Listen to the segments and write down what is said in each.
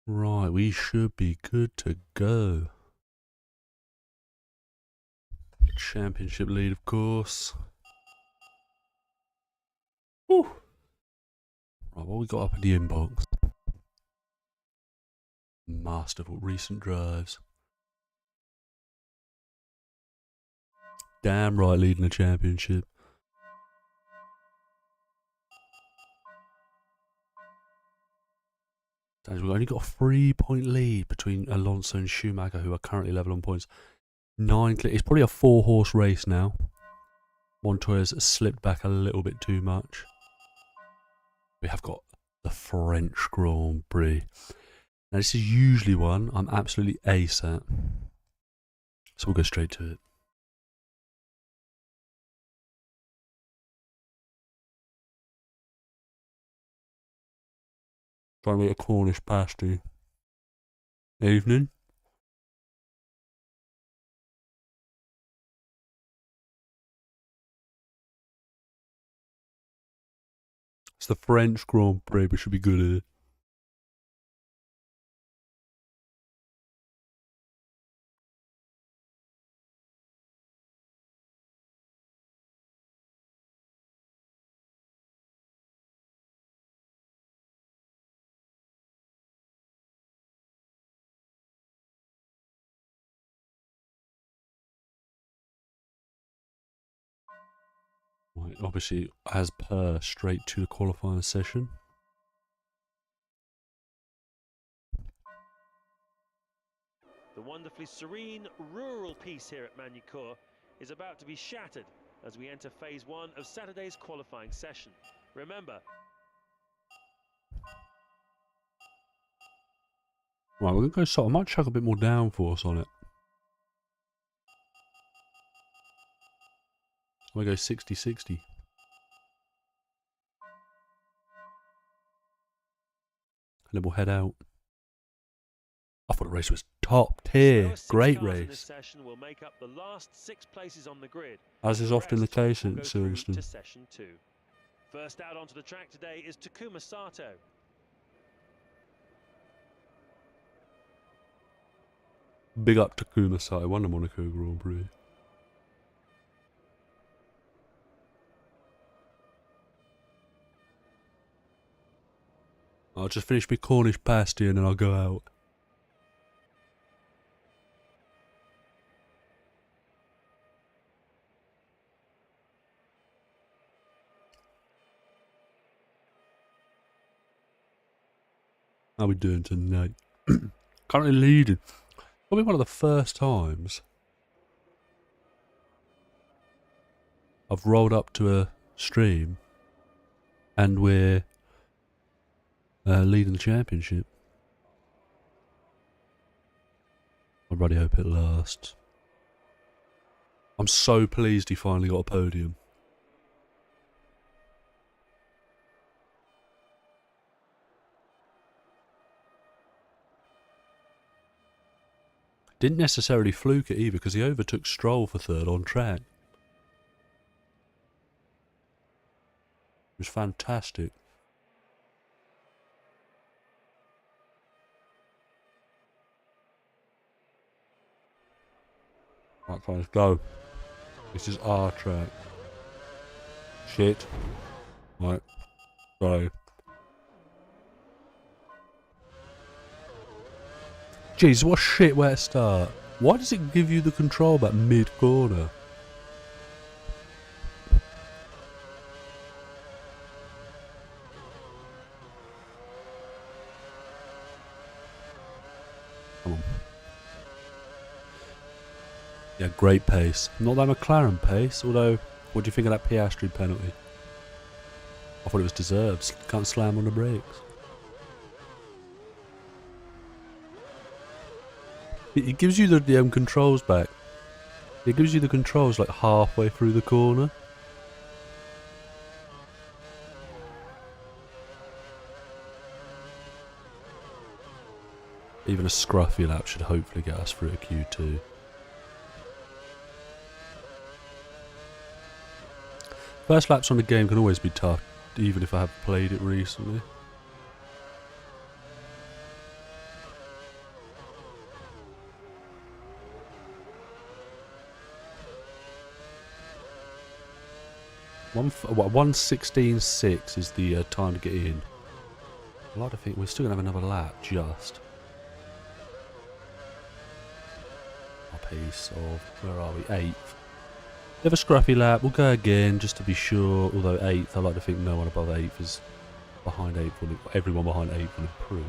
Right, we should be good to go. Championship lead, of course. Whew. Right, what we got up in the inbox? Masterful recent drives. Damn right, leading the championship. We've only got a 3-point lead between Alonso and Schumacher, who are currently level on points. 9 clear. It's probably a 4-horse race now. Montoya's slipped back a little bit too much. We have got the French Grand Prix. Now, this is usually one I'm absolutely ace at. So we'll go straight to it. Trying to make a Cornish pasty. Evening. It's the French Grand Prix, but should be good at it. Right, obviously, as per, straight to the qualifying session. The wonderfully serene rural peace here at Magny-Cours is about to be shattered as we enter phase 1 of Saturday's qualifying session. Remember... Right, we're going to go sort. I might chuck a bit more downforce on it. I'm going to go 60-60. And then we'll head out. I thought the race was top tier. Great race. Will make up the last 6 places on the grid. As is often the case at Silverstone. Session 2. First out onto the track today is Takuma Sato. Big up Takuma Sato, won the Monaco Grand Prix. I'll just finish my Cornish pasty and then I'll go out. How we doing tonight? Currently leading. Probably one of the first times I've rolled up to a stream and we're leading the championship. I really hope it lasts. I'm so pleased he finally got a podium. Didn't necessarily fluke it either because he overtook Stroll for third on track. It was fantastic. Right, fine, let's go. This is our track. Shit. Right. Sorry. Jeez, what a shit way to start. Why does it give you the control back mid-corner? Come on. Yeah, great pace. Not that McLaren pace, although, what do you think of that Piastri penalty? I thought it was deserved. Can't slam on the brakes. It gives you the controls back. It gives you the controls like halfway through the corner. Even a scruffy lap should hopefully get us through a Q2. First laps on the game can always be tough, even if I have played it recently. 1:16.6 is the time to get in. I like to think we're still going to have another lap, just. Our pace of, where are we? 8th. Bit of a scrappy lap, we'll go again just to be sure, although 8th, I like to think no one above 8th is behind 8th, everyone behind 8th will improve.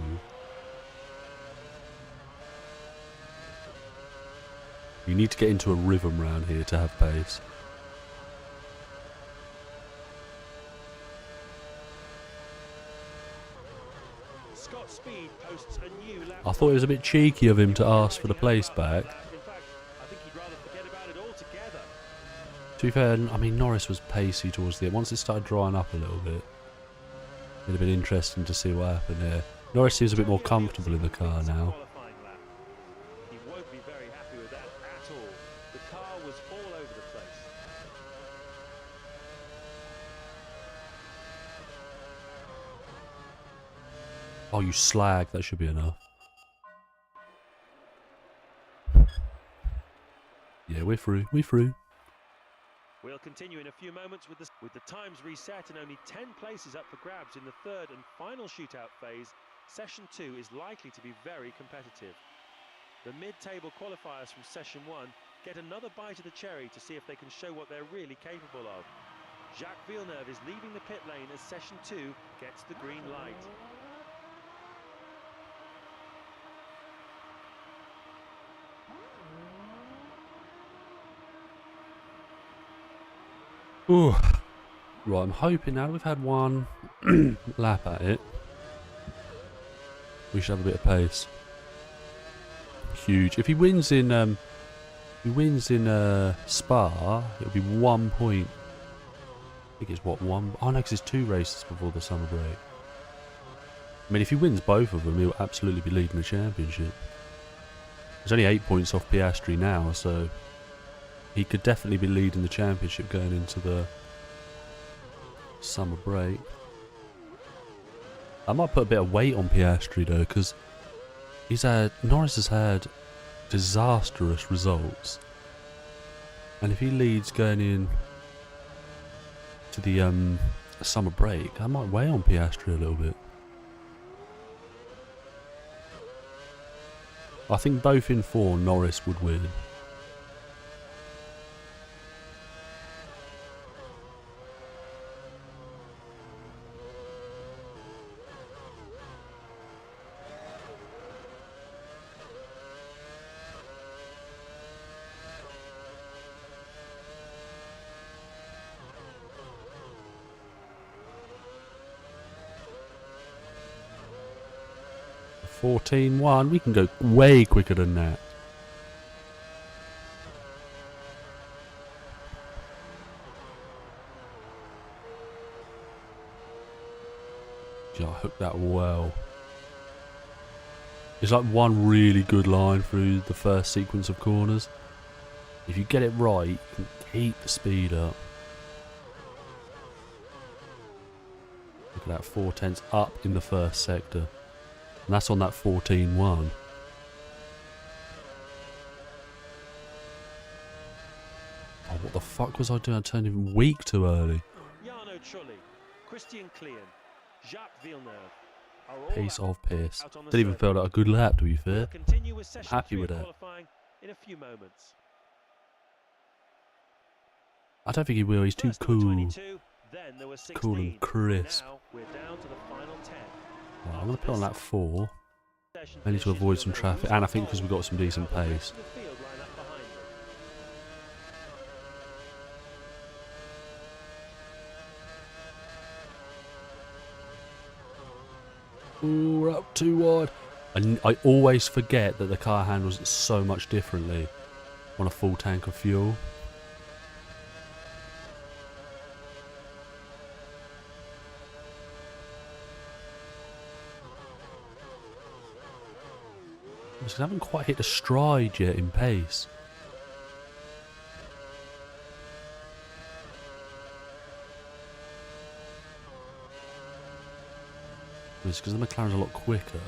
You need to get into a rhythm round here to have pace. Scott Speed posts a new lap. I thought it was a bit cheeky of him to ask for the place back. In fact, I think he'd rather forget about it altogether. To be fair, I mean, Norris was pacey towards the end. Once it started drying up a little bit, it'd have been interesting to see what happened there. Norris seems a bit more comfortable in the car now. He won't be very happy with that at all. The car was all over the place. Oh, you slag. That should be enough. Yeah, we're through. We're through. We'll continue in a few moments with the times reset and only 10 places up for grabs in the third and final shootout phase. Session 2 is likely to be very competitive. The mid-table qualifiers from Session 1 get another bite of the cherry to see if they can show what they're really capable of. Jacques Villeneuve is leaving the pit lane as Session 2 gets the green light. Ooh. Right, I'm hoping now we've had one lap at it, we should have a bit of pace. Huge. If he wins in Spa, it'll be 1 point. I think it's what, one? Oh no, because it's 2 races before the summer break. I mean, if he wins both of them, he'll absolutely be leading the championship. There's only 8 points off Piastri now, so he could definitely be leading the championship going into the summer break. I might put a bit of weight on Piastri though, because Norris has had disastrous results, and if he leads going in to the summer break, I might weigh on Piastri a little bit. I think both in 4 Norris would win. A 14.1, we can go way quicker than that. Gee, I hooked that well. It's like one really good line through the first sequence of corners. If you get it right, you can keep the speed up. Look at that, 4 tenths up in the first sector. And that's on that 14.1. Oh, what the fuck was I doing? I turned even weak too early. Jarno Trulli, Christian Klien, Jacques Villeneuve are all Piece of piss. out on the Didn't even feel circuit. like a good lap, to be fair. We'll continue with session Happy 3 with that. qualifying in a few moments. I don't think he will. He's too First there were cool. 22, then there were 16. Cool and crisp. Now we're down to the final 10. Right, I'm going to put on that 4. Session Mainly to finishes avoid with some the traffic. losing And I think because pole. we've got some decent Now the pace. rest of the field line up behind them. Ooh, we're up too wide. And I always forget that the car handles it so much differently on a full tank of fuel. Because I haven't quite hit the stride yet in pace. It's because the McLaren's a lot quicker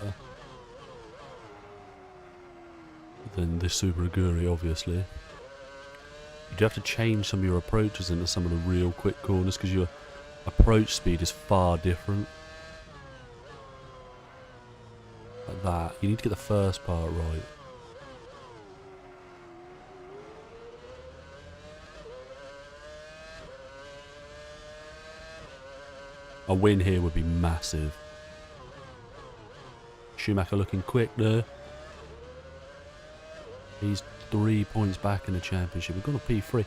than this Super Aguri, obviously. You do have to change some of your approaches into some of the real quick corners because your approach speed is far different. Like that. You need to get the first part right. A win here would be massive. Schumacher looking quick there. He's 3 points back in the championship. We've got a P3.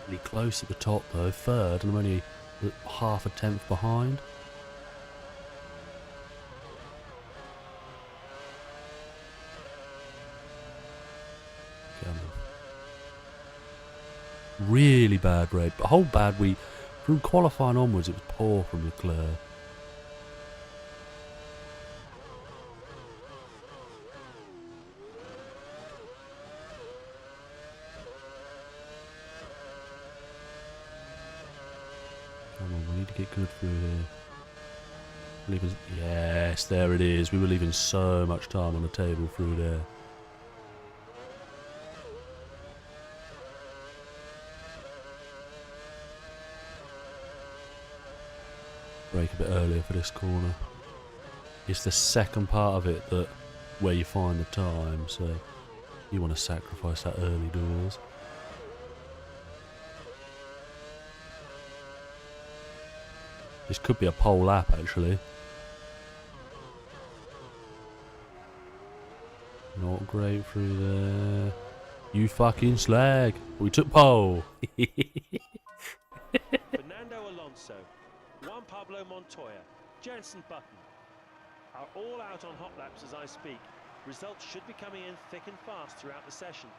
Really close at the top though, third, and I'm only half a tenth behind. Come on. Really bad raid, but whole bad week. From qualifying onwards, it was poor from Leclerc. Come on, we need to get good through here. Leaving, yes, there it is. We were leaving so much time on the table through there. Brake a bit earlier for this corner. It's the second part of it that where you find the time, so you want to sacrifice that early doors. This could be a pole lap actually. Not great through there. You fucking slag. We took pole. Fernando Alonso, Juan Pablo Montoya, Jenson Button are all out on hot laps as I speak. Results should be coming in thick and fast throughout the session.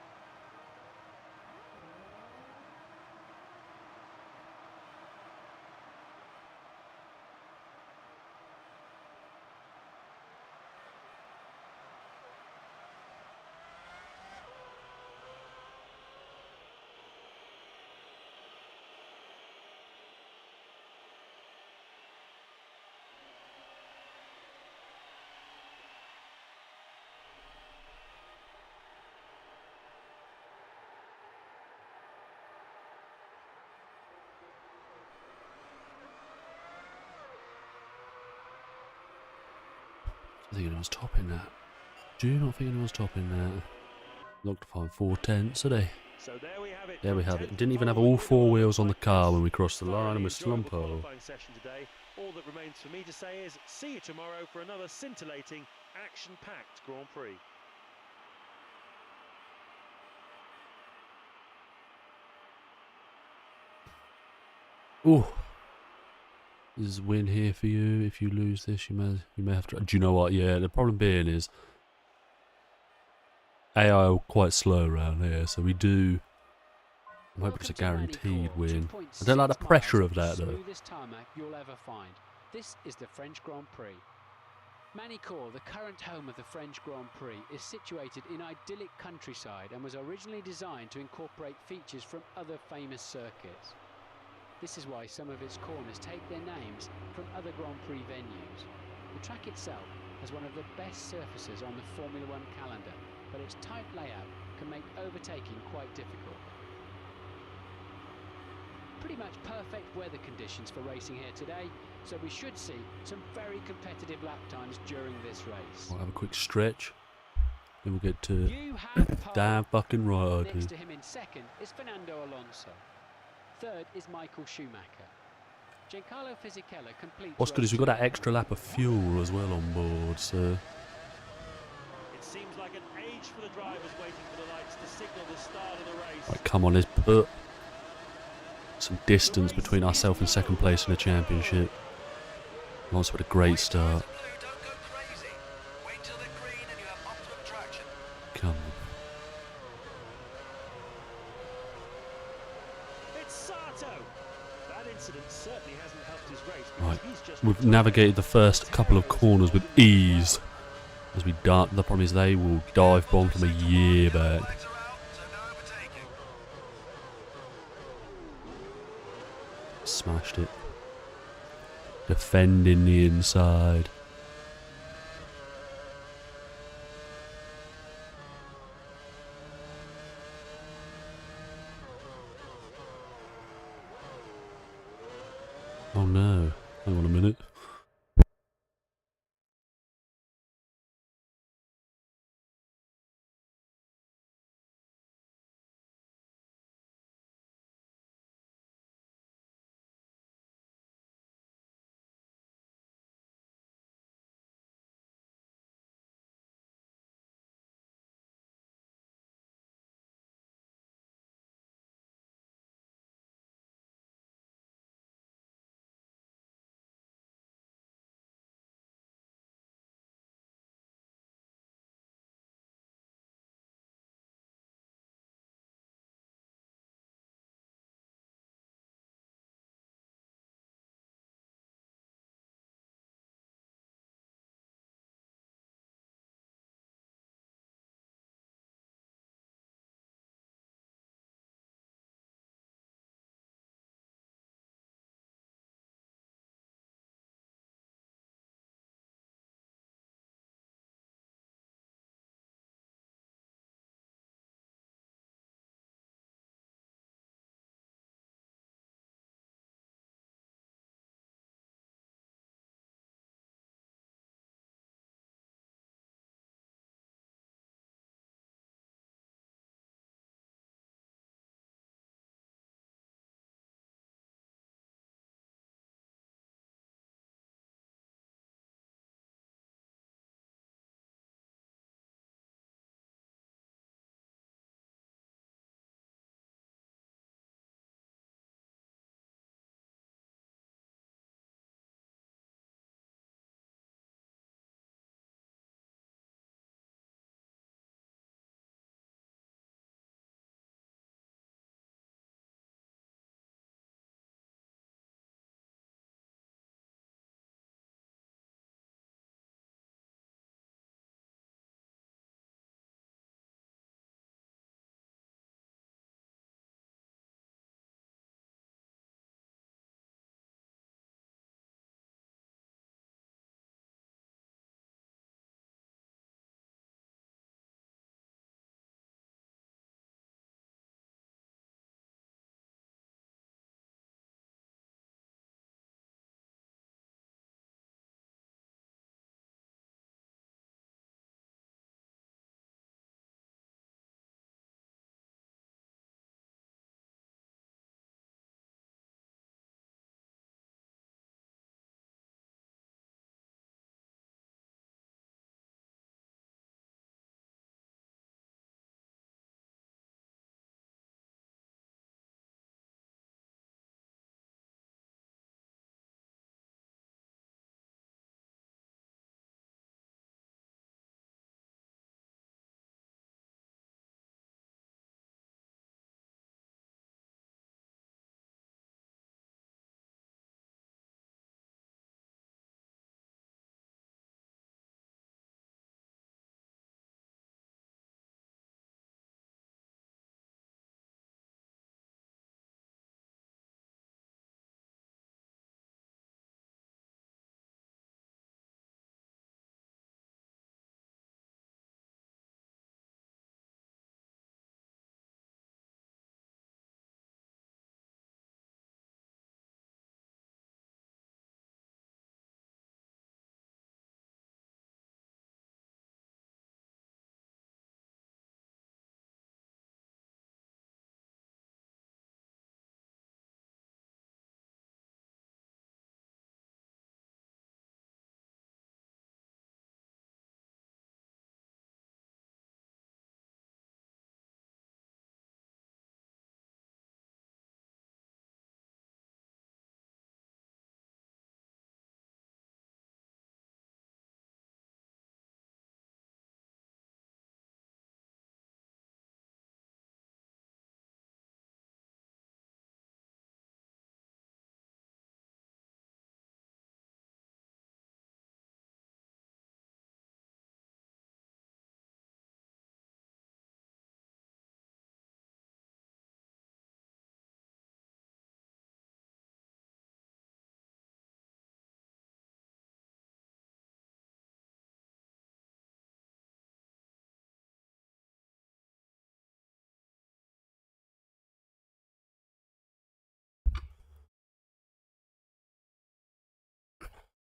I think anyone's topping that. Do you not think anyone's topping that? Look to find 4/10 today. So there we have it. There we have it. Didn't even have all four wheels on the car when we crossed the line and we're still on pole. All that remains for me to say is see you tomorrow for another scintillating, action-packed Grand Prix. Ooh. This is a win here for you. If you lose this, you may have to. Do you know what? Yeah, the problem being is AI are quite slow around here, so we do. I'm hoping it's a guaranteed win. I don't like the pressure of that though. Smoothest tarmac you'll ever find. This is the French Grand Prix. Manicourt, the current home of the French Grand Prix, is situated in idyllic countryside and was originally designed to incorporate features from other famous circuits. This is why some of its corners take their names from other Grand Prix venues. The track itself has one of the best surfaces on the Formula One calendar, but its tight layout can make overtaking quite difficult. Pretty much perfect weather conditions for racing here today, so we should see some very competitive lap times during this race. We'll have a quick stretch, then we'll get to You have pole. damn fucking right I do. Next to him in second is Fernando Alonso. Third is Michael Schumacher. Giancarlo Fisichella completes. What's good is we've got that extra lap of fuel as well on board, so It seems like an age for the drivers waiting for the lights to signal the start of the race. right, come on, let's put some distance between ourselves and second place in the championship. Alonso had a great start. Come on. It's Sato. That incident certainly hasn't helped his race. Right, He's just we've navigated the first couple of corners with ease. As we dart, the problem is they will dive bomb from a year back. Smashed it. Defending the inside. Oh no. Hang on a minute.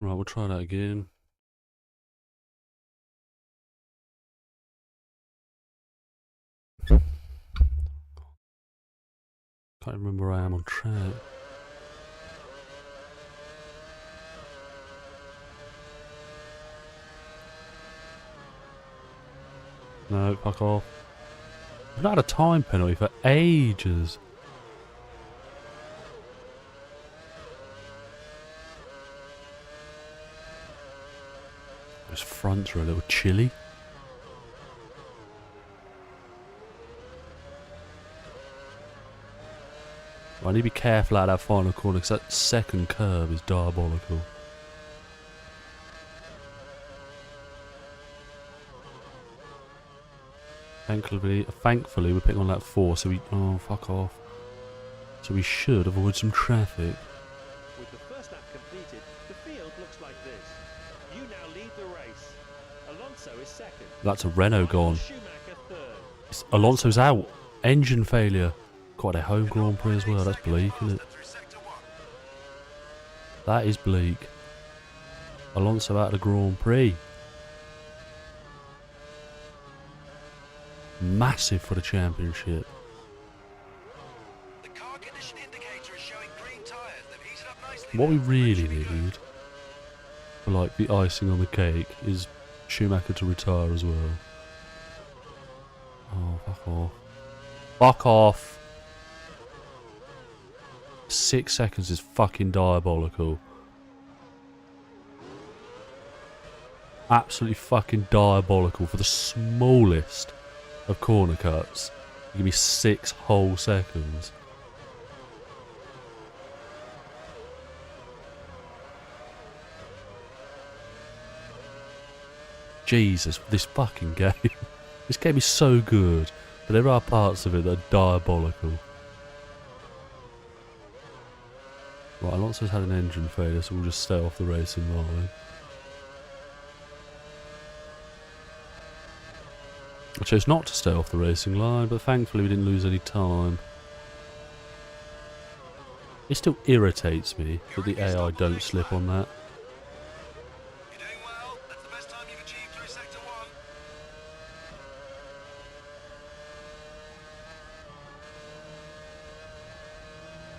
Right, we'll try that again. Can't remember where I am on track. No, fuck off. We've not had a time penalty for ages. Those fronts are a little chilly. I need to be careful out of that final corner because that second curve is diabolical. Thankfully we're picking on that 4, so we... Oh, fuck off. So we should avoid some traffic. With the first lap completed, the field looks like this. You now lead the race. Alonso is second. That's a Renault gone. Schumacher third. Alonso's out. Engine failure. Quite a home Grand Prix as well. That's bleak, isn't it? That is bleak. Alonso out of the Grand Prix. Massive for the championship. The car condition indicator is showing green tyres. They've heated up nicely. What we now. really Should be good. need, for like the icing on the cake, is Schumacher to retire as well. Oh, fuck off. Fuck off. 6 seconds is fucking diabolical. Absolutely fucking diabolical for the smallest of corner cuts. You give me 6 whole seconds. Jesus, this fucking game. This game is so good, but there are parts of it that are diabolical. Right, Alonso's had an engine failure, so we'll just stay off the racing line. I chose not to stay off the racing line, but thankfully we didn't lose any time. It still irritates me that the AI don't slip on that. You're doing well. That's the best time you've achieved through sector 1.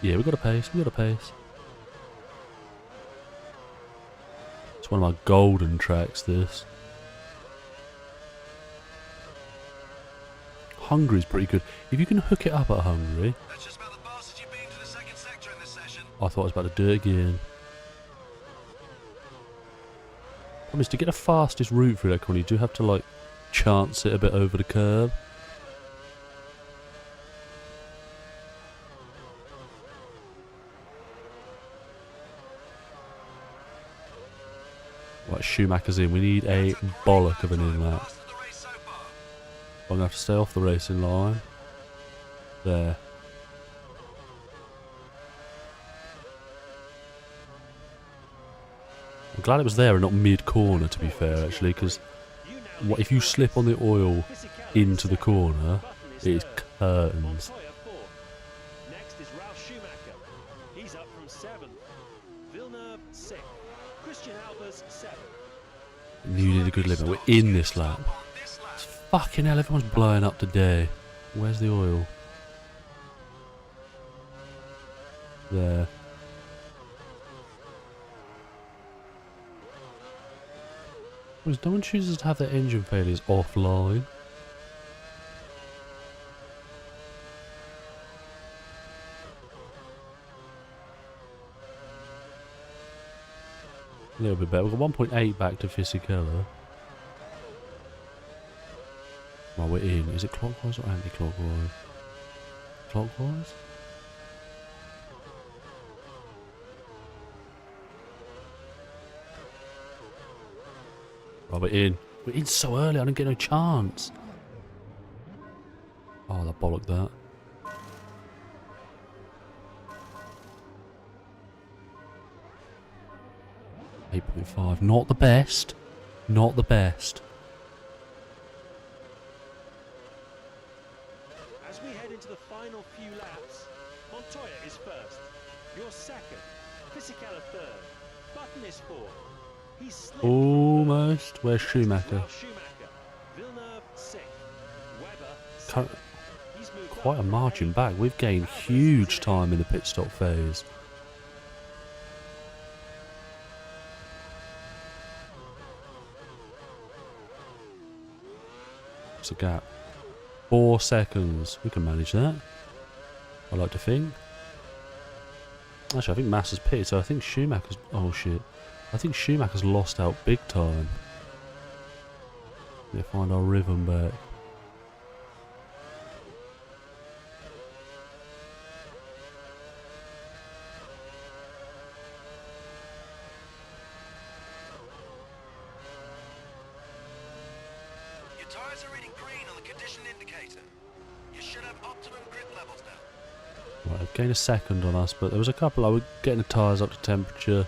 Yeah, we got a pace, we got a pace. It's one of my golden tracks, this. Hungary's pretty good. If you can hook it up at Hungary... That's just about the fastest you've been to the second sector in this session. I thought I was about to do it again. Problem is, to get the fastest route through that corner, you do have to, like, chance it a bit over the curb. Right, Schumacher's in. We need a bollock of an in-lap. Fastest of the race so far. I'm going to have to stay off the racing line. There. I'm glad it was there and not mid-corner, to be fair, actually, because what if you slip on the oil into the corner, it is curtains. Next is Ralf Schumacher. He's up from 7th. Villeneuve 6th. Christian Albers 7th. You need a good limit. We're in this lap. On this lap. Fucking hell, everyone's blowing up today. Where's the oil? There. No one chooses to have their engine failures offline. A little bit better. We've got 1.8 back to Fisichella. Well, we're in. Is it clockwise or anti-clockwise? Clockwise? Right, we're in. We're in so early, I didn't get no chance. Oh, that bollocked that. .5. Not the best. Not the best. As we head into the final few laps, Montoya is first. You're second. Fisichella third. Button is fourth. He's slipped. Almost. Where's Schumacher? Ralph Schumacher. Villeneuve 6th. Webber Cur- 7th. He's moved Quite up a from margin 8th. back. We've gained Albers huge is in time in the pit stop phase. What's the gap? 4 seconds. We can manage that. I like to think. Actually, I think Massa's pitted, so I think Schumacher's... Oh, shit. I think Schumacher's lost out big time. Let's find our rhythm back. Your tyres are reading green on the condition indicator. You should have optimum grip levels now. Right, I've gained a second on us, but there was a couple I was getting the tyres up to temperature.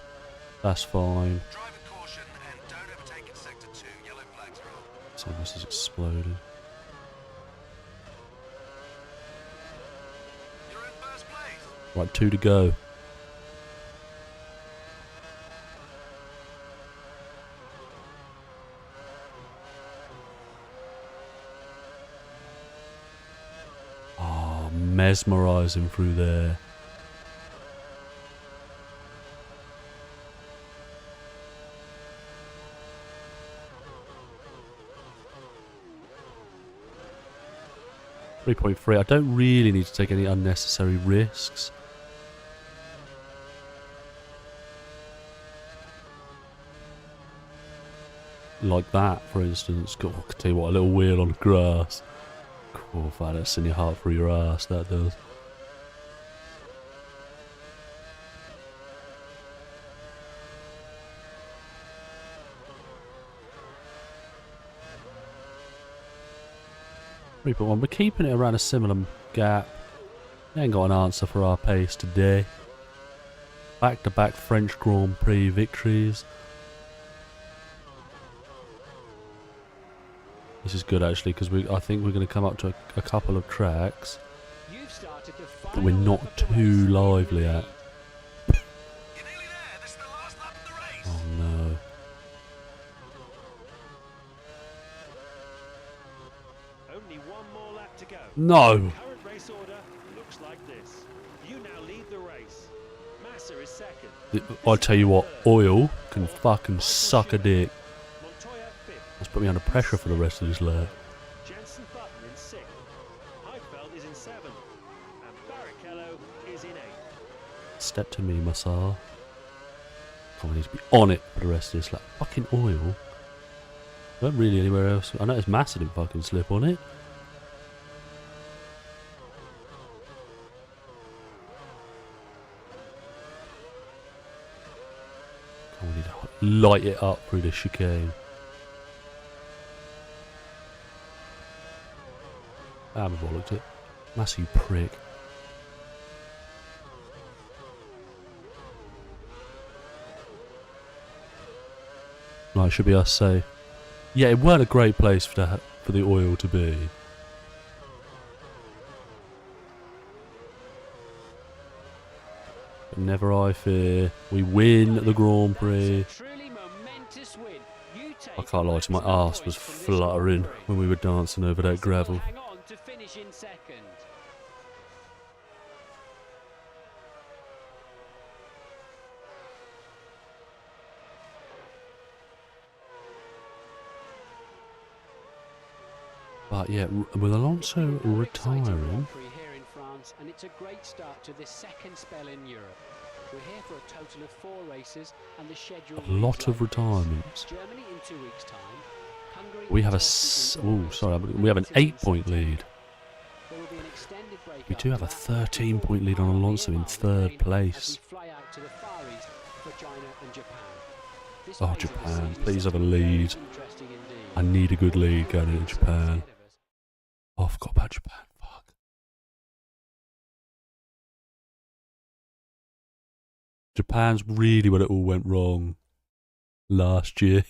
That's fine. Drive with caution and don't overtake in sector 2. Yellow flags are on. So this has exploded. You're in first place. Right, 2 to go. Oh, mesmerising through there. .3. I don't really need to take any unnecessary risks. Like that, for instance. God, I can tell you what, a little wheel on the grass. Cool, that'll send your heart through your ass, that does. .1. We're keeping it around a similar gap. We ain't got an answer for our pace today. Back-to-back French Grand Prix victories. This is good actually, because I think we're going to come up to a couple of tracks You've started the that we're final lap not of the too race. lively at. You're nearly there. This is the last lap of the race. Oh no. Only one more lap to go. No! Current race order looks like this. You now lead the race. Massa is second. I'll tell you what, oil can fucking suck a dick. Montoya 5th. Let's put me under pressure for the rest of this lap. Jensen Button in 6th. Heifeld is in 7th. And Barrichello is in 8th. Step to me, Massar. Come on, I need to be on it for the rest of this lap. Fucking oil. Not really anywhere else. I noticed Massa didn't fucking slip on it. Come on, we need to light it up through the chicane. I haven't bollocked it. Massa, you prick. Right, should be us safe. Yeah, it weren't a great place for the oil to be. But never I fear. We win the Grand Prix. That's a truly momentous win. You take I can't lie to my maximum arse was points from this fluttering Grand Prix. when we were dancing over that Massey will gravel. hang on to finish in second. But yeah, with Alonso Another exciting retiring, Grand Prix here in France, and it's a great start to this second spell in Europe. We're here for a total of 4 races, and the schedule a lot reads of like this. retirements. Germany in 2 weeks' time. Hungary We and have a Turkey in August, we have an Italy in 8-point September. lead. There will be an extended break We up do have a to that 13-point lead on before Alonso in Myanmar third remain place. As we fly out to the Far East for China and Japan. This Oh, phase of the Japan, season is please set have a to be very lead. interesting indeed. I need a good lead going into So Japan. ahead of us. Oh, I forgot about Japan. Fuck. Japan's really when it all went wrong last year.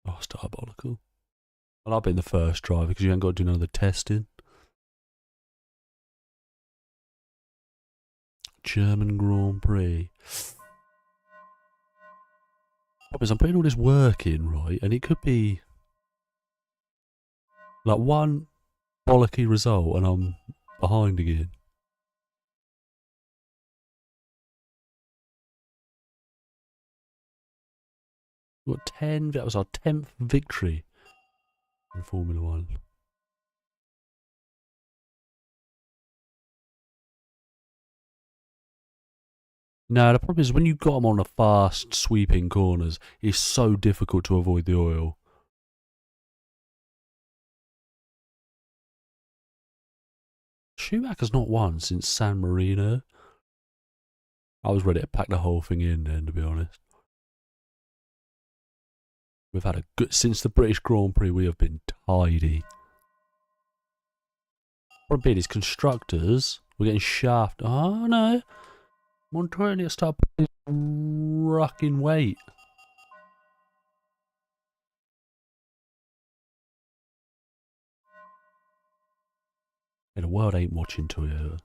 Oh, it's diabolical. Well, I've been the first driver because you ain't got to do none of the testing. German Grand Prix. Problem is, I'm putting all this work in, right, and it could be like one bollocky result and I'm behind again. We got 10, that was our 10th victory in Formula 1. No, the problem is when you got them on the fast sweeping corners, it's so difficult to avoid the oil. Schumacher's not won since San Marino. I was ready to pack the whole thing in then, to be honest. We've had a good, since the British Grand Prix, we have been tidy. Problem being is constructors, we're getting shafted. Oh no, Montoya needs to start putting rocking weight. Yeah, the world ain't watching Toyota.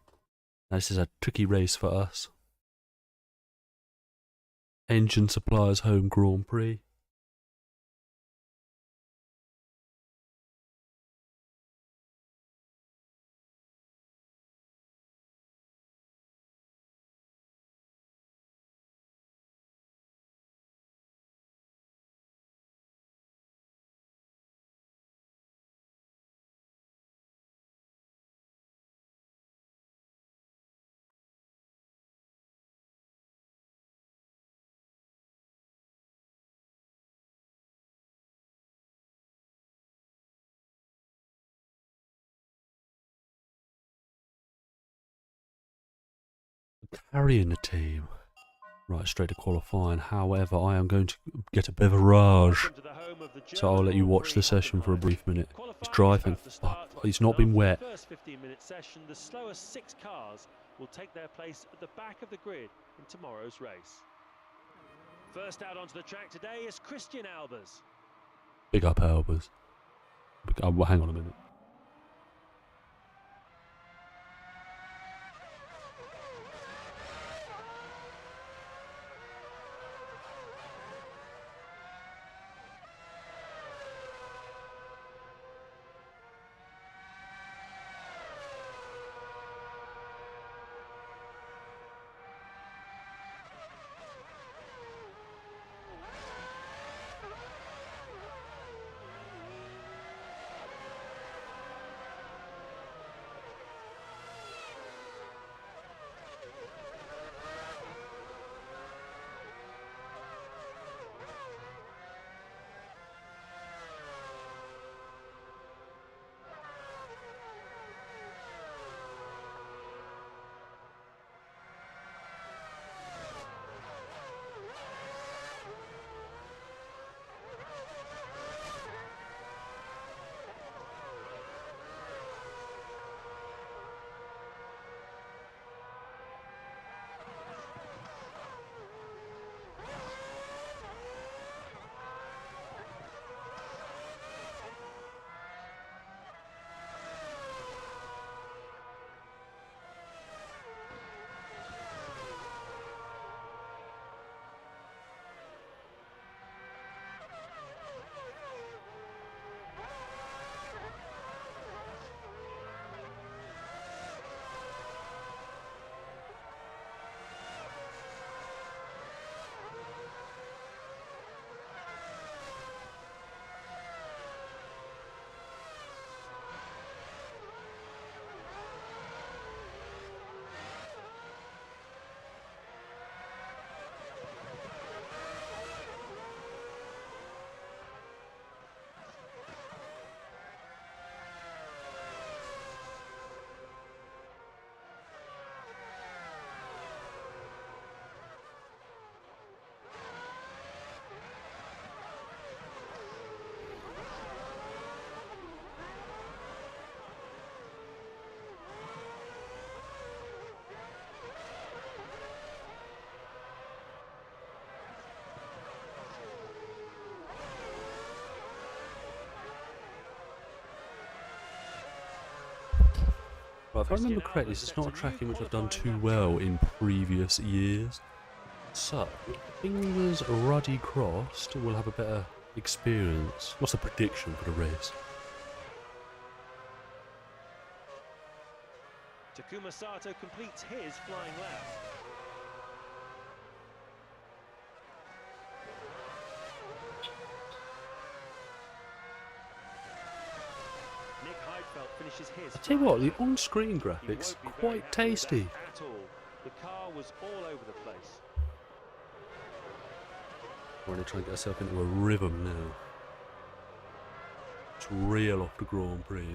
This is a tricky race for us. Engine Suppliers Home Grand Prix. Carrying the team. Right, straight to qualifying. However, I am going to get a beverage. So I'll let you watch the session for a brief minute. He's driving. He's not been wet. First 15-minute session, the slowest 6 cars will take their place at the back of the grid in tomorrow's race. First out onto the track today is Christian Albers. Big up Albers. Hang on a minute. Well, if I remember correctly, this is not a track in which I've done too well in previous years. So, fingers ruddy crossed, we'll have a better experience. What's the prediction for the race? Takuma Sato completes his flying lap. Nick Heidfeld finishes his. I tell you what, the flying lap. on-screen He graphics won't be very quite happy with tasty. that at all. The car was all over the place. We're going to try and get ourselves into a rhythm now. It's real off the Grand Prix.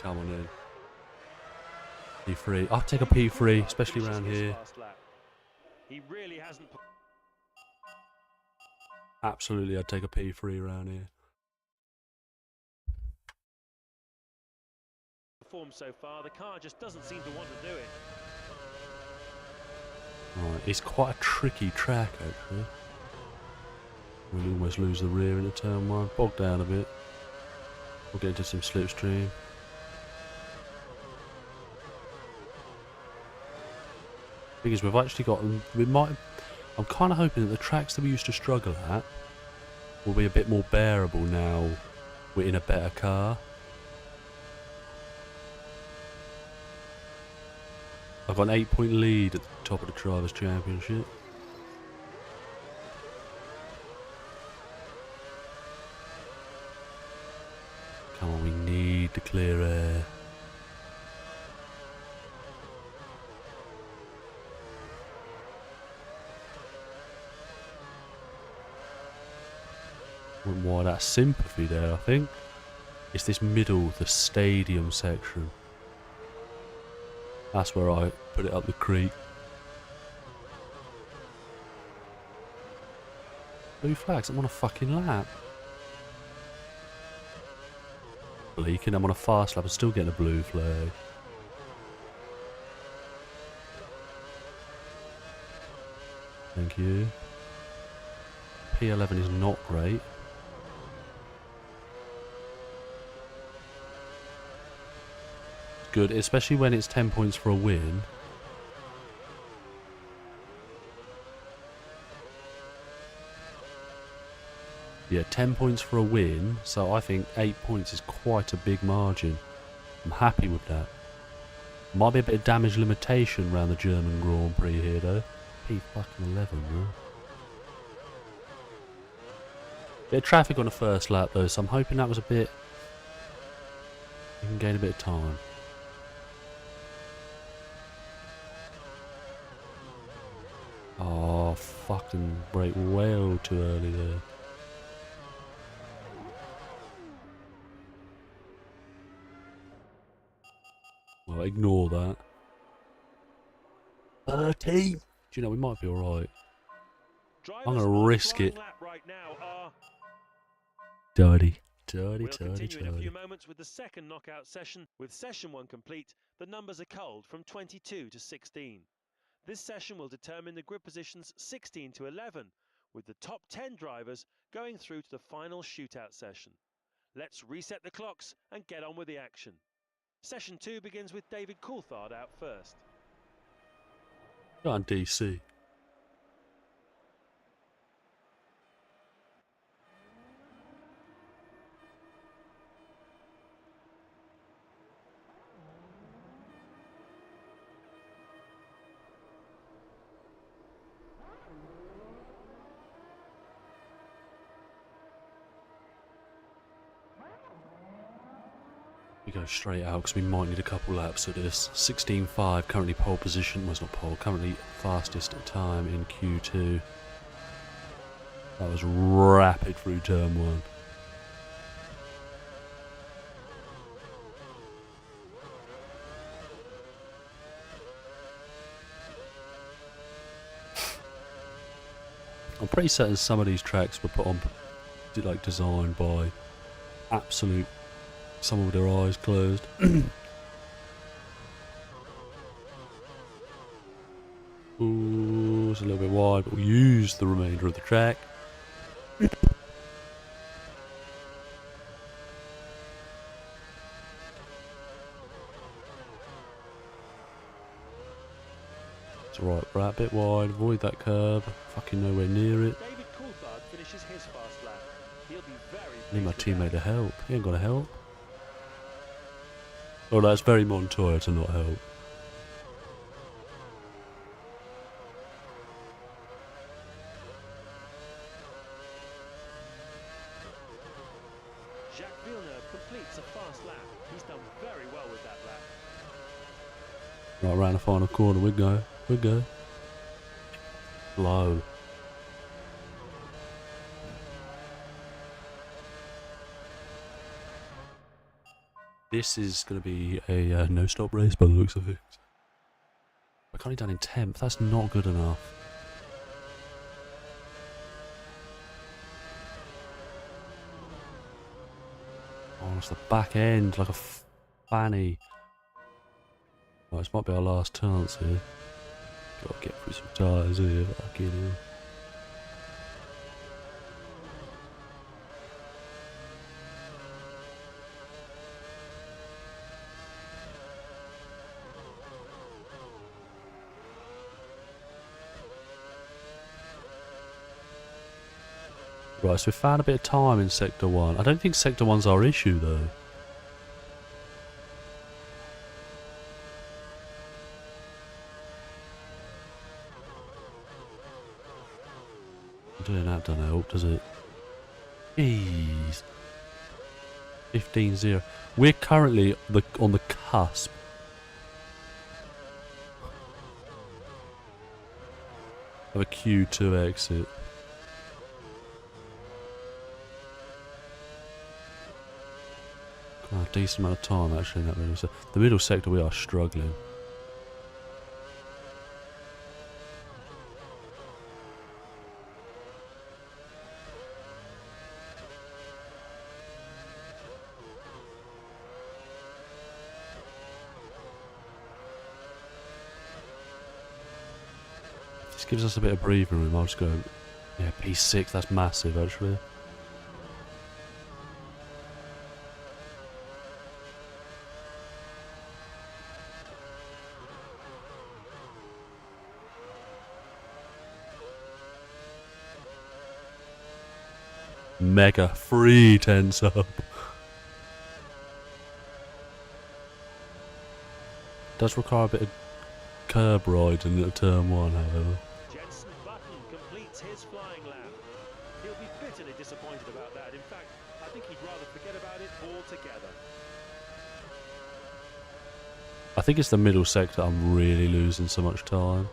Come on in. P3. I'll take a P3, especially around here. He really hasn't Absolutely, I'd take a P3 around here. performed so far. The car just doesn't seem to want to do it. Right, it's quite a tricky track actually. We'll almost lose the rear into turn 1. Bog down a bit. We'll get into some slipstream. Thing is, we've actually got. I'm kind of hoping that the tracks that we used to struggle at will be a bit more bearable now we're in a better car. I've got an 8-point lead at the top of the Drivers' Championship. Come on, we need the clear air. Wouldn't want that sympathy there, I think. It's this middle, the stadium section. That's where I put it up the creek. Blue flags, I'm on a fucking lap. Bleaking, I'm on a fast lap, I'm still getting a blue flag. Thank you. P11 is not great. Good, especially when it's 10 points for a win. Yeah, 10 points for a win, so I think 8 points is quite a big margin. I'm happy with that. Might be a bit of damage limitation around the German Grand Prix here though. P11 though. Bit of traffic on the first lap though, so I'm hoping that was a bit... We can gain a bit of time. Oh, fucking brake way too early there. Well, ignore that. 13! Do you know, we might be alright. I'm gonna risk it. Right now are... Dirty. We'll continue in a few moments with the second knockout session. With session 1 complete, the numbers are culled from 22 to 16. This session will determine the grid positions 16 to 11, with the top 10 drivers going through to the final shootout session. Let's reset the clocks and get on with the action. Session 2 begins with David Coulthard out first. Go on, DC. We go straight out because we might need a couple laps of this. 16.5, currently pole position, well it's not pole, currently fastest time in Q2. That was rapid through turn 1. I'm pretty certain some of these tracks were put on, like designed by absolute, some with their eyes closed. Ooh, it's a little bit wide, but we'll use the remainder of the track. It's alright, we're a bit wide, avoid that curb, fucking nowhere near it. David Coulthard finishes his fast lap. He'll be very I need my pleased with teammate to that. help. He ain't got to help. Oh, that's very Montoya to not help. Jacques Villeneuve completes a fast lap. He's done very well with that lap. Right, round the final corner, we go. We go. Low. This is going to be a no-stop race by the looks of it. We're currently down in 10th. That's not good enough. Oh, it's the back end, like a fanny. Right, this might be our last chance here. Gotta get through some tyres here, fucking hell. Right, so we found a bit of time in Sector 1. I don't think Sector 1's our issue, though. Doing that doesn't help, does it? Jeez. 15-0. We're currently on the cusp of a Q2 exit. Oh, a decent amount of time actually in that middle sector. The middle sector we are struggling. This gives us a bit of breathing room. I'll just go, yeah, P6, that's massive actually. Mega free 10 sub. Does require a bit of curb ride in little turn 1, however. Jenson Button completes his flying lap. He'll be bitterly disappointed about that. In fact, I think he'd rather forget about it altogether. I think it's the middle sector I'm really losing so much time.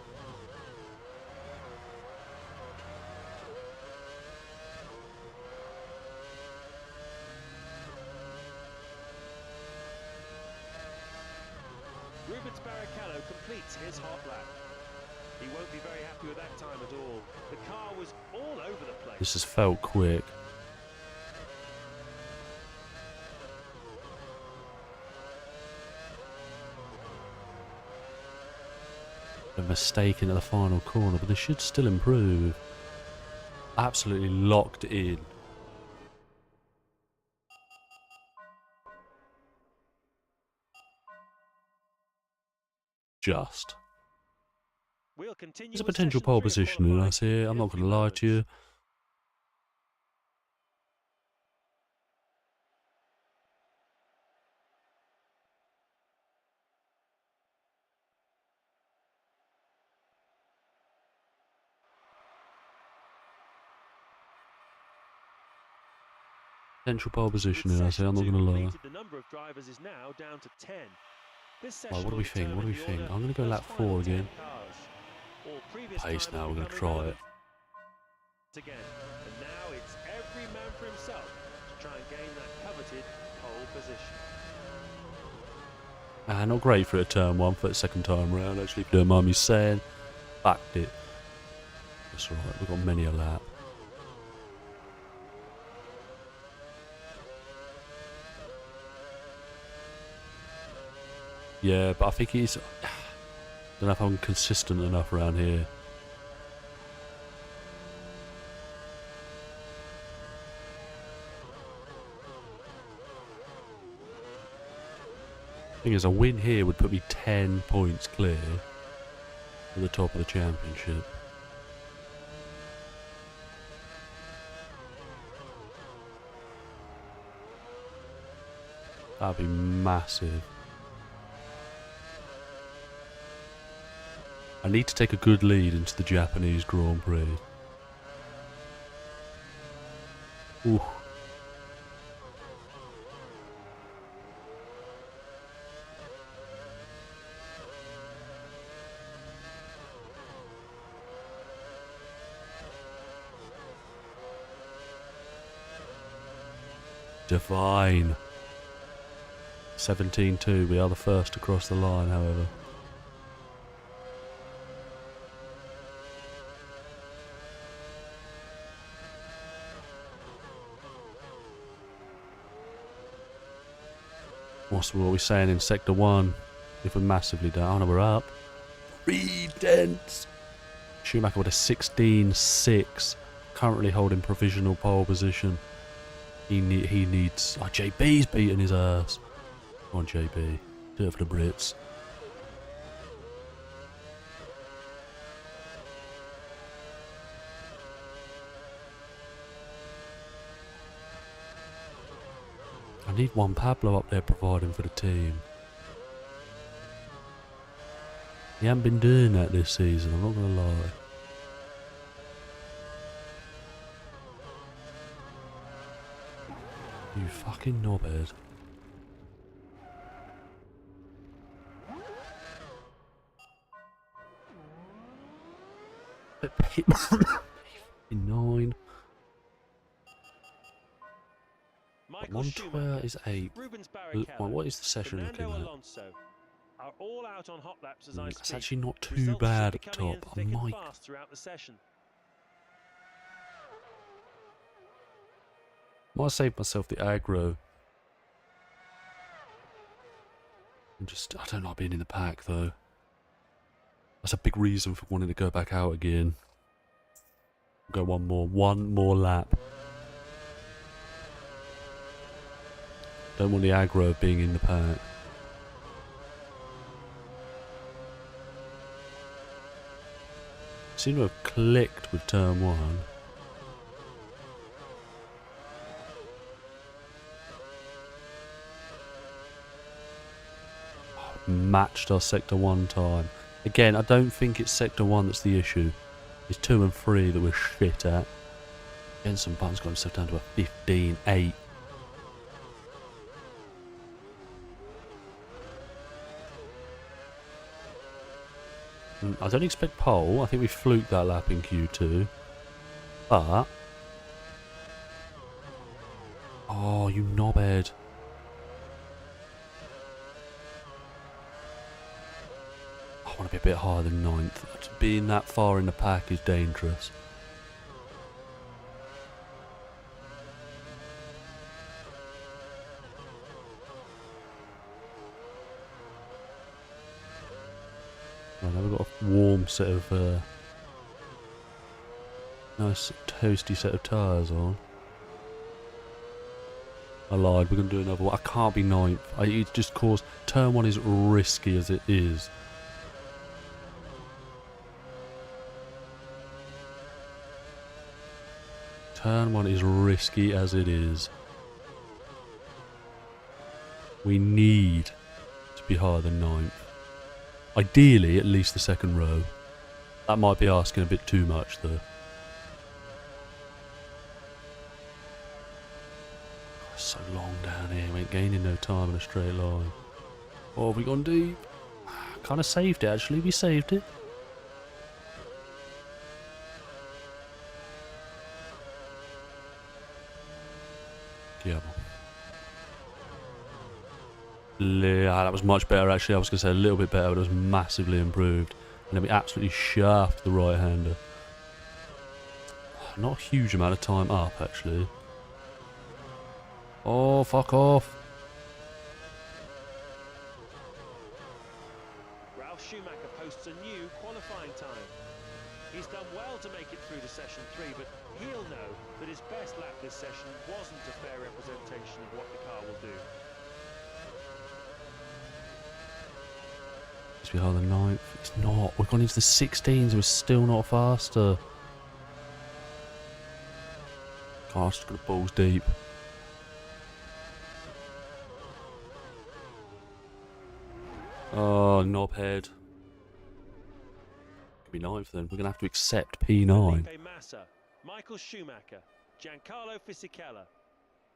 Rubens Barrichello completes his hot lap. He won't be very happy with that time at all. The car was all over the place. This has felt quick. A mistake into the final corner, but they should still improve. Absolutely locked in. Just. We'll continue There's a with potential session pole 3 of position in qualifying us here. in I'm a not going few to lie to you. moments. Potential pole position With in us here. I'm not session going to 2 lie. completed, the number of drivers is now down to 10. This Right, session what do will we think? What do we determine the think? order I'm going to go of lap those final 4 10 again. cars. All previous Pace time now, has we're going to become try it. irrelevant again. And now it's every man for himself to try and gain that coveted pole position. Not great for a turn 1 for the second time round, actually, if you don't mind me saying. Backed it. That's right, we've got many a lap. Yeah, but I think he's... Don't know if I'm consistent enough around here. Thing is, a win here would put me 10 points clear at the top of the championship. That'd be massive. I need to take a good lead into the Japanese Grand Prix. Ooh. Divine. 17-2. We are the first to cross the line, however. What are we saying in Sector 1? If we're massively down, oh no, we're up. 3 tenths. Schumacher with a 16.6. Currently holding provisional pole position. He needs... Oh, JB's beating his ass. Come on, JB. Do it for the Brits. I need Juan Pablo up there providing for the team. He hasn't been doing that this season, I'm not going to lie. You fucking knobhead. Nine. Montoya is 8. Rubens Barrichello, What is the session looking Fernando at? Alonso are all out on hot laps as I It's speak. actually not too Results bad should at be coming in top. I thick and might... fast throughout the session. Might save myself the aggro. I don't like being in the pack though. That's a big reason for wanting to go back out again. Go one more lap. Don't want the aggro of being in the pack. Seem to have clicked with turn 1. Matched our sector 1 time. Again, I don't think it's sector 1 that's the issue. It's 2 and 3 that we're shit at. Jenson Button's got himself down to a 15.8. I don't expect pole. I think we fluked that lap in Q2. But... oh, you knobhead. I want to be a bit higher than 9th. Being that far in the pack is dangerous. Right, now we've got a warm set of... nice toasty set of tyres on. I lied, we're going to do another one. I can't be 9th. It just caused... turn 1 is risky as it is. Turn 1 is risky as it is. We need to be higher than 9th. Ideally, at least the second row. That might be asking a bit too much, though. It's so long down here. We ain't gaining no time in a straight line. Oh, have we gone deep? Kind of saved it, actually. We saved it. Yeah. That was much better, actually. I was going to say a little bit better, but it was massively improved. And then we absolutely shafted the right-hander. Not a huge amount of time up, actually. Oh, fuck off. Ralf Schumacher posts reports a new qualifying time. He's done well to make it through to session 3, but he'll know that his best lap this session wasn't a fair representation of what the car will do. It's behind the 9th. It's not. We've gone into the 16s. We're still not faster. Gosh, it's got the balls deep. Oh, knobhead. Could be 9th then. We're going to have to accept P9. Felipe Massa, Michael Schumacher, Giancarlo Fisichella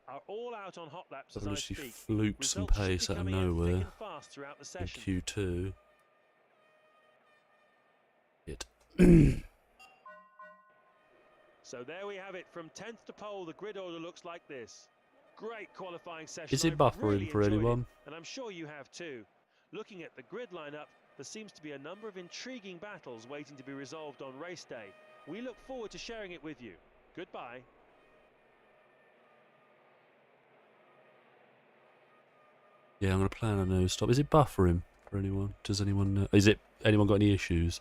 are all out on hot laps as I Literally speak. fluked some Results should be pace out of coming in thick nowhere and fast throughout the in session. Q2. It. So there we have it. From 10th to pole, the grid order looks like this. Great qualifying session. Is it I've buffering really for enjoyed anyone? it, and I'm sure you have too. Looking at the grid lineup, there seems to be a number of intriguing battles waiting to be resolved on race day. We look forward to sharing it with you. Goodbye. Yeah, I'm going to plan a no stop. Is it buffering for anyone? Does anyone know? Is it anyone got any issues?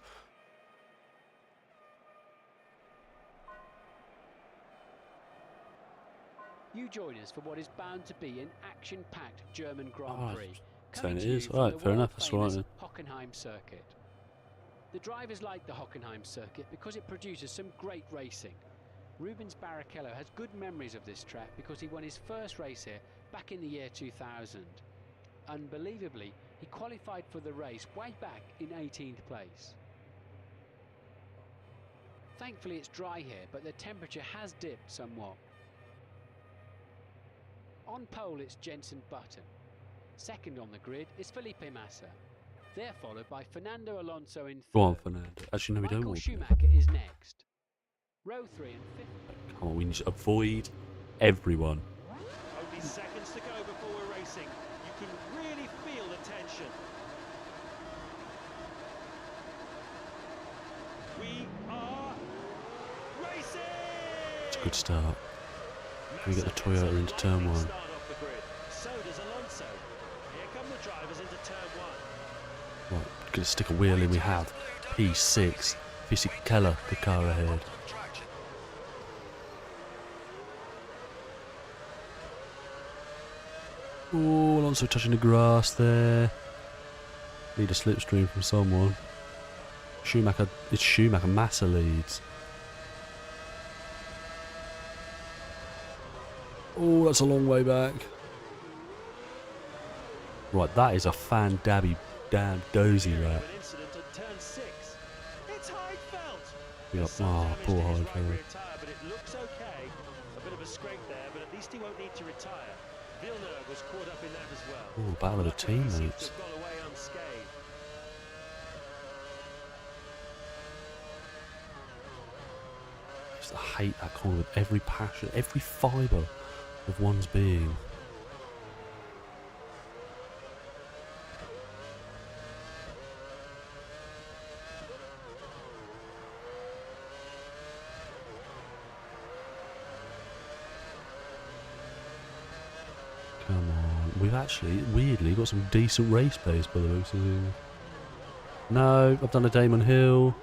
You join us for what is bound to be an action-packed German Grand Oh, Prix. saying Coming it to you is. from Alright, the fair enough, that's all right world-famous then. Hockenheim circuit. The drivers like the Hockenheim circuit because it produces some great racing. Rubens Barrichello has good memories of this track because he won his first race here back in the year 2000. Unbelievably, he qualified for the race way back in 18th place. Thankfully it's dry here, but the temperature has dipped somewhat. On pole it's Jenson Button. Second on the grid is Felipe Massa. They're followed by Fernando Alonso in third. Go on, Fernando. Actually, no, we don't Michael want Schumacher is next. Row 3 and 5th. Come on, we need to avoid everyone. Only seconds to go before we're racing. You can really feel the tension. We are racing! It's a good start. Can we get the Massa gets a Toyota into turn lightning 1? start off the grid. So does Alonso. Here come the drivers into turn 1. Right, gonna stick a wheel in. We have P6. Fisichella, the car ahead. Oh, Alonso touching the grass there. Need a slipstream from someone. Schumacher, it's Schumacher. Massa leads. Oh, that's a long way back. Right, that is a fan dabby damn dozy lap. An incident at turn 6. It's Heidfeld. We got, There's some oh, damage poor to his right Heidfeld. rear tyre, but it looks okay. A bit of a scrape there, but at least he won't need to retire. Villeneuve was caught up in that as well. Oh, battle of the Luckily, he seems to teammates. have got away unscathed. I just hate that corner with every passion, every fibre of one's being. Come on. We've actually, weirdly, got some decent race pace by the looks of it. No, I've done a Damon Hill.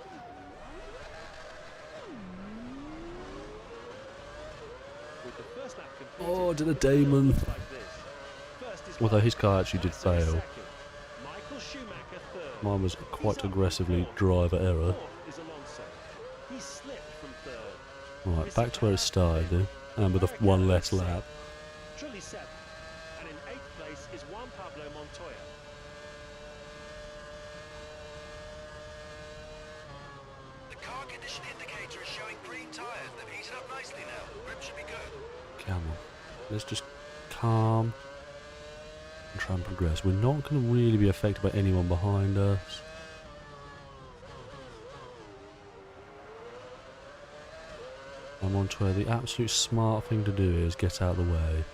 With the first lap completed, Oh, I did a the field Damon. looks like this. First is Although Button. his car actually did Massa is fail. second. Michael Schumacher third. Mine was quite He's up. aggressively Fourth. driver error. Fourth is Alonso. He slipped from third. Right, back to where it started then. And with a one less lap. Trulli seventh. And in 8th place is Juan Pablo Montoya. The car condition indicator is showing green tyres. They've heated up nicely now. Grip should be good. Come on. Let's just calm and try and progress. We're not going to really be affected by anyone behind us. I'm on to where the absolute smart thing to do is get out of the way.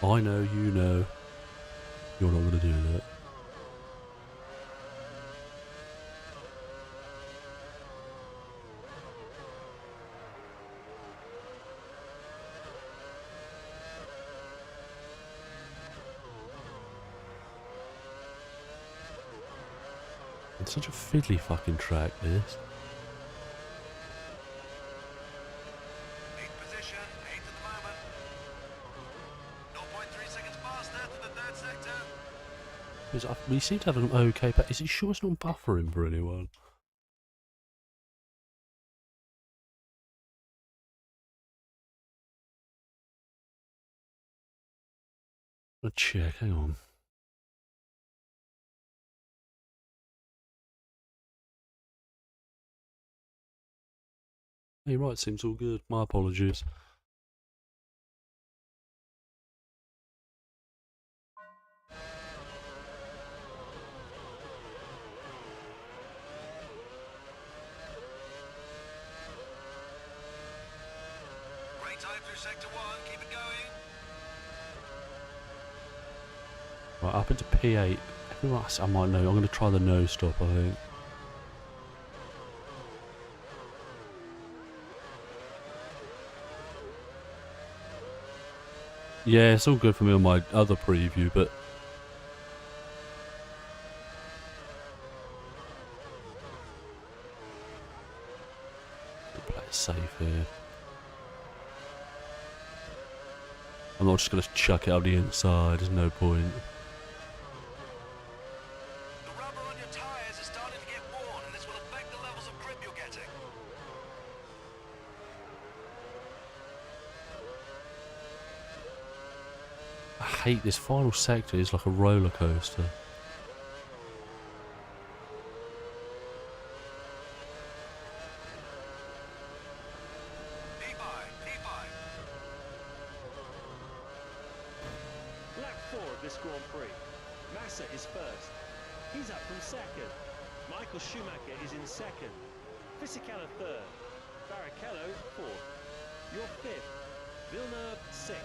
I know, you know, you're not going to do that. It's such a fiddly fucking track, this. Eighth position, eighth at the moment. 0.3 seconds faster to the third sector. We seem to have an okay, but is it sure it's not buffering for anyone? Let's check, hang on. Hey, right, seems all good. My apologies. Great time through sector 1, keep it going. Right, up into P8. Everyone, I might know. I'm going to try the no stop, I think. Yeah, it's all good for me on my other preview, but play it safe here. I'm not just going to chuck it up the inside. There's no point. The rubber on your tyres is starting to get worn, and this will affect the levels of grip you're getting. I hate this final sector. It's like a roller coaster. P5, P5. Lap 4 of this Grand Prix. Massa is first. He's up from second. Michael Schumacher is in second. Fisichella third. Barrichello fourth. You're fifth. Villeneuve sixth.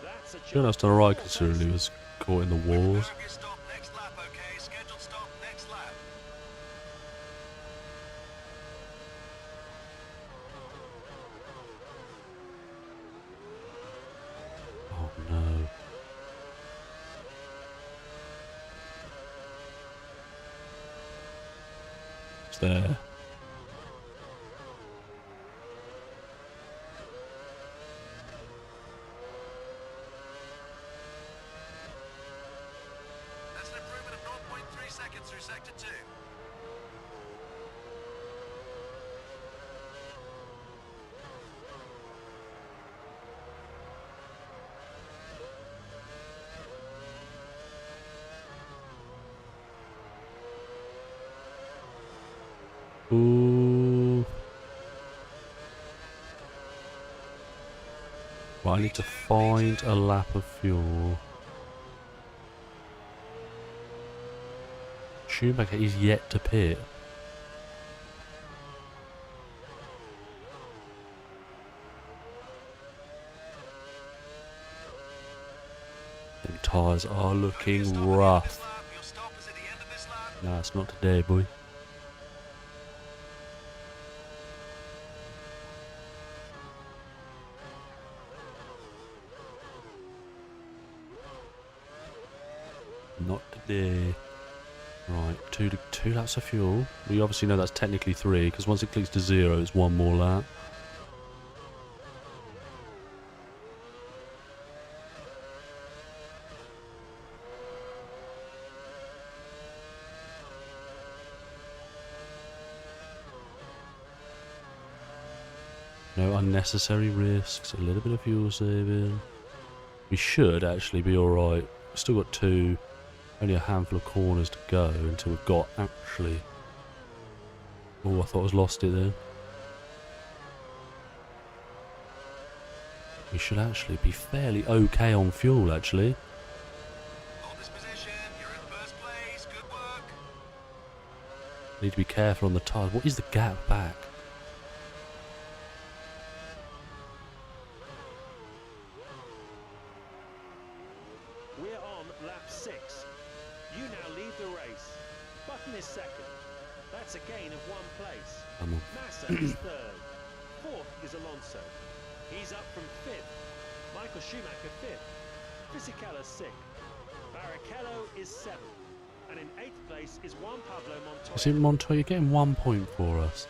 That's a Villeneuve's done alright considering he was caught in the walls. Reserve your stop next lap, okay? Scheduled stop next lap. Oh no. It's there. That's an improvement of 0.3 seconds through sector 2. Ooh. Right, I need to find a lap of fuel. Schumacher is yet to pit. Them tyres are looking rough. Your stop is at the end of this lap. Nah, it's not today, boy. Not today. Right, two laps of fuel. We obviously know that's technically 3, because once it clicks to 0, it's 1 more lap. No unnecessary risks, a little bit of fuel saving. We should actually be alright. We've still got only a handful of corners to go until we've got actually... Oh, I thought I was lost it then. We should actually be fairly okay on fuel, actually. Hold this position. You're in first place. Good work. Need to be careful on the tyres. What is the gap back? We're on lap 6. You now lead the race. Button is second. That's a gain of 1 place. Come on. Massa is third. Fourth is Alonso. He's up from 5th. Michael Schumacher 5th. Fisichella 6th. Barrichello is 7th. And in 8th place is Juan Pablo Montoya. Is it Montoya? You're getting 1 point for us.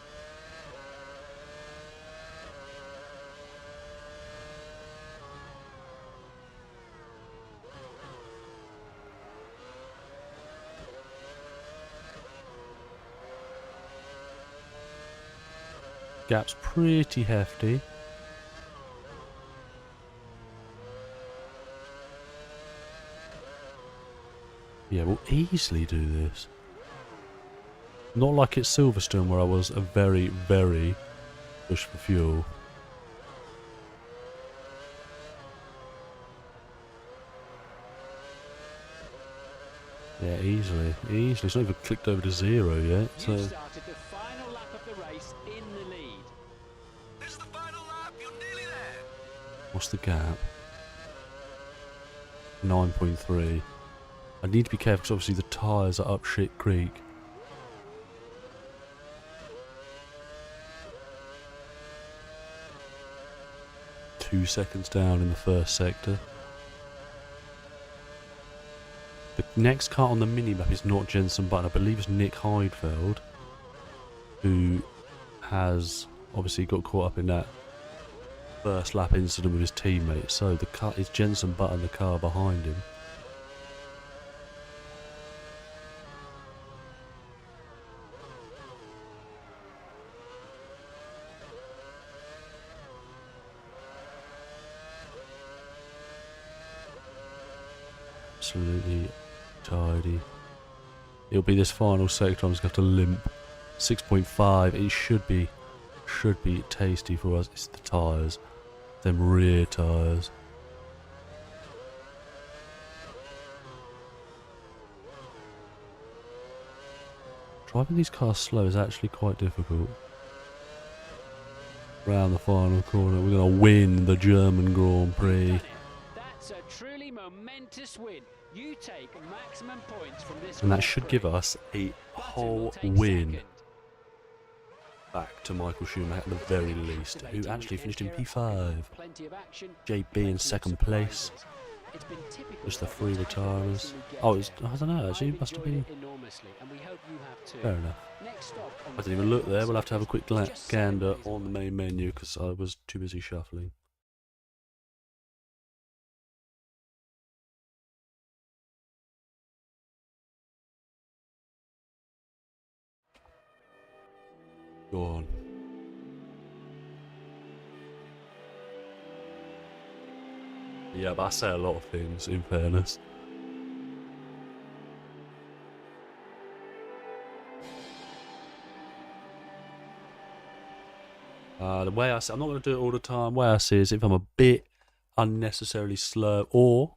Gap's pretty hefty. Yeah, we'll easily do this. Not like it's Silverstone where I was a very, very push for fuel. Yeah, easily. Easily. It's not even clicked over to 0 yet. So You started the final lap of the race in the lead. This is the final lap. You're nearly there. what's the gap? 9.3. I need to be careful because obviously the tyres are up shit creek. Two seconds down in the first sector. The next car on the mini-map is not Jenson Button. I believe it's Nick Heidfeld, who has obviously got caught up in that first lap incident with his teammate. So the car is Jenson Button, the car behind him. Absolutely tidy. It'll be this final sector. I'm just going to have to limp. 6.5. It should be tasty for us. It's the tyres. Them rear tyres. Driving these cars slow is actually quite difficult. Round the final corner. We're going to win the German Grand Prix. That's a truly momentous win. You take maximum points from this. And that Grand should Prix. give us a Button whole will take win second. back to Michael Schumacher at the very least, who Activating actually the finished in Edge P5. Plenty of action, JB plenty in of second place. surprises. It's been typical Just the of three type of retirements. racing we get Oh, it's, here. I don't know, actually, I've it must have enjoyed been. it enormously, and we hope you have too. Fair enough. Next stop on I the didn't even look there. We'll have to have a quick is just 7 gander days on the away. main menu because I was too busy shuffling. Go on. Yeah, but I say a lot of things, in fairness. The way I see, I'm not going to do it all the time. The way I see is if I'm a bit unnecessarily slow, or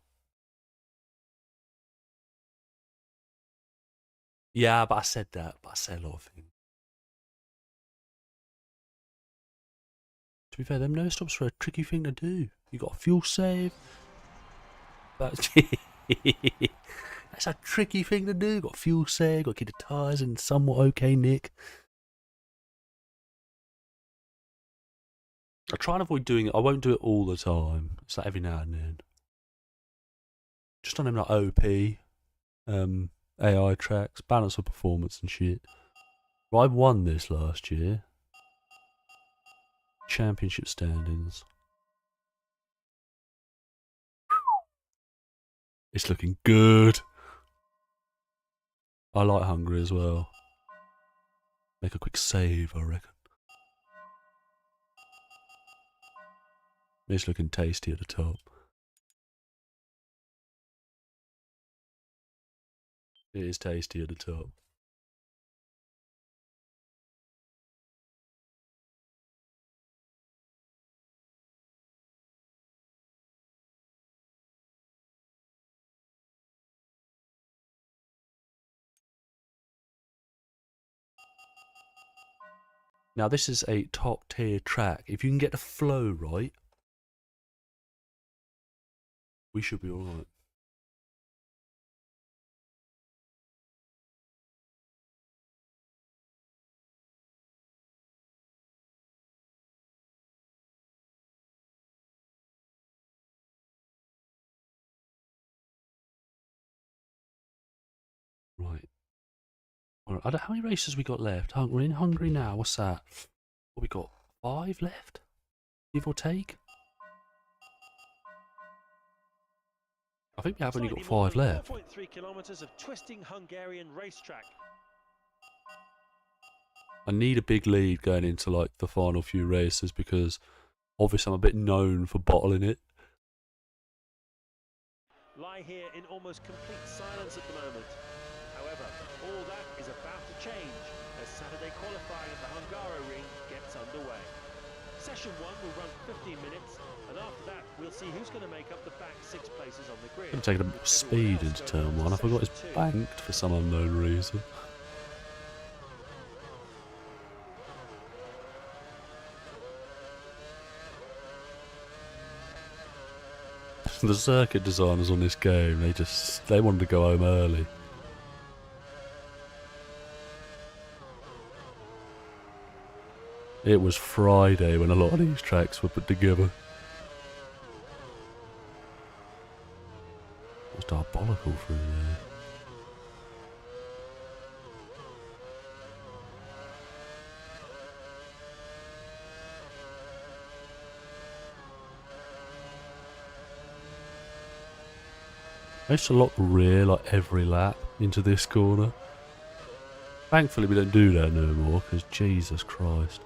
yeah, but I said that. But I say a lot of things. To be fair, them no stops are a tricky thing to do. You got a fuel save. That's a tricky thing to do. Got fuel save. Got to keep the tyres in somewhat okay nick. I try and avoid doing it. I won't do it all the time. It's like every now and then. Just on them like OP, AI tracks, balance of performance and shit. Well, I won this last year. Championship standings. It's looking good. I like Hungary as well. Make a quick save, I reckon. It's looking tasty at the top. It is tasty at the top. Now this is a top tier track. If you can get the flow right, we should be alright. Right. I don't, how many races we got left? We're in Hungary now. What's that? What we got? 5 left, give or take. I think we have only got 5 left. 4.3 kilometers of twisting Hungarian racetrack. I need a big lead going into like the final few races because obviously I'm a bit known for bottling it. Lie here in almost complete silence at the moment. However, all that is about to change as Saturday qualifying at the Hungaroring gets underway. Session 1 will run 15 minutes, and after that we'll see who's going to make up the back 6 places on the grid. I'm taking a bit of speed into turn 1. I forgot it's banked for some unknown reason. The circuit designers on this game, they wanted to go home early. It was Friday when a lot of these tracks were put together. It was diabolical through there. I used to lock the rear like every lap into this corner. Thankfully we don't do that no more because Jesus Christ.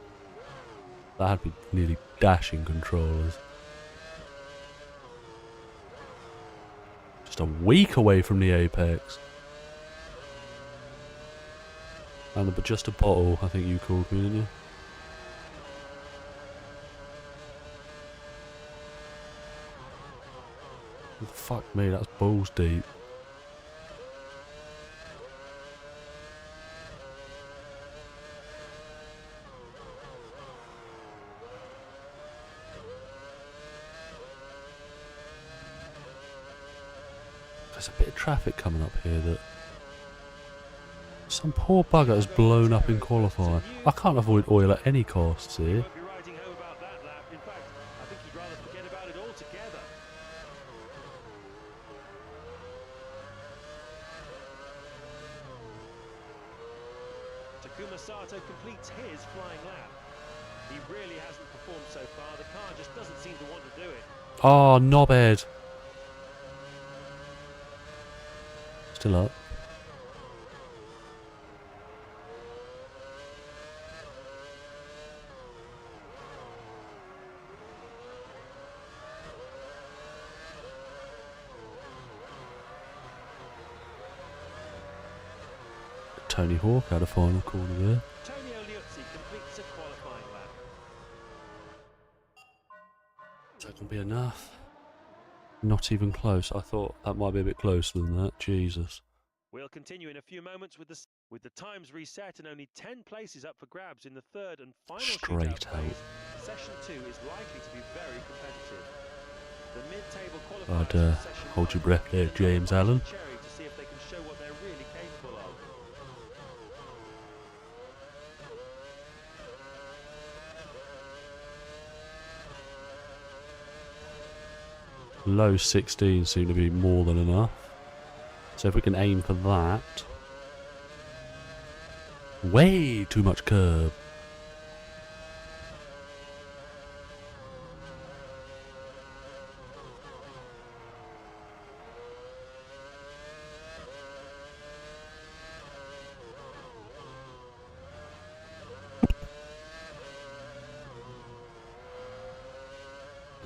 That had me nearly dashing controllers. Just a week away from the apex. And just a bottle, I think you called me, didn't you? Fuck me, that's balls deep. There's a bit of traffic coming up here that some poor bugger has blown up in qualifying. I can't avoid oil at any costs here. Takuma Sato completes his flying lap. He really hasn't performed so far. The car just doesn't seem to want to do it. Oh, knobhead. Still up. Tony Hawk had a final corner there. Antonio Liuzzi completes a qualifying lap. Is that going to be enough? Not even close. I thought that might be a bit closer than that. Jesus. We'll continue in a few moments with the times reset and only 10 places up for grabs in the third and final Straight shootout out. phase. Session 2 is likely to be very competitive. The mid-table qualifiers I'd for session hold 1 your breath there, James Allen. Cherry to see if they can show what they're really capable of. Low 16 seem to be more than enough. So if we can aim for that. Way too much curb.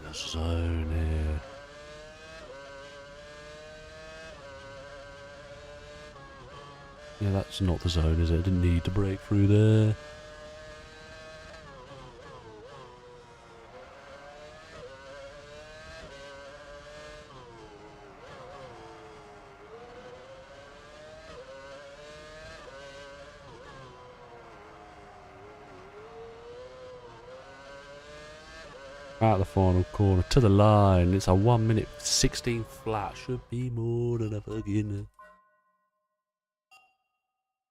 The zone here. Yeah, that's not the zone, is it? I didn't need to break through there. Out the final corner, to the line. It's a 1 minute 16 flat. Should be more than a fucking...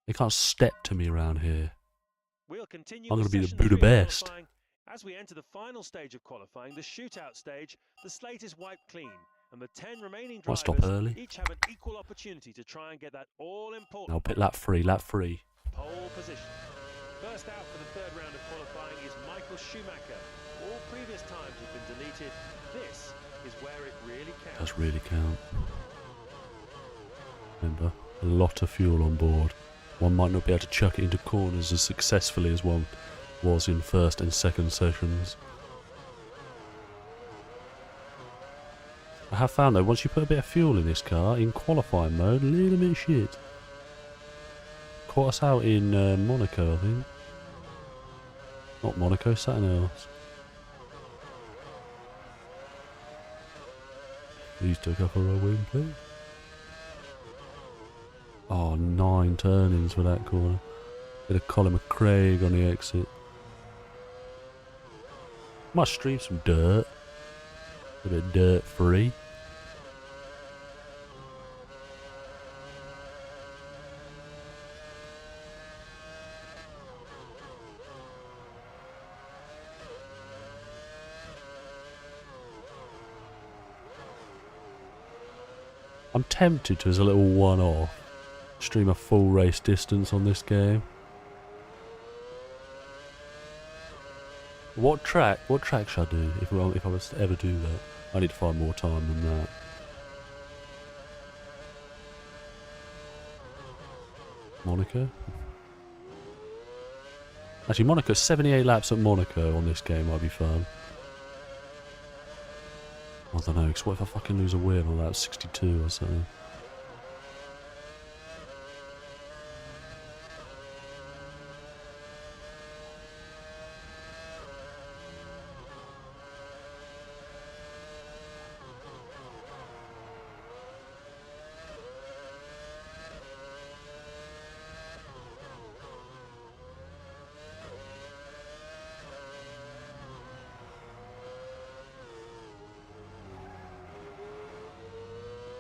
They can't step to me around here. We'll continue I'm with going to be the session 3 Budapest. qualifying. As we enter the final stage of qualifying, the shootout stage, the slate is wiped clean, and the 10 remaining Might drivers stop early. each have an equal opportunity to try and get that all-important Now pit lap 3, lap 3. pole position. First out for the third round of qualifying is Michael Schumacher. All previous times have been deleted. This is where it really counts. Does really count. Remember, a lot of fuel on board. One might not be able to chuck it into corners as successfully as one was in first and second sessions. I have found though, once you put a bit of fuel in this car, in qualifying mode, a little bit of shit. Caught us out in Monaco, I think. Not Monaco, something else. These took up a row win, please. Oh, 9 turn-ins for that corner. Bit of Colin McCraig on the exit. Might stream some dirt. A bit dirt free. I'm tempted to, as a little one-off, stream a full race distance on this game. What track should I do if I was to ever do that? I need to find more time than that. Monaco? Actually, Monaco, 78 laps at Monaco on this game might be fun. I don't know, because what if I fucking lose a wheel on lap 62 or something?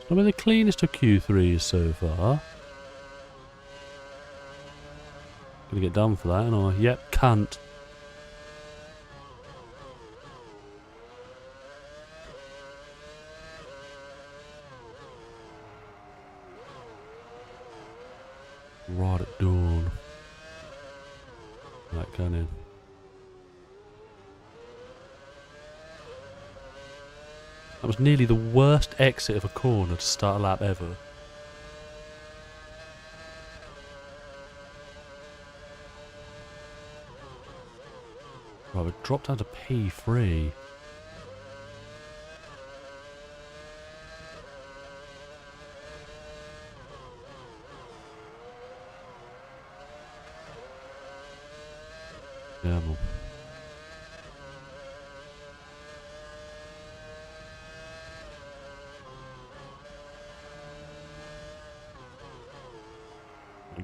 I mean, the cleanest of Q3s so far. Gonna get done for that, and I? Yep, cunt. Right at dawn. Right, going in. That was nearly the worst exit of a corner to start a lap ever. Right, we've dropped down to P3. Yeah, man.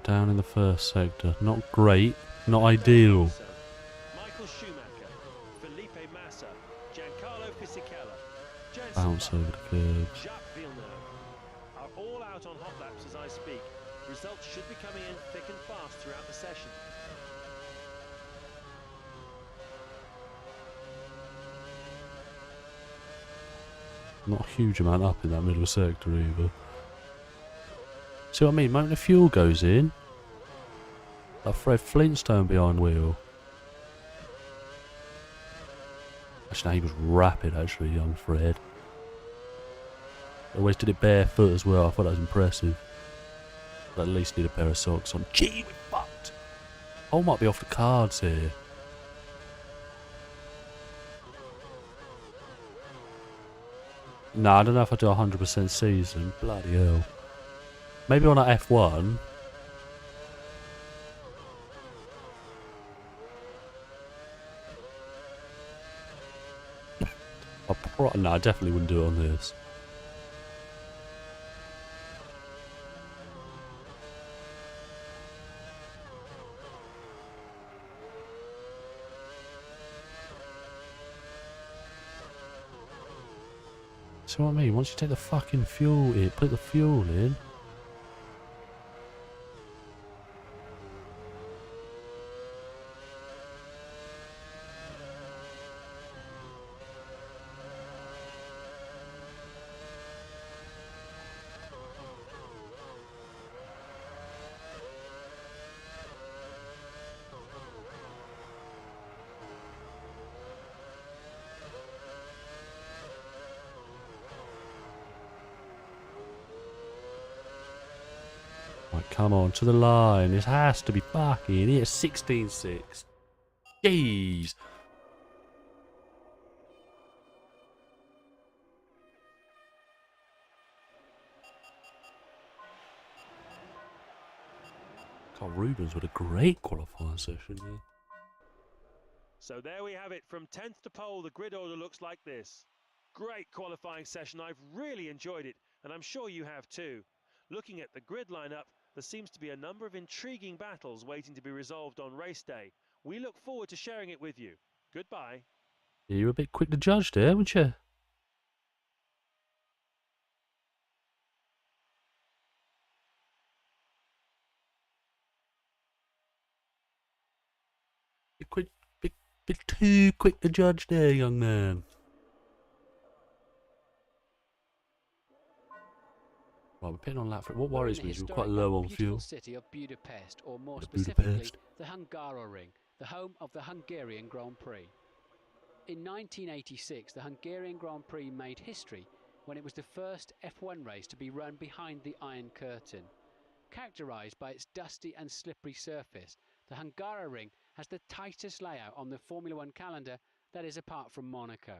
Down in the first sector. Not great, not ideal. Michael Schumacher, Felipe Massa, Giancarlo Fisichella, Jenson Bounce over the Button, curbs. Jacques Villeneuve are all out on hot laps as I speak. Results should be coming in thick and fast throughout the session. Not a huge amount up in that middle sector either. See what I mean? The moment the fuel goes in, that Fred Flintstone behind wheel. Actually, no, he was rapid, actually, young Fred. Always did it barefoot as well. I thought that was impressive. But at least need a pair of socks on. Gee, we fucked. I might be off the cards here. No, I don't know if I do 100% season. Bloody hell. Maybe on a F1. No, I definitely wouldn't do it on this. See what I mean? Once you take the fucking fuel in, put the fuel in. Right, come on, to the line. This has to be fucking it. 16-6. Jeez. Carl Rubens with a great qualifying session here. So there we have it. From 10th to pole, the grid order looks like this. Great qualifying session. I've really enjoyed it, and I'm sure you have too. Looking at the grid lineup, there seems to be a number of intriguing battles waiting to be resolved on race day. We look forward to sharing it with you. Goodbye. Yeah, you were a bit quick to judge there, weren't you? Bit too quick to judge there, young man. Right, we're pitting on lap 3. What worries me is we're quite low on fuel. City of Budapest, or more The specifically, Budapest. the Hungaroring, the home of the Hungarian Grand Prix. In 1986, the Hungarian Grand Prix made history when it was the first F1 race to be run behind the Iron Curtain. Characterised by its dusty and slippery surface, the Hungaroring has the tightest layout on the Formula One calendar, that is apart from Monaco.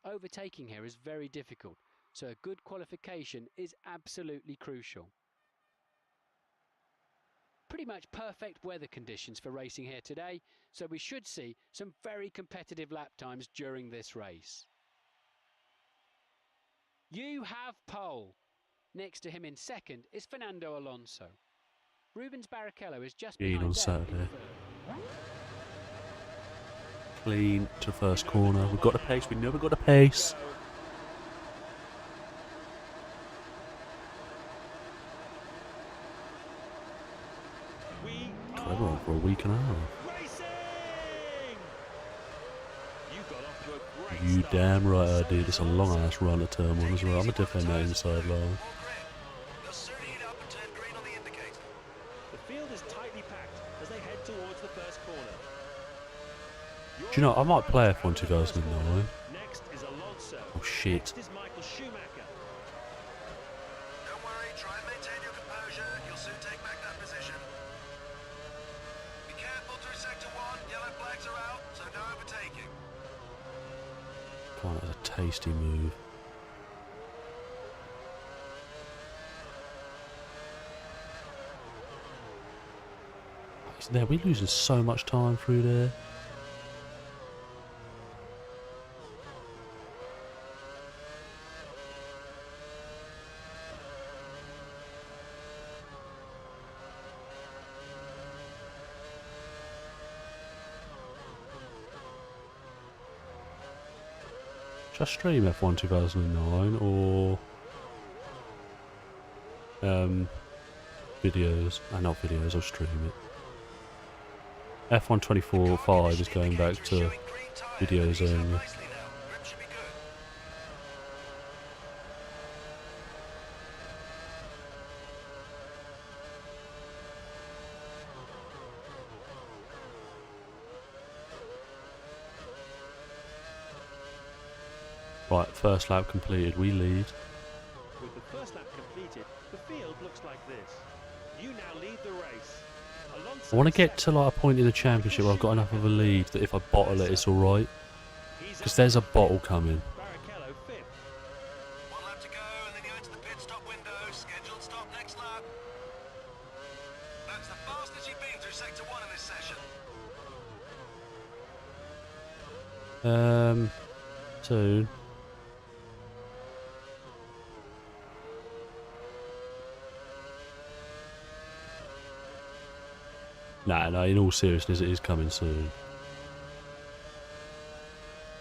Overtaking here is very difficult, so a good qualification is absolutely crucial. Pretty much perfect weather conditions for racing here today, so we should see some very competitive lap times during this race. You have pole. Next to him in second is Fernando Alonso. Rubens Barrichello is just Clean behind on them Saturday. in third. Clean to first corner. We've got the pace. We know we've got the pace. We Clever on are for a week and a half. racing! You got off to a great You start. damn right I So did. It's a long ass run at turn 1 as well. I'm gonna defend that inside line. More grip. They'll soon heat up and turn green on the indicator. The field is tightly packed as they head towards the first corner. Do you know, I might play F1 2009. Next is Alonso. Oh, shit. Next is Michael Schumacher. Don't worry, try and maintain your composure. You'll soon take back that position. Be careful through sector 1. Yellow flags are out, so no overtaking. Come on, that was a tasty move. There, we're losing so much time through there. Should I stream F1 2009 or videos? Not videos, I'll stream it. F1 24.5 is going back to videos only. Right, first lap completed, we lead. With the first lap completed, the field looks like this. You now lead the race. I want to get to like a point in the championship where I've got enough of a lead that if I bottle it, it's alright. Because there's a bottle coming. Barrichello fifth. 1 lap to go, and then you enter the pit stop window. Scheduled stop next lap. That's the fastest you've been through sector 1 in this session. Soon. No, in all seriousness, it is coming soon.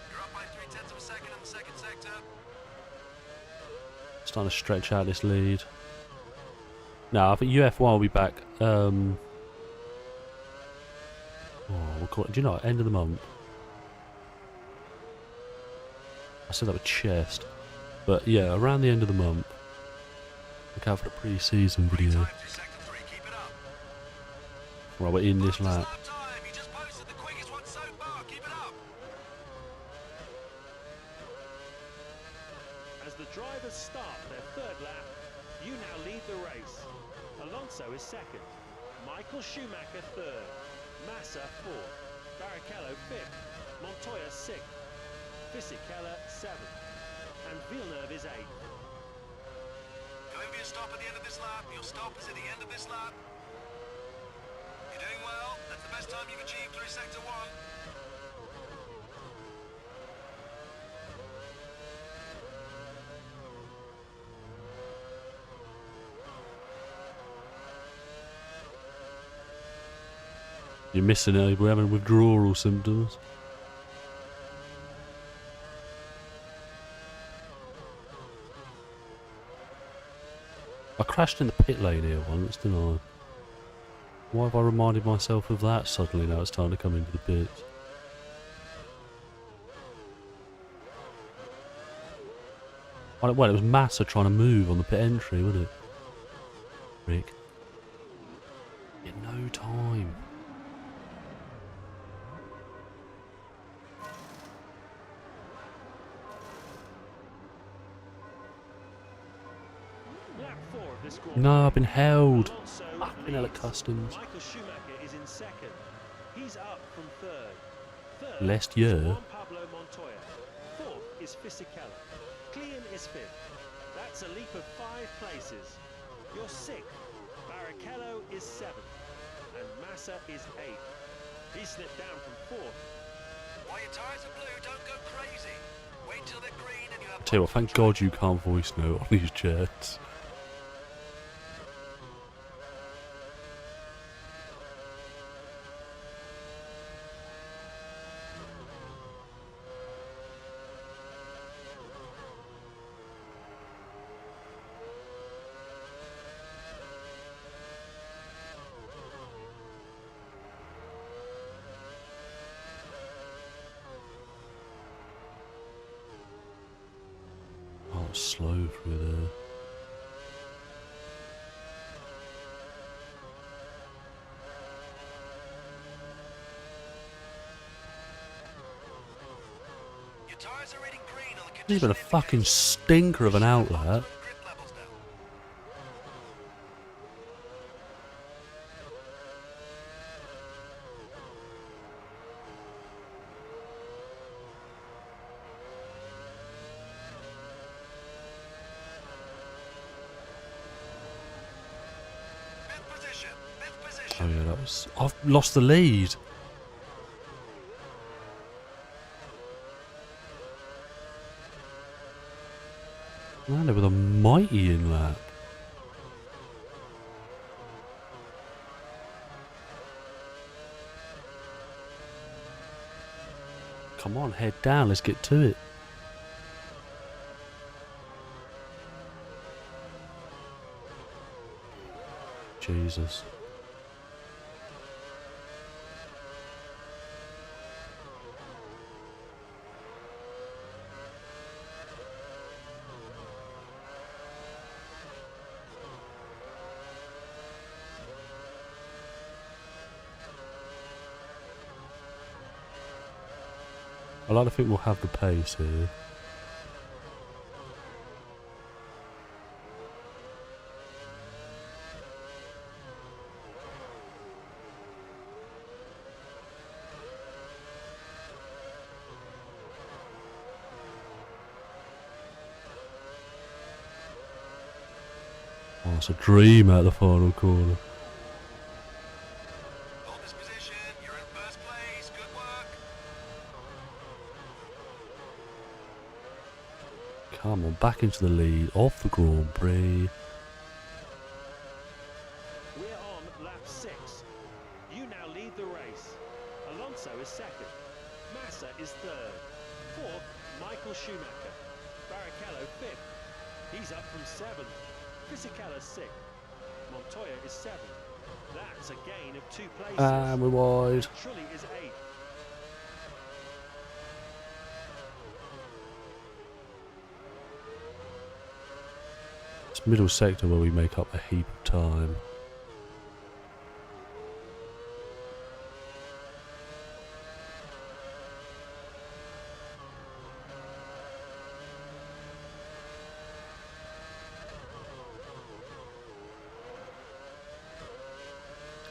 You're up by 0.3 of a second in the second sector. Starting to stretch out this lead. No, I think UF1 will be back. Do you know what? End of the month. I said that with chest. But yeah, around the end of the month. Look out for the pre-season video. Time through sector 3. Keep it up. Right, we're in this lap. Fastest lap time. You just posted the quickest one so far. Keep it up. As the drivers start their third lap, you now lead the race. Alonso is second. Michael Schumacher third. Massa fourth. Barrichello fifth. Montoya sixth. Fisichella seventh. And Villeneuve is eighth. Go in for your stop at the end of this lap. Your stop is at the end of this lap. You're doing well. That's the best time you've achieved through sector 1. You're missing it, we're having withdrawal symptoms. I crashed in the pit lane here once, didn't I? Why have I reminded myself of that suddenly now it's time to come into the pits? Well, it was Massa trying to move on the pit entry, wasn't it? Rick. In no time. Lap 4 of this Grand No, I've Prix. been held. Alonso Fucking hell at leads. customs. Michael Schumacher is in second. He's up from third. Third Last is year. Juan Pablo Montoya. Fourth is Fisichella. Klein is fifth. That's a leap of 5 places. You're sixth. Barrichello is seventh. And Massa is eighth. He slipped down from fourth. While your tyres are blue, don't go crazy. Wait till they're green and you have... Tell you what, thank God you can't voice note on these jets. Oh, it's slow through there. Your tyres are reading green on the This has been a condition fucking indicator. stinker of an outlet. Grid levels down. Fifth position. Fifth position. Oh yeah, that was... I've lost the lead. Landed with a mighty in lap. Come on, head down, let's get to it. Jesus. I like to think we'll have the pace here. Oh, it's a dream at the final corner. Hold this position. You're in first place. Good work. Come on, back into the lead, off the Grand Prix. We're on lap 6. You now lead the race. Alonso is second. Massa is third. Fourth, Michael Schumacher. Barrichello fifth. He's up from seventh. Fisichella sixth. Montoya is seventh. That's a gain of 2 places. And we're wide. Trulli is eighth. It's middle sector where we make up a heap of time.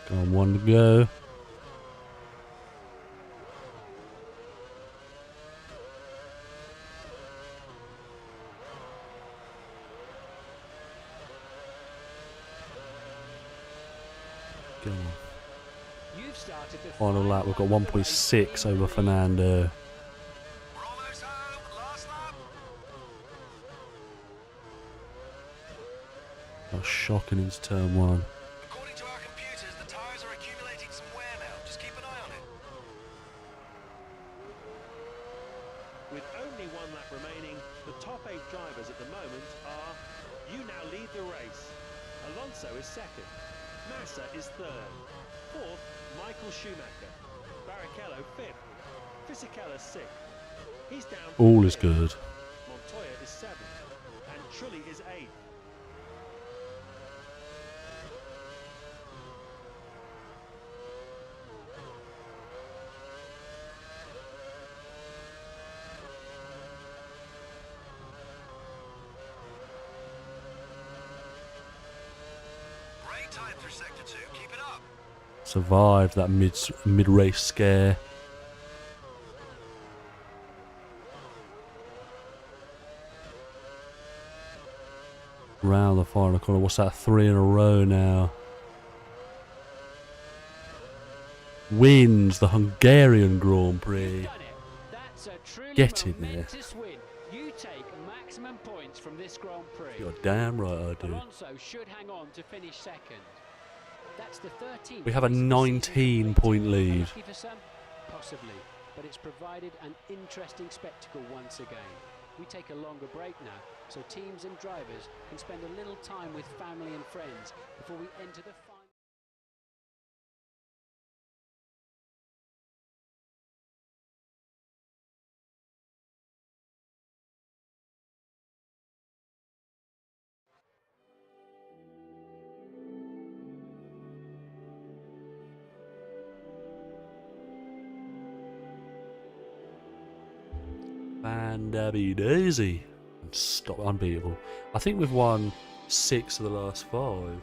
Come on, one to go. Go on. You've started the Final lap, we've got of the race 1.6 in over the Fernando. We're almost home. Last lap. Got shocking into turn 1. According to our computers, the tyres are accumulating some wear now. Just keep an eye on it. With only one lap remaining, the top 8 drivers at the moment are: you now lead the race. Alonso is second. Massa is third. Fourth, Michael Schumacher. Barrichello fifth. Fisichella sixth. He's down. All is fifth. good. Montoya is seventh. And Trulli is eighth. Great time through sector 2. Keep it up. Survived that mid-race scare. Round the final corner. What's that? 3 in a row now. Wins the Hungarian Grand Prix. Done it. That's a truly Get in there. momentous win. You take maximum points from this Grand Prix. You're damn right I do. Alonso should hang on to finish second. That's the 13th. We have a race of the season 19-point completed. lead. Unlucky for some? Possibly, but it's provided an interesting spectacle once again. We take a longer break now, so teams and drivers can spend a little time with family and friends before we enter the final. And Dabby Daisy. And stop, unbeatable. I think we've won 6 of the last 5.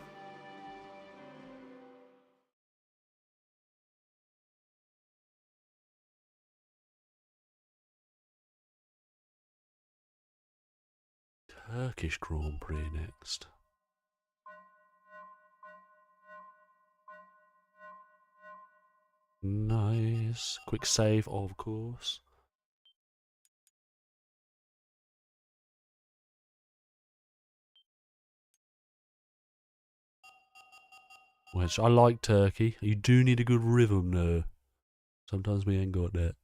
Turkish Grand Prix next. Nice. Quick save, of course. Which I like Turkey. You do need a good rhythm though. Sometimes we ain't got that.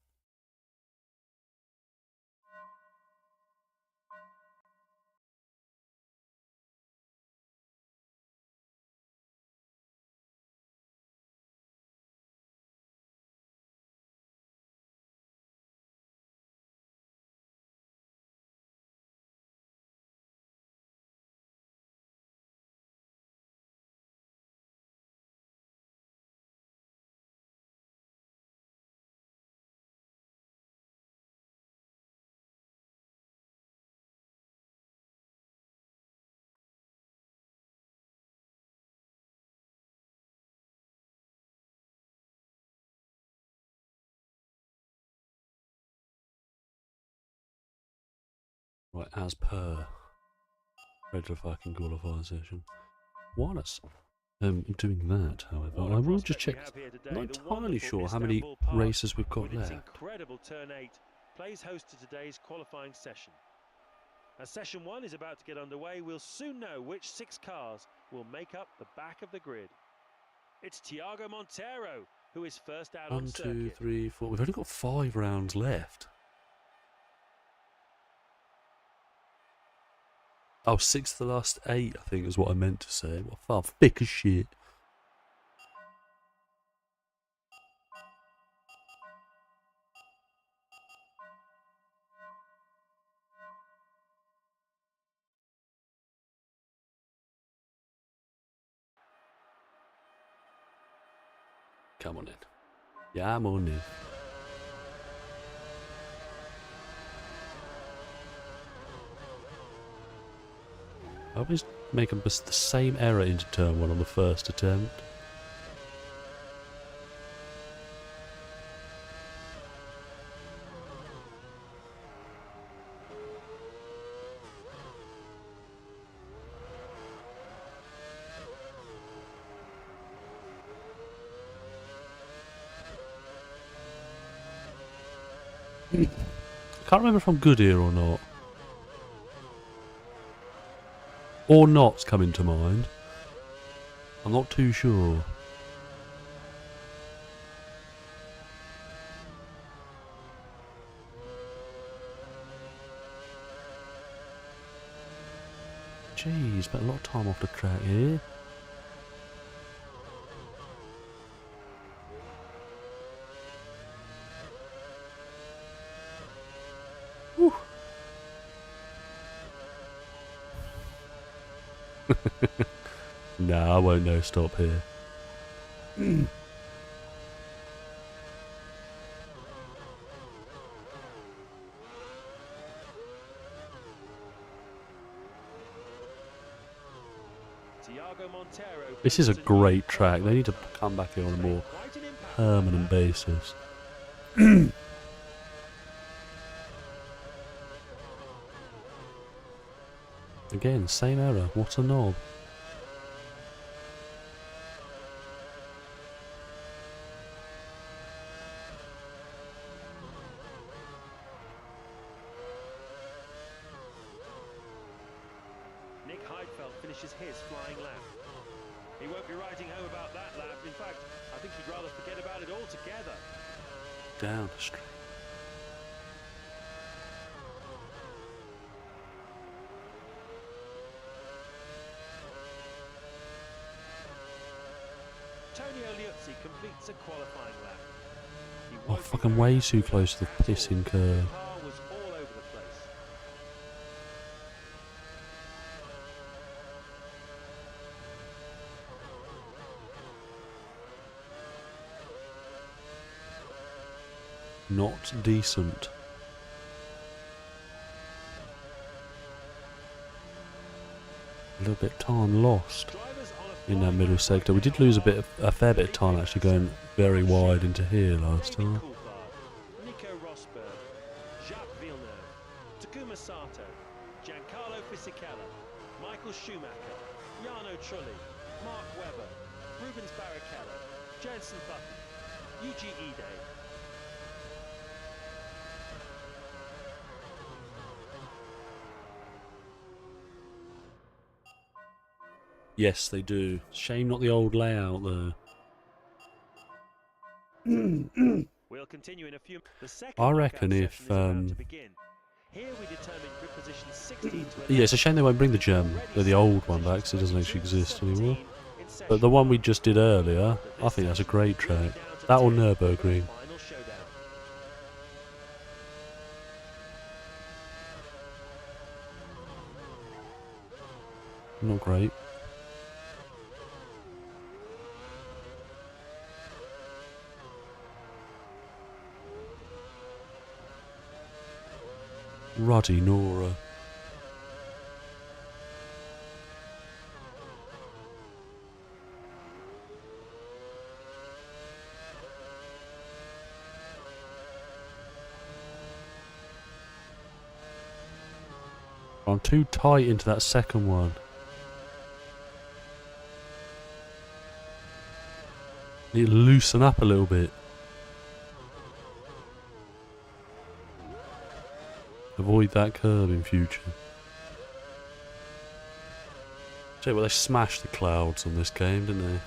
Right, as per regular fucking qualifying session. While it's doing that, however, What a I will prospect just check. we have here today, I'm not the entirely wonderful sure how many Istanbul Park, races we've got with its left. incredible turn 8, plays host to today's qualifying session. As session 1 is about to get underway, we'll soon know which 6 cars will make up the back of the grid. It's Thiago Monteiro who is first out on 1, circuit. 2, 3, 4. We've only got 5 rounds left. Oh, 6 of the last 8, I think is what I meant to say. What far thick as shit. Come on in. Yeah, I'm on in. I always make the same error into turn 1 on the first attempt. I can't remember if I'm good here or not. Or not's coming to mind. I'm not too sure. Jeez, spent a lot of time off the track here. Whew. Nah, I won't no stop here. Tiago Montero This is a brings new great track. They purple. need to come back here on a He's more made quite an impact permanent on that. basis. Again, same error. What a knob. Nick Heidfeld finishes his flying lap. He won't be writing home about that lap. In fact, I think he'd rather forget about it altogether. Down the street. Tonio Liuzzi completes a qualifying lap. He Oh, won't be fucking very way too happy close to the at all. pissing The curve. car was all over the place. Not decent. A little bit of time lost Drivers on a in that flying middle lap sector. right We did now lose a are fair bit of time actually going very wide into here last David time. Coulthard, Nico Rosberg, Jacques Villeneuve, Takuma Sato, Giancarlo Fisichella, Michael Schumacher, Jarno Trulli, Mark Webber, Rubens Barrichello, Jenson Button, Yuji Ide. Yes, they do. Shame not the old layout though. We'll continue in a few. The second I knockout reckon session if is about to begin. Here we determine grid position 16 to yeah, it's a shame they won't bring the gem, the old one back, because it doesn't actually exist anymore. But the one we just did earlier, I think that's a great track. That or Nürburgring. Final showdown. Not great. Ruddy Nora. I'm too tight into that second one. Need to loosen up a little bit. Avoid that curve in future. Tell you what, they smashed the clouds on this game, didn't they?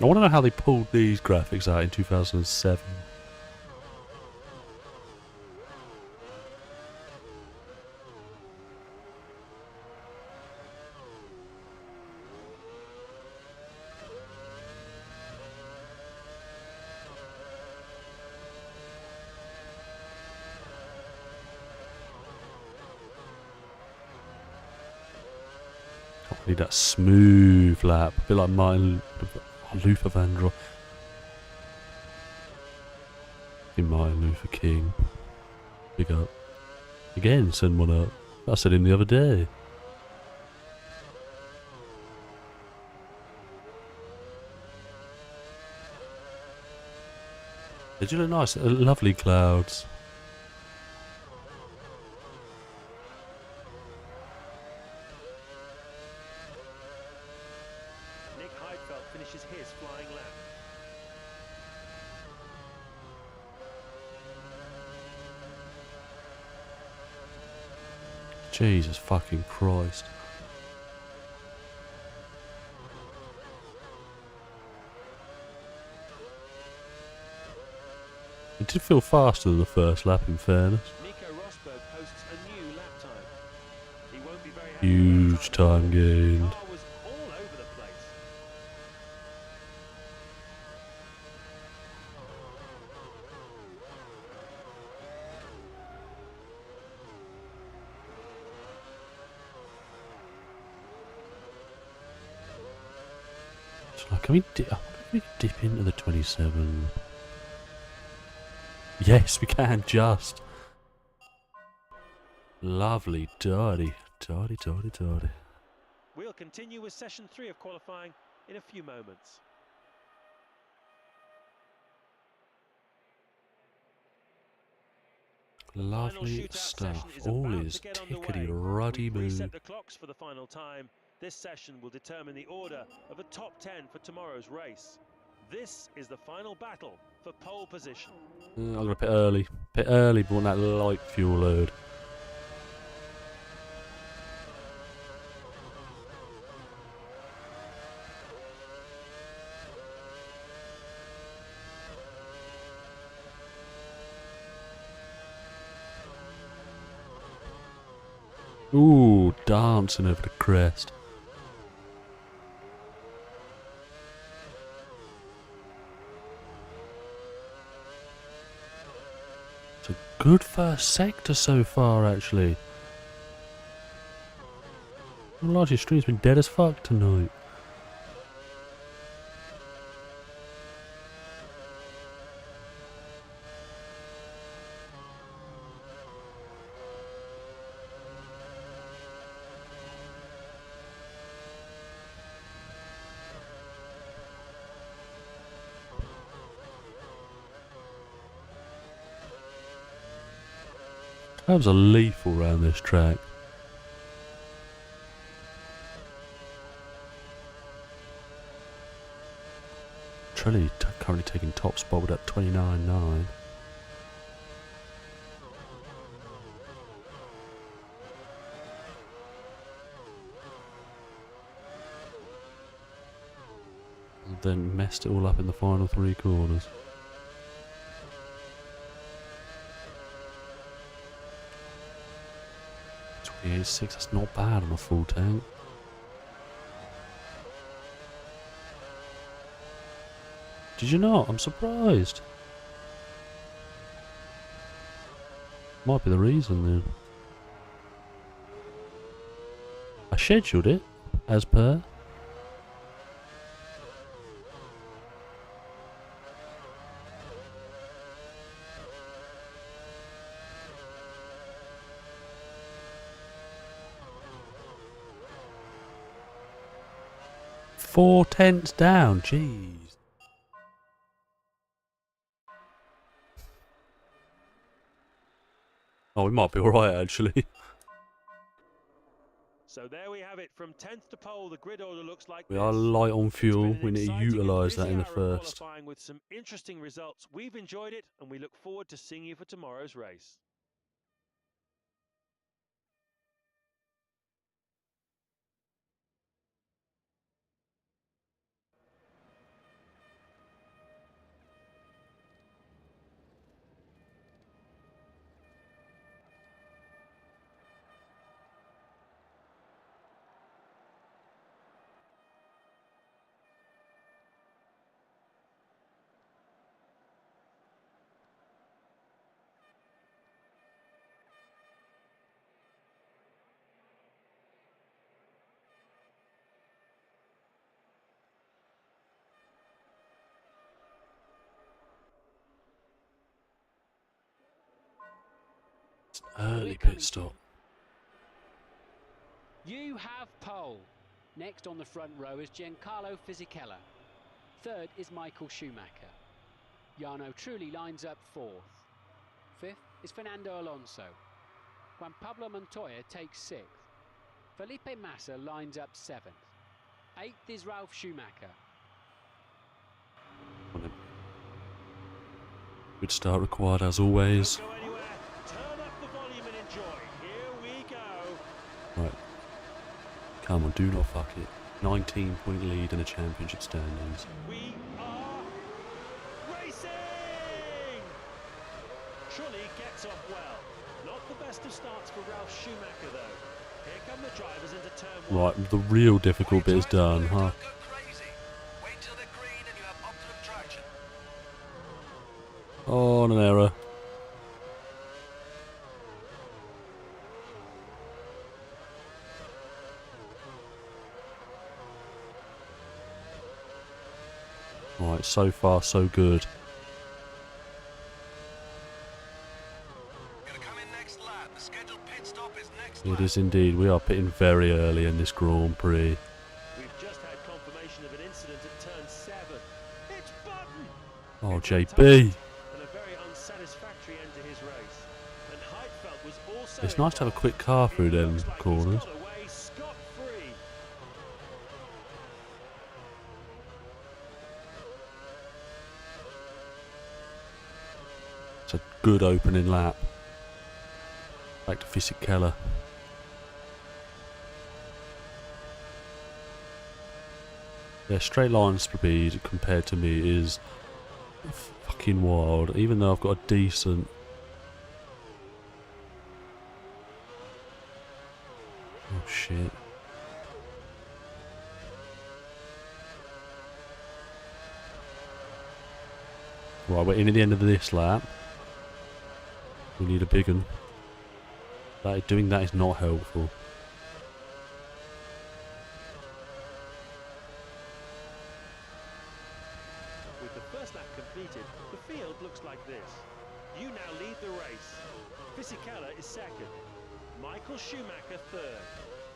I want to know how they pulled these graphics out in 2007. Need that smooth lap, a bit like Martin Luther Vandross. Martin Luther King. Big up. Again, send one up. I said him the other day. They do look nice, lovely clouds. Nick Heidfeld finishes his flying lap. Jesus fucking Christ. It did feel faster than the first lap, in fairness. Nico Rosberg posts a new lap time. He won't be very happy with that Huge time gained. The car was all over the place. So like, can we dip into the 27? Yes, we can, just. Lovely, dirty. We'll continue with session 3 of qualifying in a few moments. Lovely stuff. All is tickety-ruddy boo. Reset the clocks for the final time. This session will determine the order of the top 10 for tomorrow's race. This is the final battle for pole position. I'm going to pit early. Pit early, but want that light fuel load. Ooh, dancing over the crest. It's a good first sector so far, actually. The largest stream's been dead as fuck tonight. Curves are lethal around this track. Trelli currently taking top spot with that 29.9. And then messed it all up in the final 3 corners. .6, that's not bad on a full tank. Did you not? I'm surprised. Might be the reason then. I scheduled it, as per. Four tenths down, jeez. Oh, we might be alright actually. So there we have it. From 10th to pole, the grid order looks like We are light on fuel. We need to utilise that in the first. Qualifying with some interesting results. We've enjoyed it, and we look forward to seeing you for tomorrow's race. Early pit stop. You have pole. Next on the front row is Giancarlo Fisichella. Third is Michael Schumacher. Jarno Trulli lines up 4th. 5th is Fernando Alonso. Juan Pablo Montoya takes 6th. Felipe Massa lines up 7th. 8th is Ralf Schumacher. Good start required as always. Don't go anywhere. Turn up the volume and enjoy. Here we go. Right. Come on, do not fuck it. 19-point lead in the championship standings. We are racing! Trulli gets off well. Not the best of starts for Ralf Schumacher though. Here come the drivers into turn one. Right, the real difficult bit is done, huh? Don't go crazy. Wait till they're green and you have optimum traction. Oh, an error. Right, so far so good. Gonna come in next lap. The scheduled pit stop is next It lap. is indeed. We are pitting very early in this Grand Prix. We've just had confirmation of an incident at turn 7. It's Button! Oh, It's JB. untouched and a very unsatisfactory end to his race. And Heidfeld was also It's nice to have a involved. quick car through It them looks like he's corners. got away scot-free. It's a good opening lap. Back to Fisichella. Yeah, straight line speed compared to me is fucking wild. Even though I've got a decent... Oh shit. Right, we're in at the end of this lap. We need a big one. Doing that is not helpful. With the first lap completed, the field looks like this. You now lead the race. Fisichella is second. Michael Schumacher third.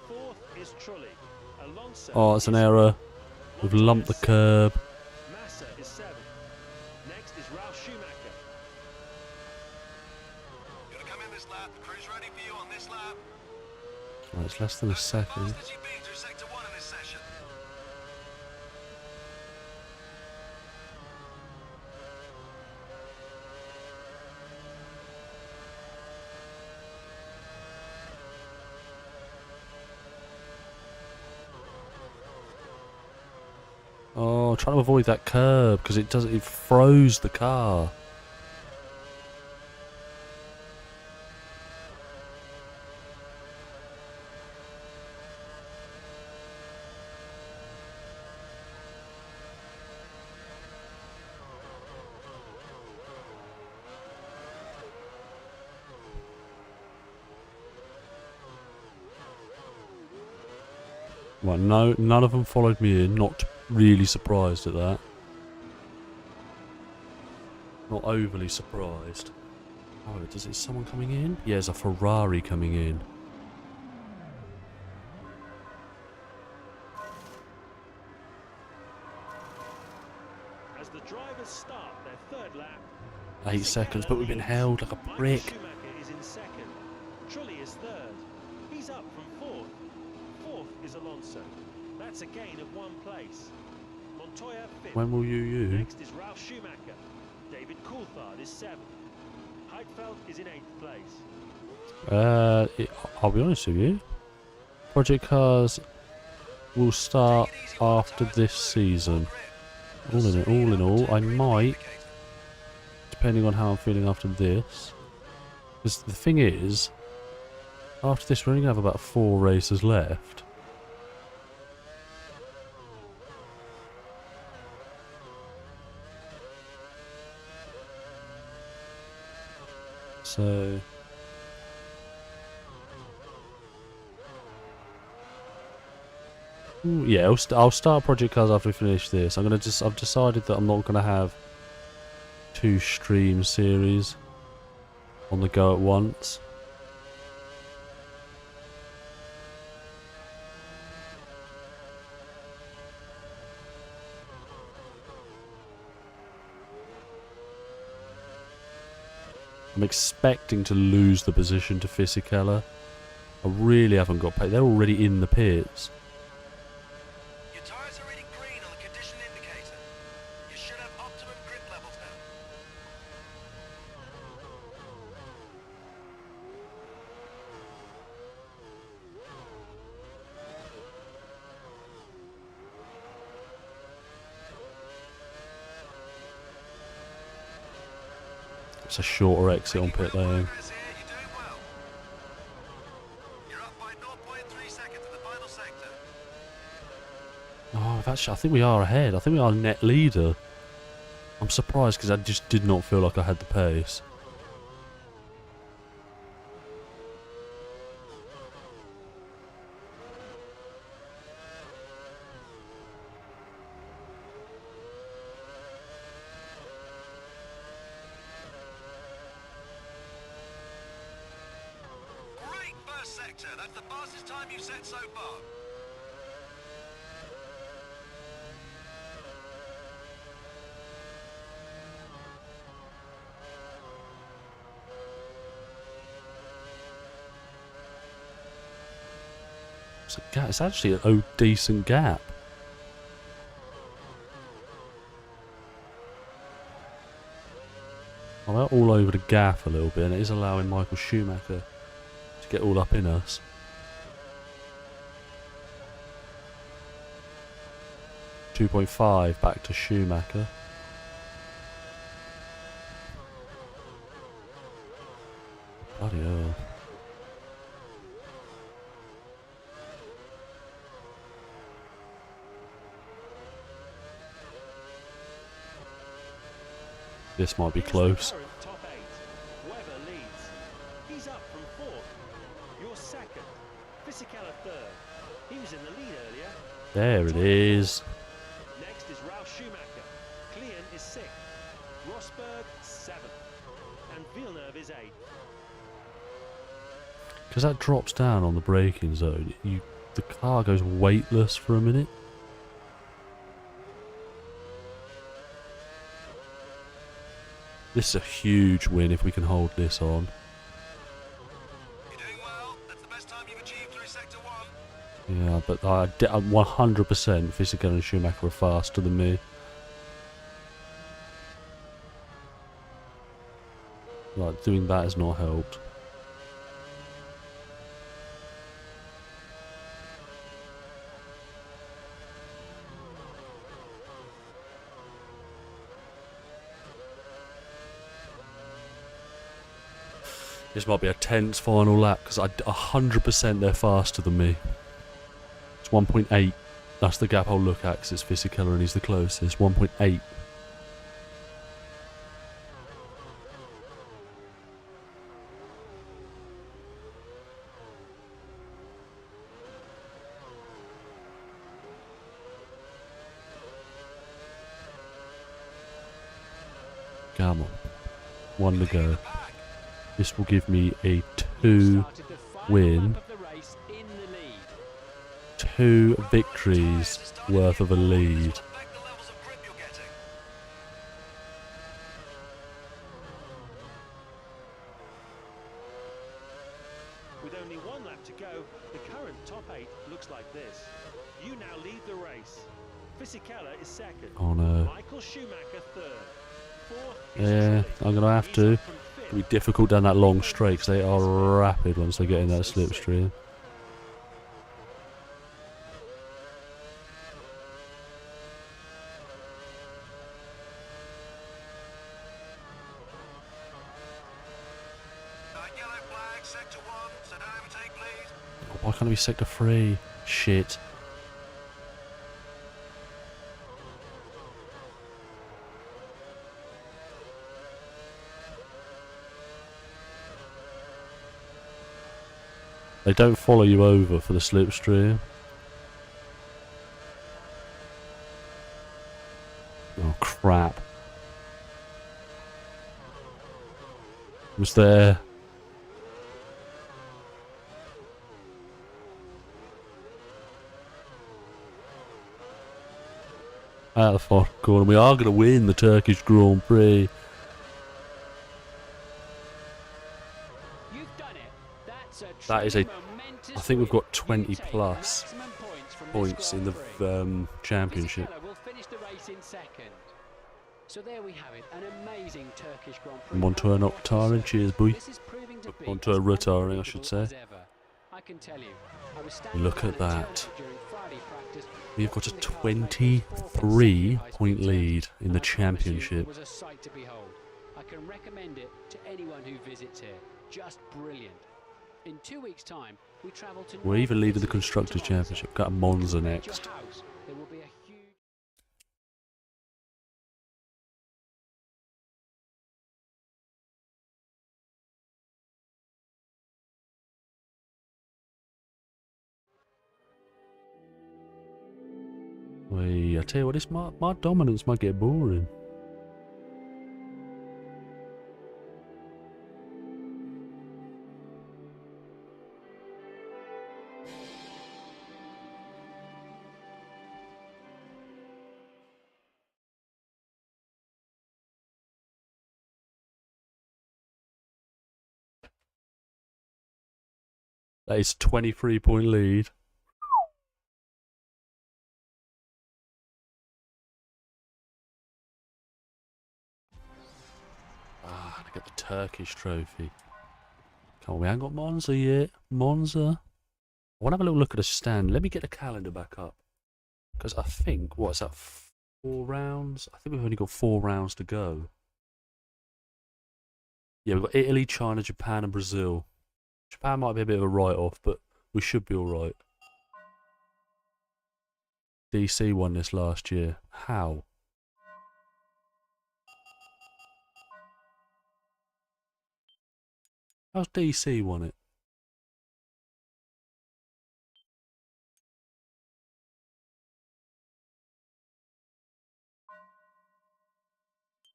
Fourth is Trulli. Alonso. Oh, it's an is error. fifth. We've Montoya lumped the sixth. curb. Massa is seventh. Next is Ralf Schumacher. Gonna come in this lap. The crew's ready for you on this lap. Right, it's less than a That's the second. fastest you've been through sector 1 in this session. Oh, trying to avoid that curb because it froze the car. Right, no, none of them followed me in. Not really surprised at that. Not overly surprised. Oh, is someone coming in? Yeah, there's a Ferrari coming in. As the drivers start their third lap. 8 seconds, but we've been leads. held like a Michael prick. Schumacher is in second. Trulli is third. He's up from fourth. Fourth is Alonso. That's a gain of 1 place. Montoya fifth. When will you? Next is Ralf Schumacher. David Coulthard is seventh. Heidfeld is in 8th place. I'll be honest with you. Project Cars will start after this season. All in all, I might, depending on how I'm feeling after this. Because the thing is, after this we're only going to have about 4 races left. So... Ooh, yeah, I'll start Project Cars after we finish this. I've decided that I'm not gonna have 2 stream series on the go at once. I'm expecting to lose the position to Fisichella. I really haven't got paid. They're already in the pits. Your tires are reading green on the condition indicator. You should have optimum grip levels now. It's a shorter exit on pit lane. Progress here, you're doing well. You're up by 0.3 seconds in the final sector. Oh, actually, I think we are ahead. I think we are net leader. I'm surprised because I just did not feel like I had the pace. Great first sector. That's the fastest time you've set so far. It's actually a decent gap. Well, they're all over the gap a little bit, and it is allowing Michael Schumacher to get all up in us. .5 back to Schumacher. Bloody hell. This might be Here's the close. current top 8. Webber leads. He's up from 4th. You're 2nd. Fisichella 3rd. He was in the lead earlier. There it is. Next is Ralf Schumacher. Klein is 6th. Rosberg 7th. And Villeneuve is 8th. Because that drops down on the braking zone, the car goes weightless for a minute. This is a huge win if we can hold this on. You're doing well. That's the best time you've achieved through sector 1. Yeah, but 100% Fisichella and Schumacher are faster than me. Like, doing that has not helped. This might be a tense final lap because 100% they're faster than me. It's 1.8. That's the gap I'll look at because it's Fisichella and he's the closest. 1.8. Come on. One to go. This will give me a 2 win, 2 victories worth of a lead. Affect the levels of grip you're getting. With only 1 lap to go, the current top 8 looks like this. You now lead the race. Fisichella is 2nd. Oh no. Michael Schumacher 3rd. 4th is Yeah, Italy. I'm going to have He's to. up from 5th. It'll be difficult down that long straight because they are rapid once they get in that slipstream. Yellow flag, sector 1, so don't overtake, please. Why can't it be sector 3? Shit. They don't follow you over for the slipstream. Oh crap. Was there. Out of the far corner. We are going to win the Turkish Grand Prix. You've done it. That's That is a. momentous I think we've got win. 20 You take plus maximum from this points in the Grand Prix. championship. Fisichella will finish the race in 2nd. So there we have it, an amazing Turkish Grand Prix. Montoya not retiring. Cheers, boy. This is proving to be Montoya as retiring, I should unbelievable say. as ever. I can tell you, I was standing Look on at the tail that. end during Friday practice, We've got a watching the cars make 23 4 consecutive high-speed point turns, lead in and the I promise you, championship. it was a sight to behold. I I can recommend it to anyone who visits here. Just brilliant. In 2 weeks' time, we travel to We're even northern leading the Italy, Constructors' to Monza. Championship. Got a Monza At your next. house, there will be a huge... Wait, I tell you what, this my dominance might get boring. That is 23-point lead. Ah, I get the Turkish trophy. Come on, we haven't got Monza yet. Monza. I want to have a little look at the stand. Let me get the calendar back up. Because I think, what's that, 4 rounds? I think we've only got 4 rounds to go. Yeah, we've got Italy, China, Japan and Brazil. Japan might be a bit of a write-off, but we should be alright. DC won this last year. How? How's DC won it?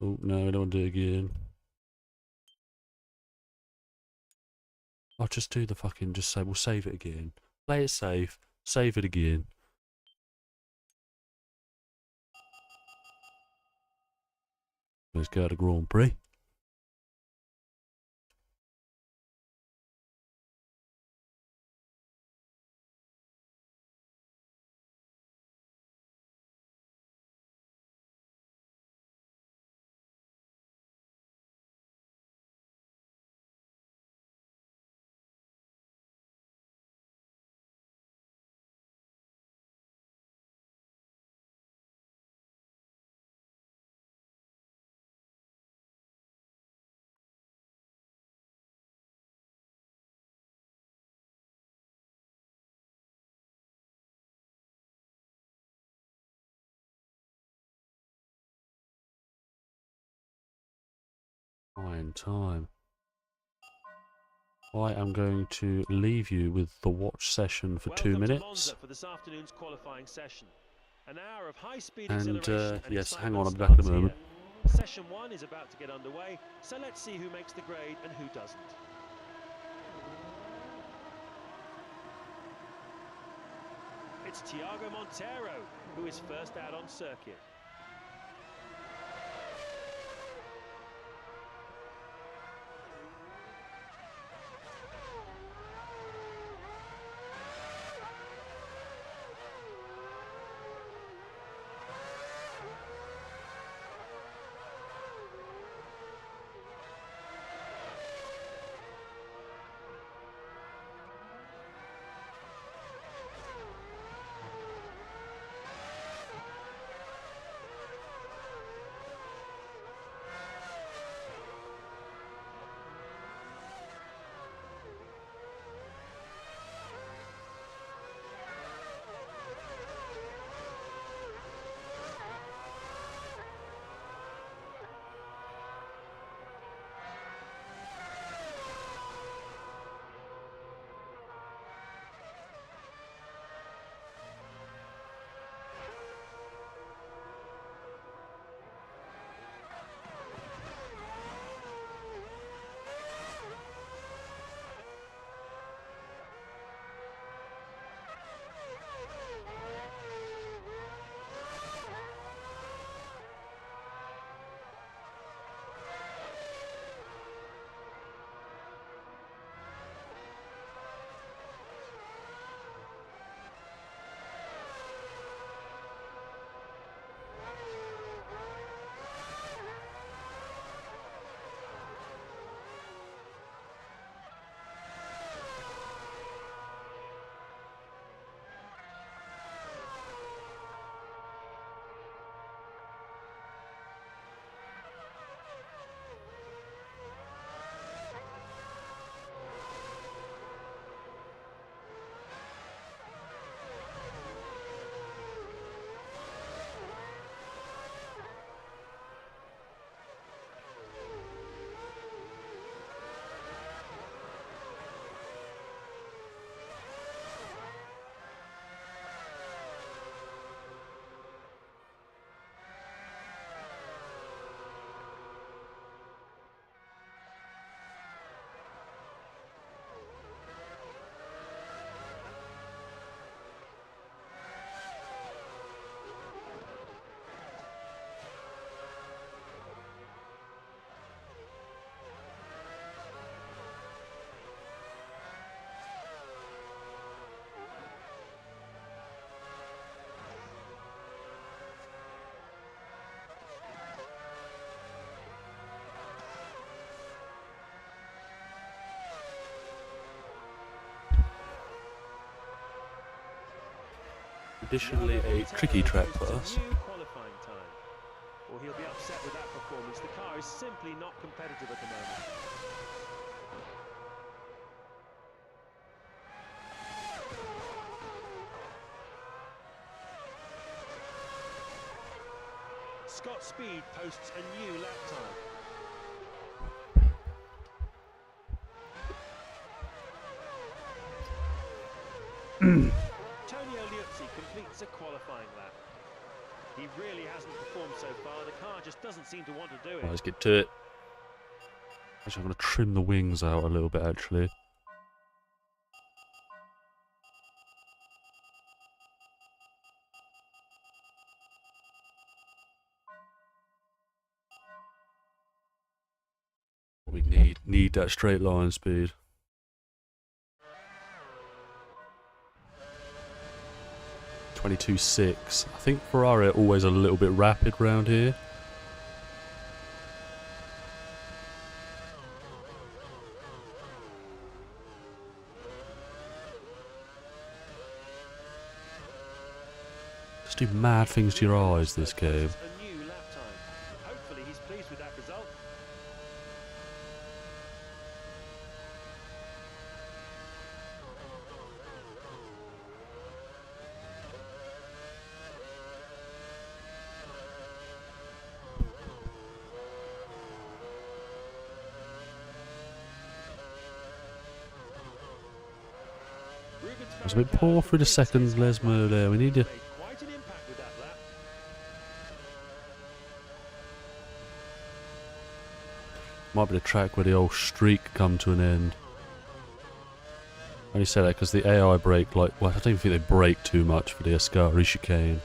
Oh, no, we don't want to do it again. I'll just do the fucking, just say, we'll save it again. Play it safe, save it again. Let's go to Grand Prix. Fine time. I am going to leave you with the watch session for 2 Welcome to minutes. Monza for this afternoon's qualifying session. An hour of high-speed And, exhilaration and yes, hang excitement on, I'll be back in a starts moment. here. Session 1 is about to get underway, so let's see who makes the grade and who doesn't. It's Thiago Monteiro who is first out on circuit. Additionally, a tricky track for us. New qualifying time. Or he'll be upset with that performance. The car is simply not competitive at the moment. Scott Speed posts a new lap time. Tony Oliuzzi completes a qualifying lap. He really hasn't performed so far. The car just doesn't seem to want to do it. Right, let's get to it. Actually, I'm going to trim the wings out a little bit, actually. We need that straight line speed. .22.6. I think Ferrari are always a little bit rapid round here. Just do mad things to your eyes, this game. A new lap time. Hopefully he's pleased with that result. I was a bit poor through the second Lesmo there. We need to... Quite an impact with that lap. Might be the track where the old streak come to an end. I only say that because the AI brake, like, well, I don't even think they brake too much for the Ascari chicane.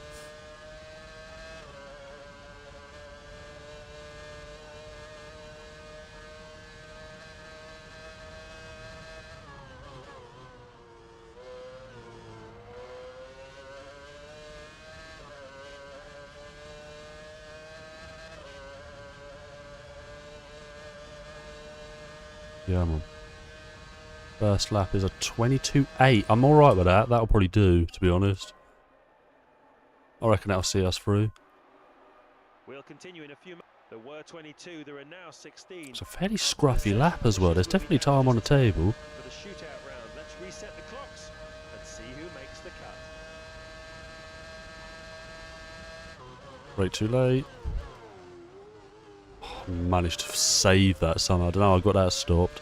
Yeah, man. First lap is a 22.8. I'm alright with that. That'll probably do, to be honest. I reckon that'll see us through. We'll continue in a few. There were 22. There are now 16. It's a fairly scruffy lap as well. There's definitely time on the table. For the shootout round, let's reset the clocks and see who makes the cut. Brake too late. Oh, managed to save that somehow. I don't know. I got that stopped.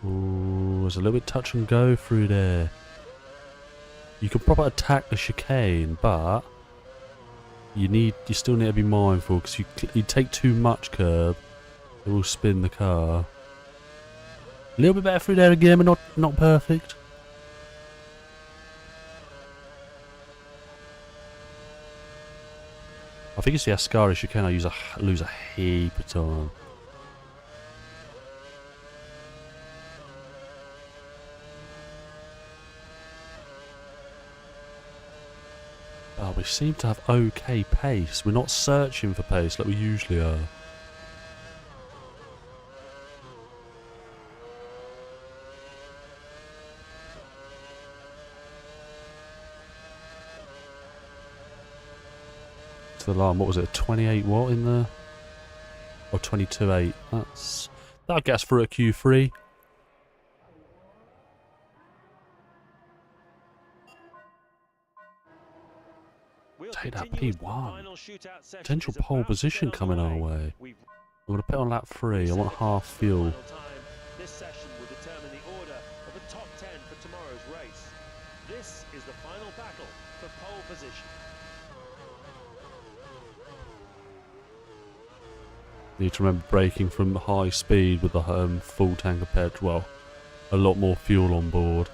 Ooh, there's a little bit touch and go through there. You can proper attack the chicane, but you still need to be mindful because you take too much curb, it will spin the car. A little bit better through there again, but not perfect. I think it's the Ascari chicane I lose a heap of time. Oh, we seem to have okay pace. We're not searching for pace like we usually are. To the line, what was it, a 28 watt in there? Or 22.8. That'll get us through a Q3. Take that P1. Potential pole position coming our way. I'm going to put on lap 3. I want half fuel. This session will determine the order of the top 10 for tomorrow's race. This is the final battle for pole position. Need to remember braking from high speed with the full tank of petrol. Well, a lot more fuel on board.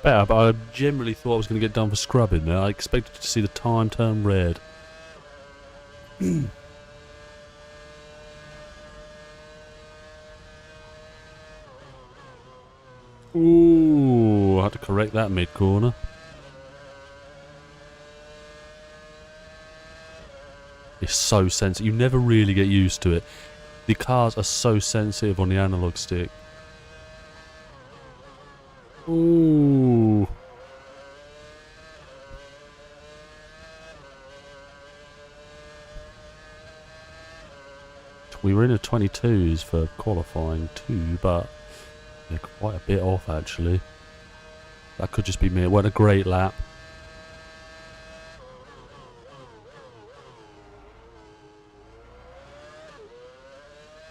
better, but I generally thought I was going to get done for scrubbing there. I expected to see the time turn red. Ooh, I had to correct that mid-corner. It's so sensitive. You never really get used to it. The cars are so sensitive on the analog stick. Ooh. We were in the 22s for qualifying too, but yeah, quite a bit off actually. That could just be me. It wasn't a great lap.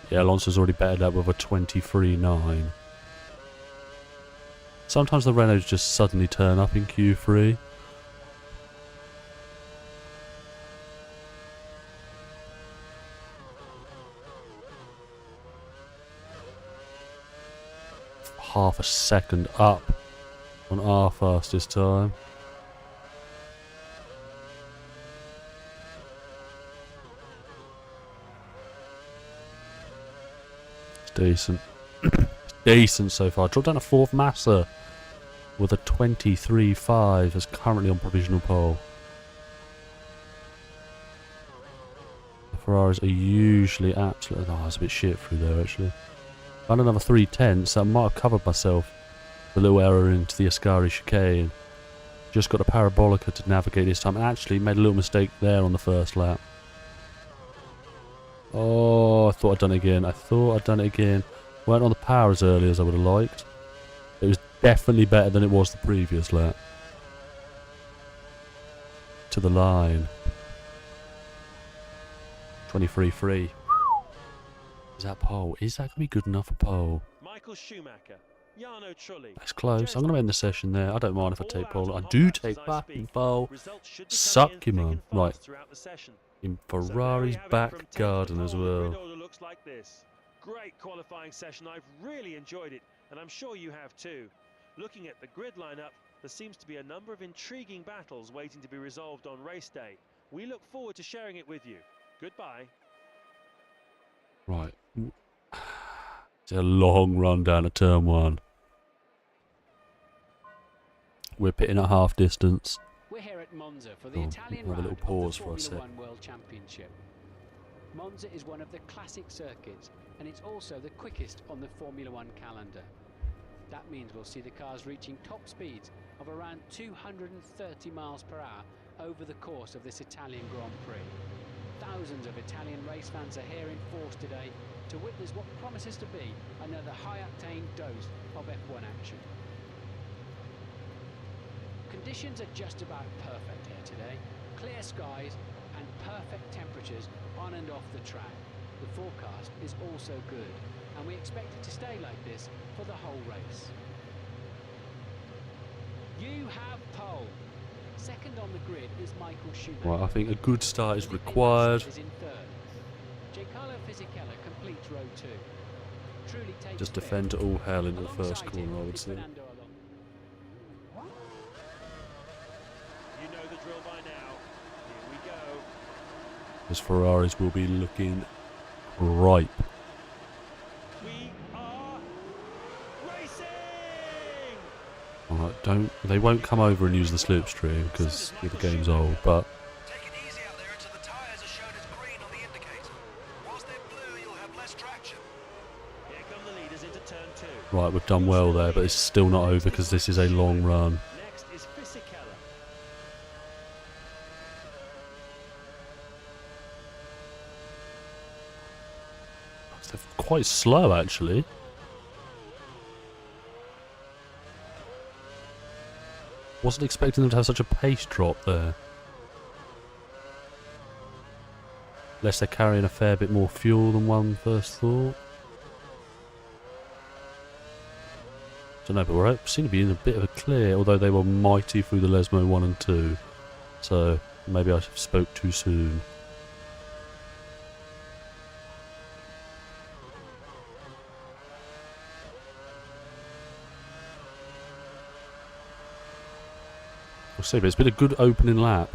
Yeah, Alonso's already bettered that with a 23.9. Sometimes the Renaults just suddenly turn up in Q3. Half a second up on our fastest time. It's decent. Decent so far. Dropped down to 4th Massa with a 23.5 as currently on provisional pole. The Ferraris are usually absolutely... Oh, it's a bit shit through there actually. I had another 3/10, so I might have covered myself with a little error into the Ascari chicane. Just got a parabolica to navigate this time. Actually made a little mistake there on the first lap. Oh, I thought I'd done it again. Weren't on the power as early as I would have liked. It was definitely better than it was the previous lap. To the line. 23.3. Is that pole? Is that going to be good enough for pole? Michael Schumacher, Jarno Trulli. That's close. I'm going to end the session there. I don't mind if I take pole. I do take back in pole. Suck you, man. Right. In Ferrari's back garden as well. Great qualifying session. I've really enjoyed it, and I'm sure you have too. Looking at the grid lineup, there seems to be a number of intriguing battles waiting to be resolved on race day. We look forward to sharing it with you. Goodbye. Right. It's a long run down to turn 1. We're pitting at half distance. We're here at Monza for the Italian have a round little pause of the for a Formula sec. 1 World Championship. Monza is one of the classic circuits, and it's also the quickest on the Formula 1 calendar. That means we'll see the cars reaching top speeds of around 230 miles per hour over the course of this Italian Grand Prix. Thousands of Italian race fans are here in force today to witness what promises to be another high-octane dose of F1 action. Conditions are just about perfect here today. Clear skies and perfect temperatures on and off the track. The forecast is also good, and we expect it to stay like this for the whole race. You have pole. Second on the grid is Michael Schumacher. Right, I think a good start is required. Is in third. Giancarlo Fisichella completes row 2. Truly takes Just fifth. defend to all hell into the Alongside first corner, him I would is say. Fernando Alonso. You know the drill by now. Here we go. As Ferraris will be looking ripe. We are racing! Alright, they won't come over and use the slipstream because the game's old, but Take it easy out there until the tyres are shown as green on the indicator. Whilst they're blue, you'll have less traction. Here come the leaders into turn 2. right, we've done well there, but it's still not over because this is a long run. Next is Fisichella. They're quite slow actually. Wasn't expecting them to have such a pace drop there. Unless they're carrying a fair bit more fuel than one first thought. Don't know, but we seem to be in a bit of a clear, although they were mighty through the Lesmo 1 and 2. So maybe I spoke too soon. We'll see, but it's been a good opening lap.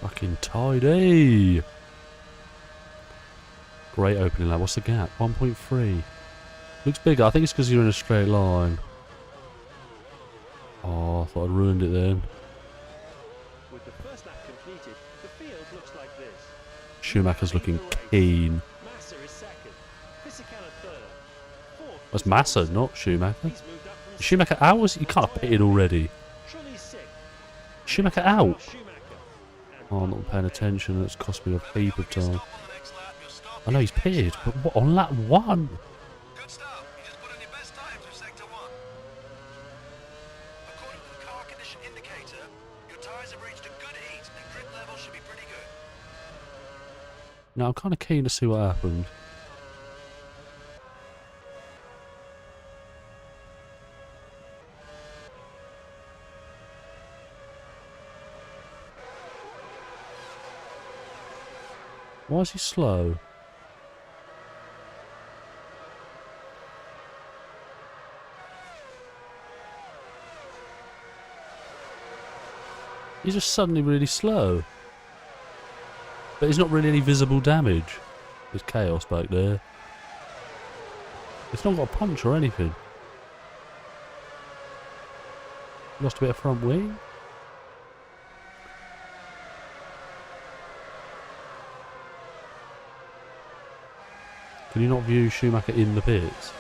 Fucking tidy. Great opening lap. What's the gap? 1.3. Looks bigger. I think it's because you're in a straight line. Oh, I thought I'd ruined it then. With the first lap completed, the field looks like this. Schumacher's looking keen. Massa is second. Fisichella third. Fourth. That's Massa, not Schumacher. He's moved up from Is Schumacher out? Was you can't have pitted already. Trulli sixth. Schumacher out. Schumacher. And Oh, I'm not paying attention. That's cost me a heap of time. Stop on the next lap, you'll stop. I know he's pitted, but what on lap 1? Good start. You just put in your best time through sector 1. According to the car condition indicator, your tyres have reached a good heat and grip level should be pretty good. Now I'm kind of keen to see what happened. Why is he slow? He's just suddenly really slow. But there's not really any visible damage. There's chaos back there. It's not got a punch or anything. Lost a bit of front wing. Can you not view Schumacher in the pits?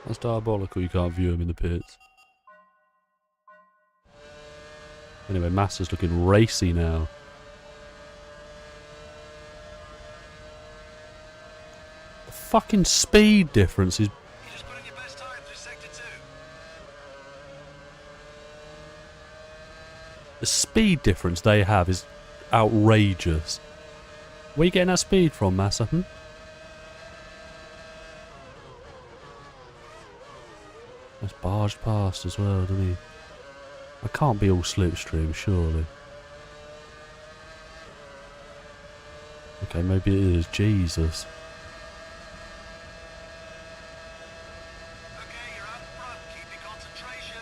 That's diabolical, you can't view him in the pits. Anyway, Massa's looking racy now. The fucking speed difference is... You just put in your best time through sector 2. The speed difference they have is outrageous. Where are you getting that speed from, Massa? That's barged past as well, doesn't he? I can't be all slipstream, surely. Okay, maybe it is. Jesus. Okay, you're out in front. Keep your concentration.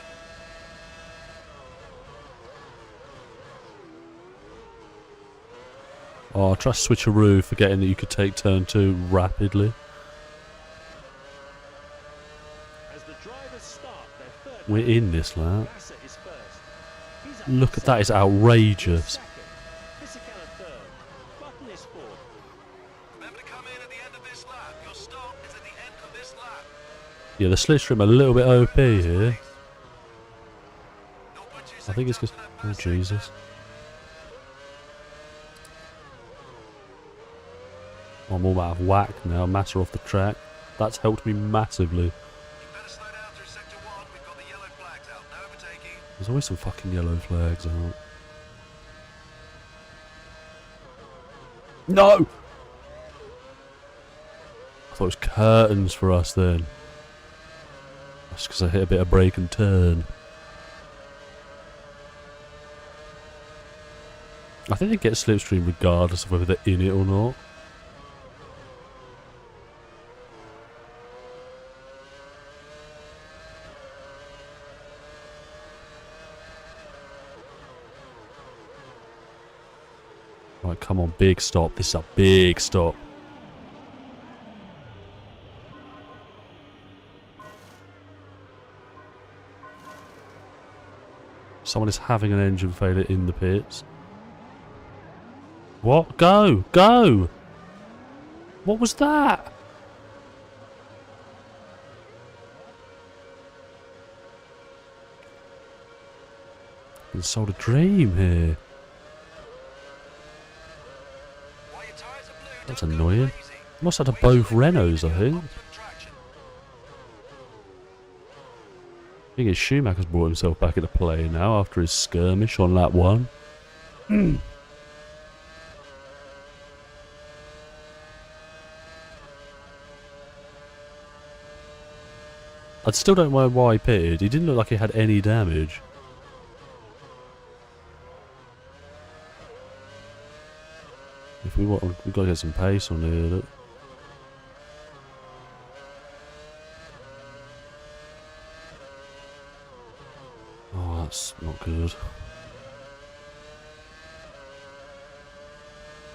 Oh, I trust switcheroo, forgetting that you could take turn 2 rapidly. as the drivers start their third We're in this lap. Massa is first. He's up Look to at that, it's second. outrageous. Second. Fisichella third. Button is fourth. Remember to come in at the end of this lap. Your stop is at the end of this lap. Yeah, the slipstream a little bit OP here. 0.2 I think it's because... seconds Oh, after that Jesus. I'm all out of whack now. Massa off the track. That's helped me massively. You better slow down through sector 1. We've got the yellow flags out. No overtaking. There's always some fucking yellow flags out. No! I thought it was curtains for us then. That's because I hit a bit of break and turn. I think they get slipstream regardless of whether they're in it or not. Right, come on, big stop. This is a big stop. Someone is having an engine failure in the pits. What? Go! Go! What was that? Been sold a dream here. While your tyres are blue, That's don't go annoying. crazy. Must have had both Renaults, I think. Optimum traction. Thing is, Schumacher's brought himself back into play now after his skirmish on lap 1. I still don't know why he pitted. He didn't look like he had any damage. If we want, we've got to get some pace on here. Look. Oh, that's not good.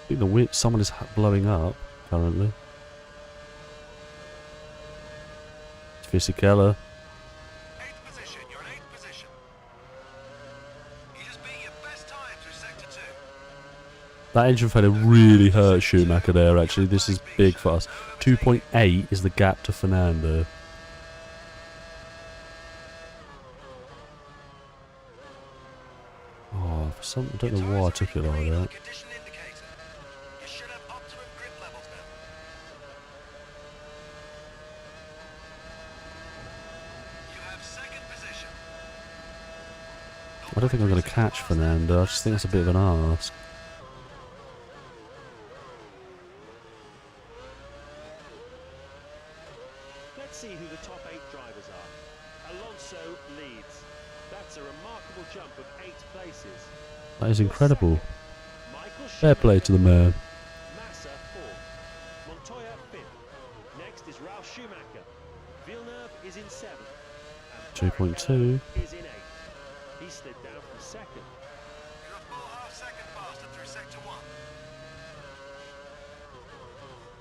I think the wind, someone is blowing up currently. It's Fisichella. 8th position, you're in 8th position. You just beat your best time through sector 2. That engine failure really hurt Schumacher there, actually. This is big for us. 2.8 is the gap to Fernando. Oh, for some, I don't know why I took it like that. Condition indicator. You should have optimum grip levels now. You have 2nd position. I don't think I'm going to catch Fernando. I just think that's a bit of an arse. Let's see who the top 8 drivers are. Alonso leads. That's a remarkable jump of 8 places. That is incredible. Michael Fair play to the man. Massa 4th. Montoya 5th. Next is Ralf Schumacher. Villeneuve is in 7th. And 2.2. Barrichello is in 8th. He slid down from 2nd. You're a full half-second faster through sector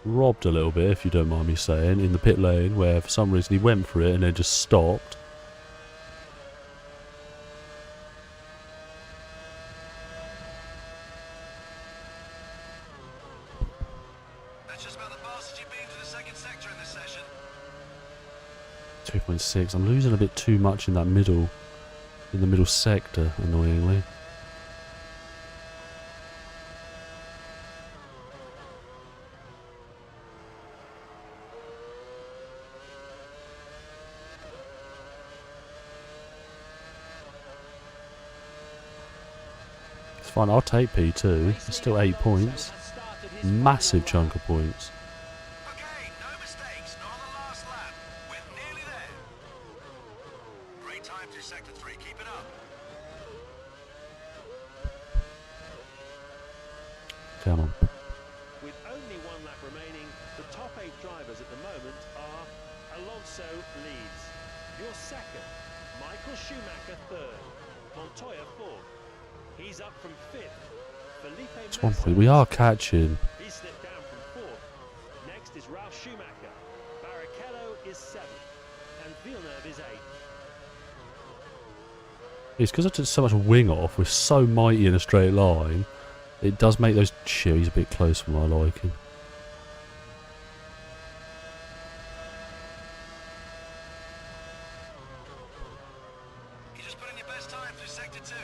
1. Robbed a little bit, if you don't mind me saying, in the pit lane, where for some reason he went for it and then just stopped. That's just about the fastest you've been to the 2nd sector in this session. 2.6. I'm losing a bit too much in that middle, in the middle sector, annoyingly. It's fine, I'll take P2. It's still 8 points. Massive chunk of points. Okay, no mistakes, not on the last lap. We're nearly there. Great time through sector 3, keep it up. Come on. With only 1 lap remaining, the top 8 drivers at the moment are Alonso leads. You're 2nd. Michael Schumacher 3rd. Montoya 4th. He's up from 5th. Felipe It's 1 Massa point. We are catching. He slipped down from 4th. Next is Ralf Schumacher. Barrichello is 7th. And Villeneuve is 8th. It's because I took so much wing off. We're so mighty in a straight line. It does make those chewies a bit close for my liking. You just put in your best time through sector 2.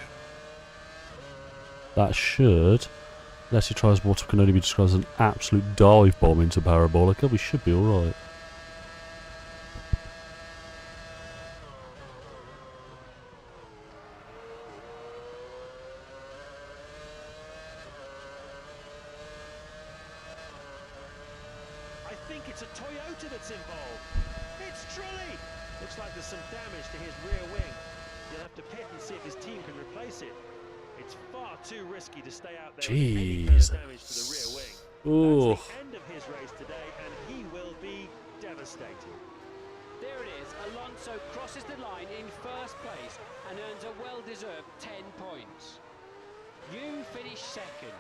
That should, unless he tries what can only be described as an absolute dive bomb into Parabolica, we should be alright. I think it's a Toyota that's involved. It's Trulli! Looks like there's some damage to his rear wing. He'll have to pit and see if his team can replace it. It's far too risky to stay out there with any kind of damage to the rear wing. Ooh. That's the end of his race today, and he will be devastated. There it is. Alonso crosses the line in 1st place and earns a well-deserved 10 points. You finish 2nd.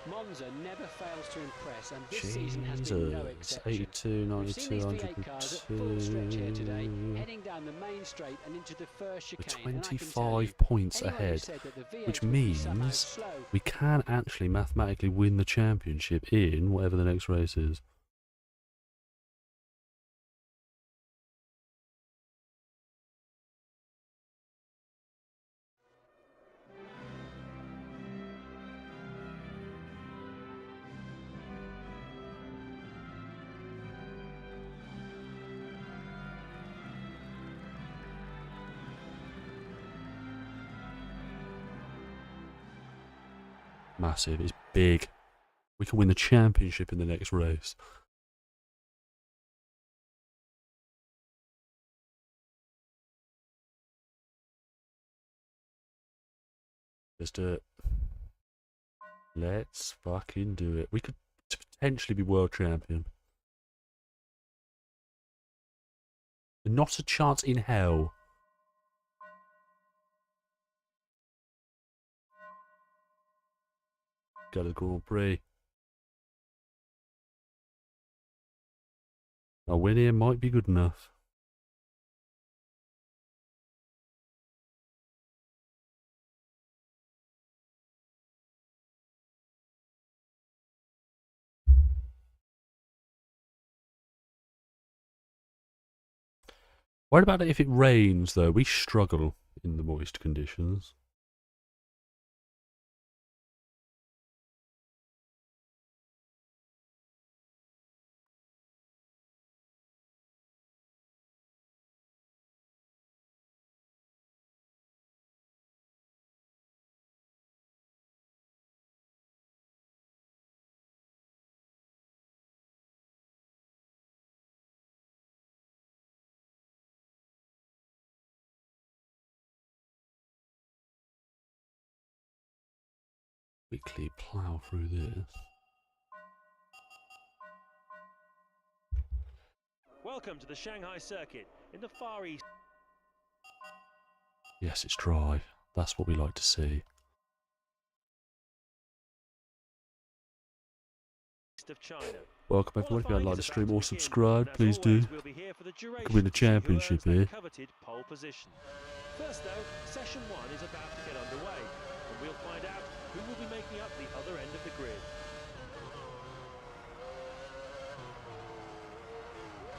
Monza never fails to impress, and this season has been no Jesus. exception. 82, We've seen 92, these V8 cars at full stretch here today, 102. heading down the main straight and into the first We're chicane. And I can tell you, 25 points anyone who ahead, said that the V8 which would be somehow means slow we can actually mathematically win the championship in whatever the next race is. Massive. It's big. We can win the championship in the next race. Let's do it. Let's fucking do it. We could potentially be world champion. Not a chance in hell. Go to the Grand Prix. A win here might be good enough. What about it if it rains, though? We struggle in the moist conditions. Quickly plough through this. Welcome to the Shanghai Circuit in the Far East Yes, it's dry. That's what we like to see. of China. Welcome everyone. If you like the Qualifying stream is or about to begin, subscribe, and as please always, do. we'll be here for the duration Could win a to see who championship earns that here. coveted pole position. First though, session 1 is about to get underway, and we'll find out who will be making up the other end of the grid.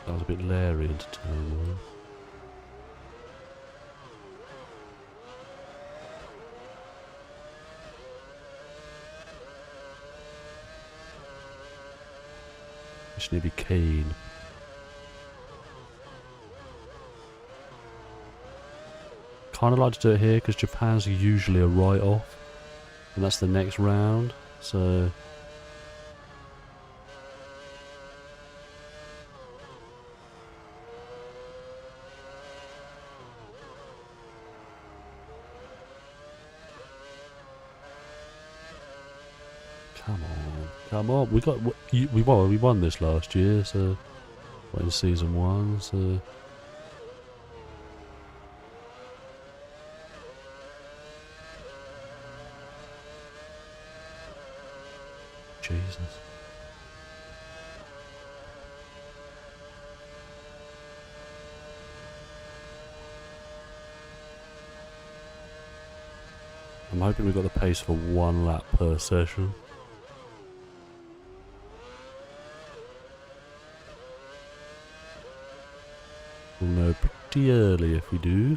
That was a bit leery into turn one. Just need to be keen. Kind of like to do it here because Japan's usually a write-off, and that's the next round. So come on, we got we won this last year, so in season 1, so. Jesus. I'm hoping we've got the pace for 1 lap per session. We'll know pretty early if we do.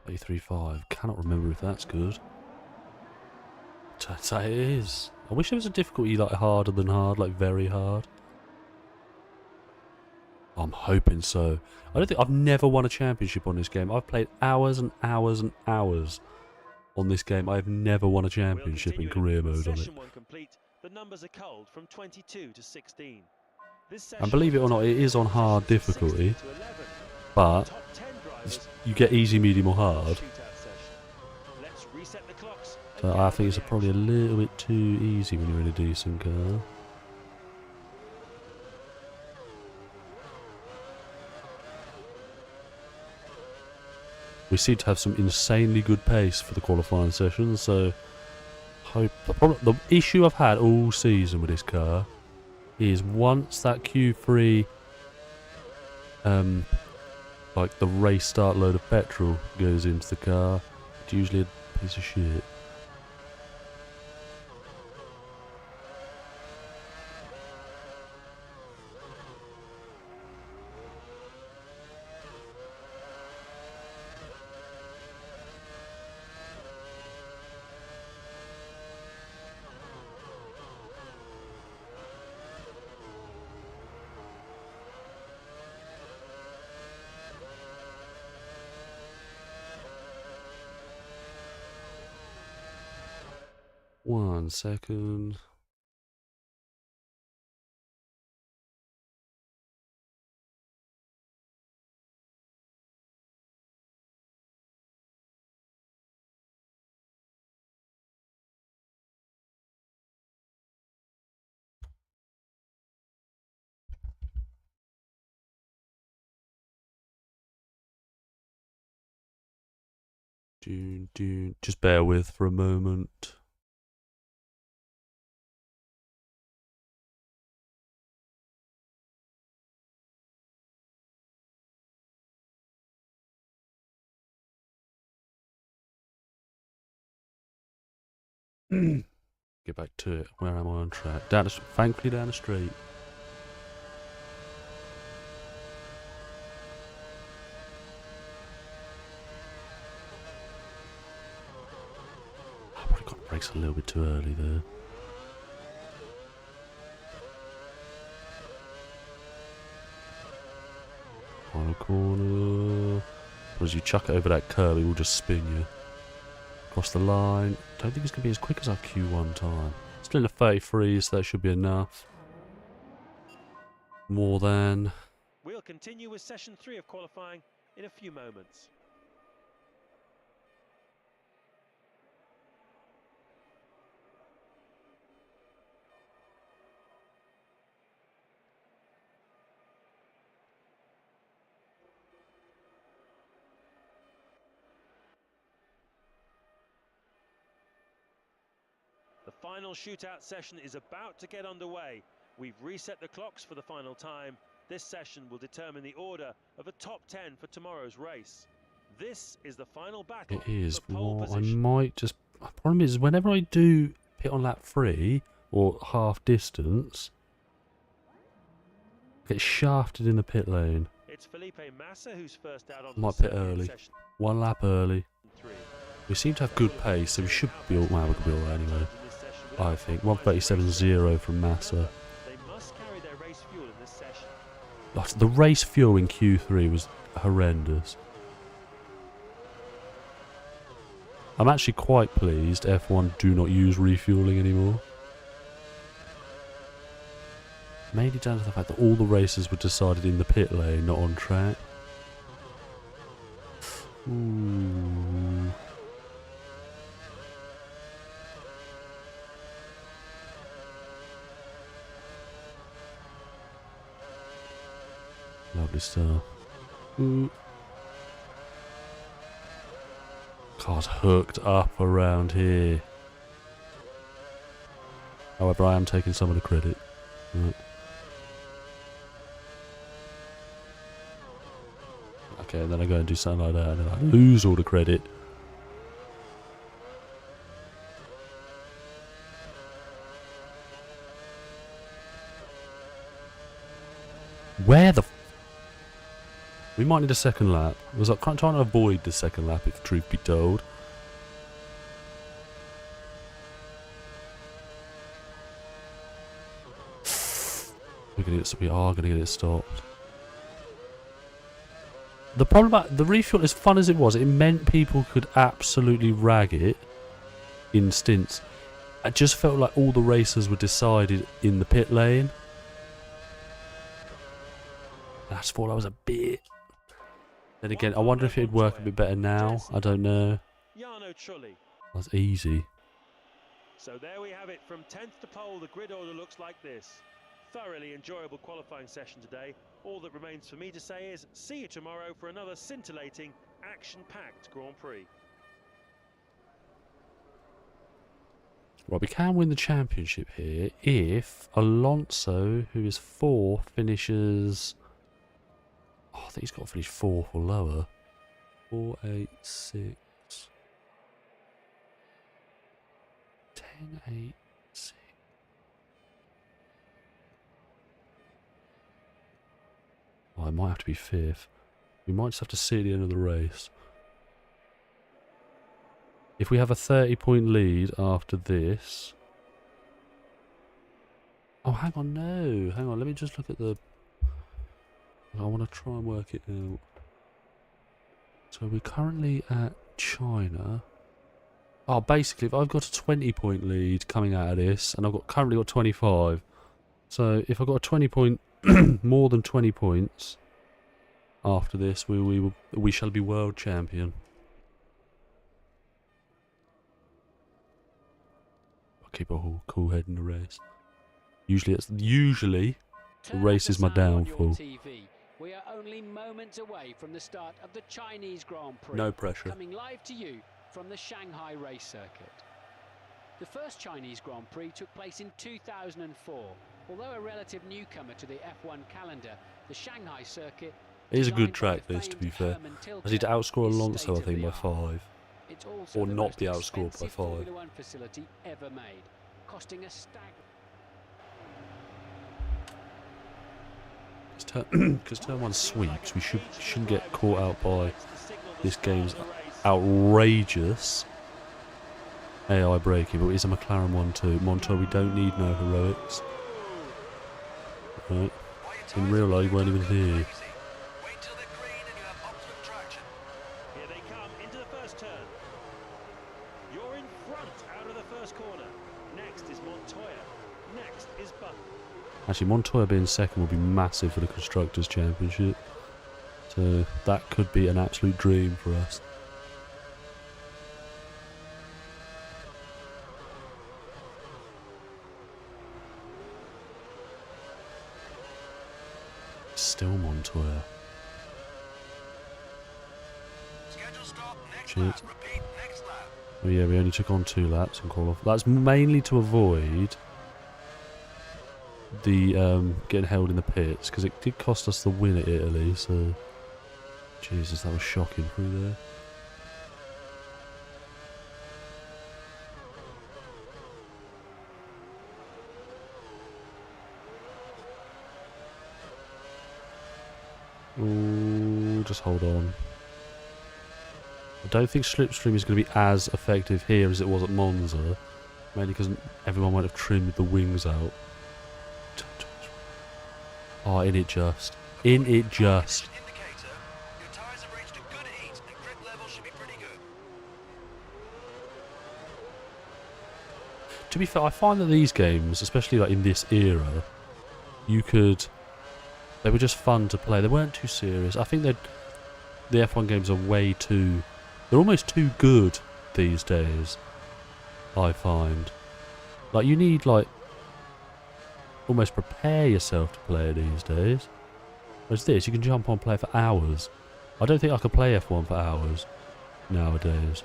A35. Cannot remember if that's good. Turns out it is. I wish there was a difficulty like harder than hard, like very hard. I'm hoping so. I've never won a championship on this game. I've played hours and hours and hours on this game. I've never won a championship in career mode on it. Session 1 complete. The numbers are culled from 22 to 16. This And believe it or not, it is on hard difficulty, but you get easy, medium or hard. So I think it's probably a little bit too easy when you're in a decent car. We seem to have some insanely good pace for the qualifying sessions, so the issue I've had all season with this car is once that Q3 like the race start load of petrol goes into the car, it's usually a piece of shit. One second. Just bear with for a moment. Get back to it. Where am I on track? Thankfully down the street. I probably got brakes a little bit too early there. Final corner. But as you chuck it over that curb, it will just spin you. Across the line. Don't think it's going to be as quick as our Q1 time. Still in the 33, so that should be enough. More than. We'll continue with session 3 of qualifying in a few moments. The final shootout session is about to get underway. We've reset the clocks for the final time. This session will determine the order of the top 10 for tomorrow's race. This is the final battle. It is. For pole Well, I position. might just. The problem is, whenever I do pit on lap 3 or half distance, I get shafted in the pit lane. It's Felipe Massa who's first out on Might the pit circuit in early. session 1 lap early. 3. We seem to have good pace, so we should be all. Well, we could be alright anyway. In this session without I think compromising 137.0 from Massa. They must carry their race fuel in this session. The race fuel in Q3 was horrendous. I'm actually quite pleased F1 do not use refueling anymore. Mainly down to the fact that all the races were decided in the pit lane, not on track. Ooh. Lovely stuff. Ooh. Car's hooked up around here. However, I am taking some of the credit. Right. Okay, and then I go and do something like that, and then I lose all the credit. Where the... We might need a second lap. I was like, trying to avoid the second lap, if truth be told. We are going to get it stopped. The problem about the refuel, as fun as it was, it meant people could absolutely rag it in stints. I just felt like all the races were decided in the pit lane. I just thought that was a bit... Then again, I wonder if it'd work a bit better now. I don't know. Jarno Trulli. That's easy. So there we have it. From 10th to pole, the grid order looks like this. Thoroughly enjoyable qualifying session today. All that remains for me to say is see you tomorrow for another scintillating, action-packed Grand Prix. Right, we can win the championship here if Alonso, who is 4th, finishes... Oh, I think he's got to finish 4th or lower. 4, 8, 6... 10, 8, 6... Oh, it might have to be 5th. We might just have to see at the end of the race. If we have a 30-point lead after this... Oh, hang on, no. Hang on, let me just look at the... I want to try and work it out. So we're currently at China. Oh, basically, if I've got a 20-point lead coming out of this, and I've currently got 25. So if I've got a 20-point... more than 20 points after this, we shall be world champion. I'll keep a cool head in the race. Usually the race is my downfall. TV. We are only moments away from the start of the Chinese Grand Prix. No pressure. Coming live to you from the Shanghai race circuit. The first Chinese Grand Prix took place in 2004. Although a relative newcomer to the F1 calendar, the Shanghai circuit It is a good designed by track, the this, to famed be fair. Hermann Tilke, I need to outscore is Alonso, I think, by state-of-the-art. 5. It's also Or the not most be outscored by expensive 5. Formula One facility ever made, costing a staggering. Because turn 1 sweeps, we shouldn't get caught out by this game's outrageous AI braking, but it is a McLaren 1-2. Montoya, we don't need no heroics. Right. In real life, you weren't even here. Wait till they're green and you have optimum traction. Here they come into the first turn. You're in front out of the first corner. Next is Montoya. Next is Button. Actually, Montoya being second would be massive for the Constructors' Championship. So that could be an absolute dream for us. Still Montoya. Schedule stop, next Shit. lap. Repeat, next lap. Oh yeah, we only took on 2 laps and qualify. That's mainly to avoid the getting held in the pits, because it did cost us the win at Italy, so Jesus, that was shocking through there. Ooh, just hold on. I don't think Slipstream is going to be as effective here as it was at Monza, mainly because everyone might have trimmed the wings out. Oh, in it just. In it just. Indicator. Your tyres have reached a good heat and grip level should be pretty good. To be fair, I find that these games, especially like in this era, they were just fun to play. They weren't too serious. I think that the F1 games are way too, they're almost too good these days, I find. Like, you need, like, almost prepare yourself to play it these days. Whereas this, you can jump on and play for hours. I don't think I could play F1 for hours nowadays.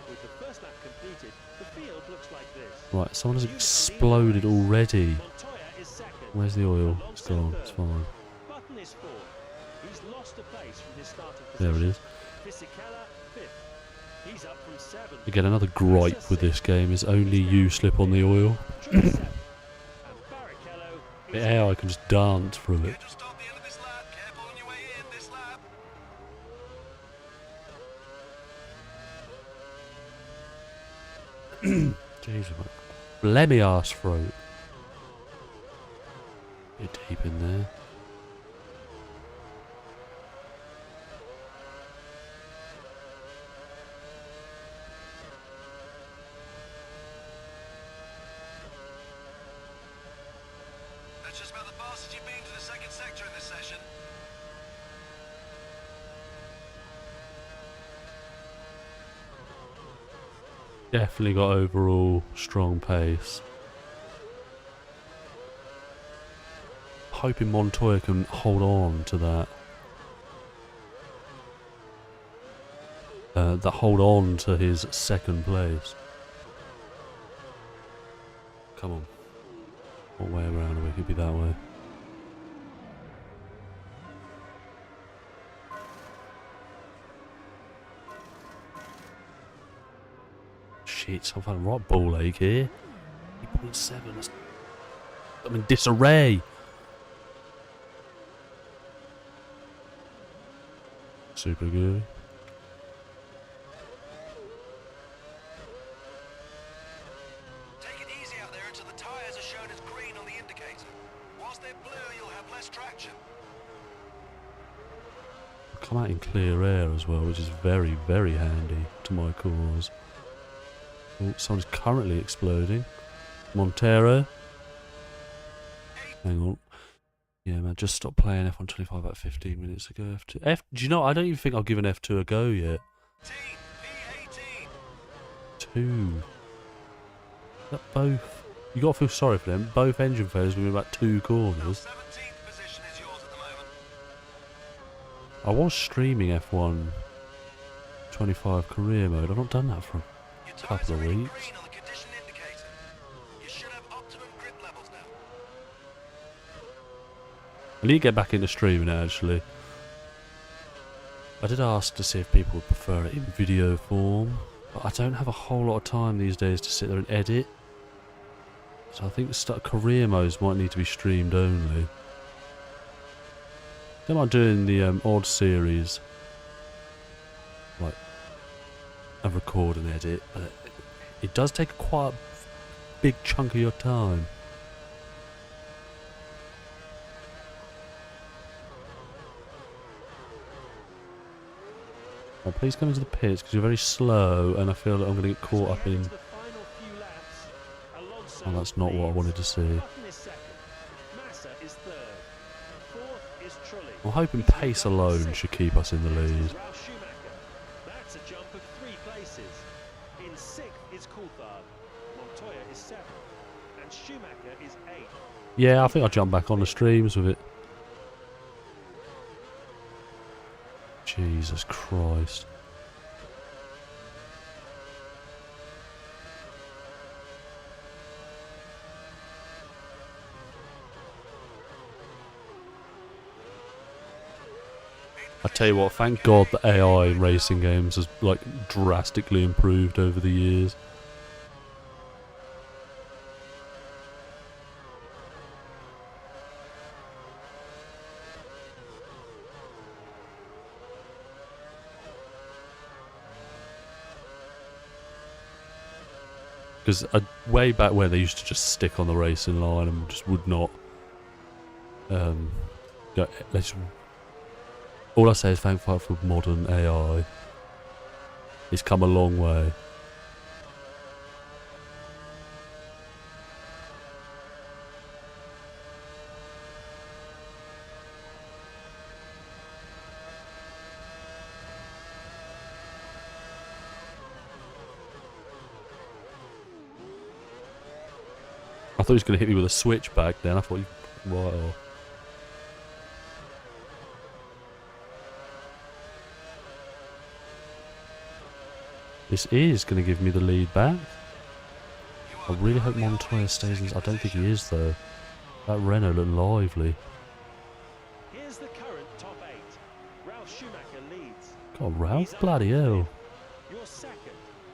With the first lap completed, the field looks like this. Right, someone has exploded already. Montoya is second. Where's the oil? It's Alonso gone, third. it's fine. Button is fourth. He's lost a place from his starting There position. it is. Fisichella fifth. He's up from seventh. Again, another gripe with this game is only you slip on the oil. Truex seventh. And Barrichello The is AI can just dance through it. Schedule stop the end of this lap. Careful on your way in this lap. Jesus, let me ass throat. Bit deep in there. That's just about the fastest you've been to the second sector in this session. Definitely got overall strong pace. Hoping Montoya can hold on to that. That hold on to his second place. Come on. What way around are we? Could be that way. Shit, I've had a right ball ache here. 8.7. That's, I'm in disarray. Super good. Take it easy out there until the tyres are shown as green on the indicator. Whilst they're blue, you'll have less traction. Come out in clear air as well, which is very, very handy to my cause. Oh, someone's currently exploding. Montero. Hang on. Yeah, man, just stopped playing F1 25 about 15 minutes ago. F2. Do you know, I don't even think I've given F2 a go yet. P18. 2. That both. You got to feel sorry for them. Both engine failures within about 2 corners. 17th I was streaming F1 25 career mode. I've not done that for Your a tires couple of are reading weeks. green on the condition indicator. You should have optimum grip levels now. I need to get back into streaming actually. I did ask to see if people would prefer it in video form, but I don't have a whole lot of time these days to sit there and edit. So I think career modes might need to be streamed only. Don't mind doing the odd series, like a record and edit, but it does take quite a big chunk of your time. Oh, please come into the pits because you're very slow and I feel that I'm going to get caught up in... Oh, that's not what I wanted to see. I'm hoping pace alone should keep us in the lead. That's a jump of 3 places. In 6th is Coulthard. Montoya is 7th. And Schumacher is 8th. Yeah, I think I'll jump back on the streams with it. Jesus Christ. I tell you what, thank God the AI in racing games has like drastically improved over the years. Because way back when they used to just stick on the racing line and just would not. All I say is thank God for modern AI. It's come a long way. I thought he was going to hit me with a switchback then. I thought, right off. This is going to give me the lead back. I really hope Montoya stays in. I don't think he is though. That Renault looked lively. Here's the current top 8. Ralf Schumacher leads. God, Ralph, bloody hell. You're 2nd.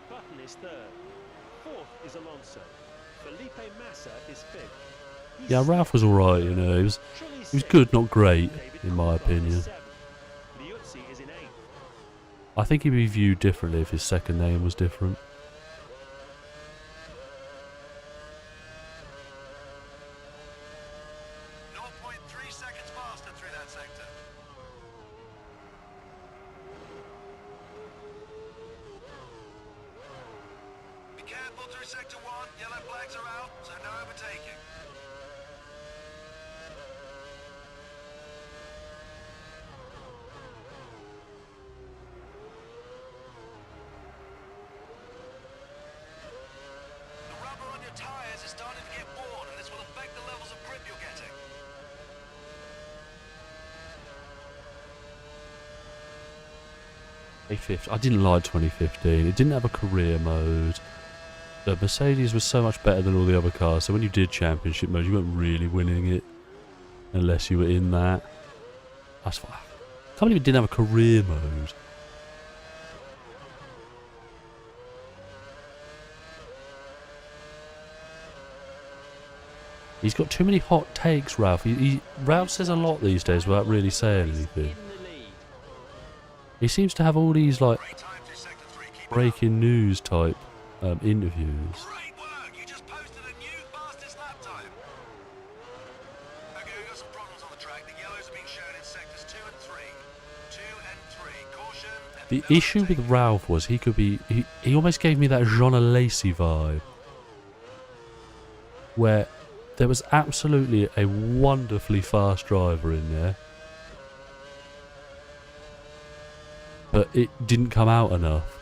Button is 3rd. 4th is Alonso. Felipe Massa is 5th. He's Yeah, Ralph was alright, you know. He was good, not great, in my opinion. Liuzzi is in 8th. I think he'd be viewed differently if his second name was different. Seconds faster through that sector. Be careful through sector 1. Yellow flags are out, so no overtaking. The rubber on your tires is starting to get worn, and this will affect the levels of grip you're getting. I didn't like 2015. It didn't have a career mode. The Mercedes was so much better than all the other cars. So when you did championship mode, you weren't really winning it unless you were in that. That's why. I can't believe it didn't have a career mode. He's got too many hot takes, Ralph. Ralph says a lot these days without really saying anything. He seems to have all these like breaking news type interviews. Great work! You just posted a new fastest lap time. Okay, we've got some problems on the track. The yellows are being shown in sectors 2 and 3. 2 and 3. Caution. The issue with Ralph was he almost gave me that Jean Alesi vibe, where there was absolutely a wonderfully fast driver in there, but it didn't come out enough.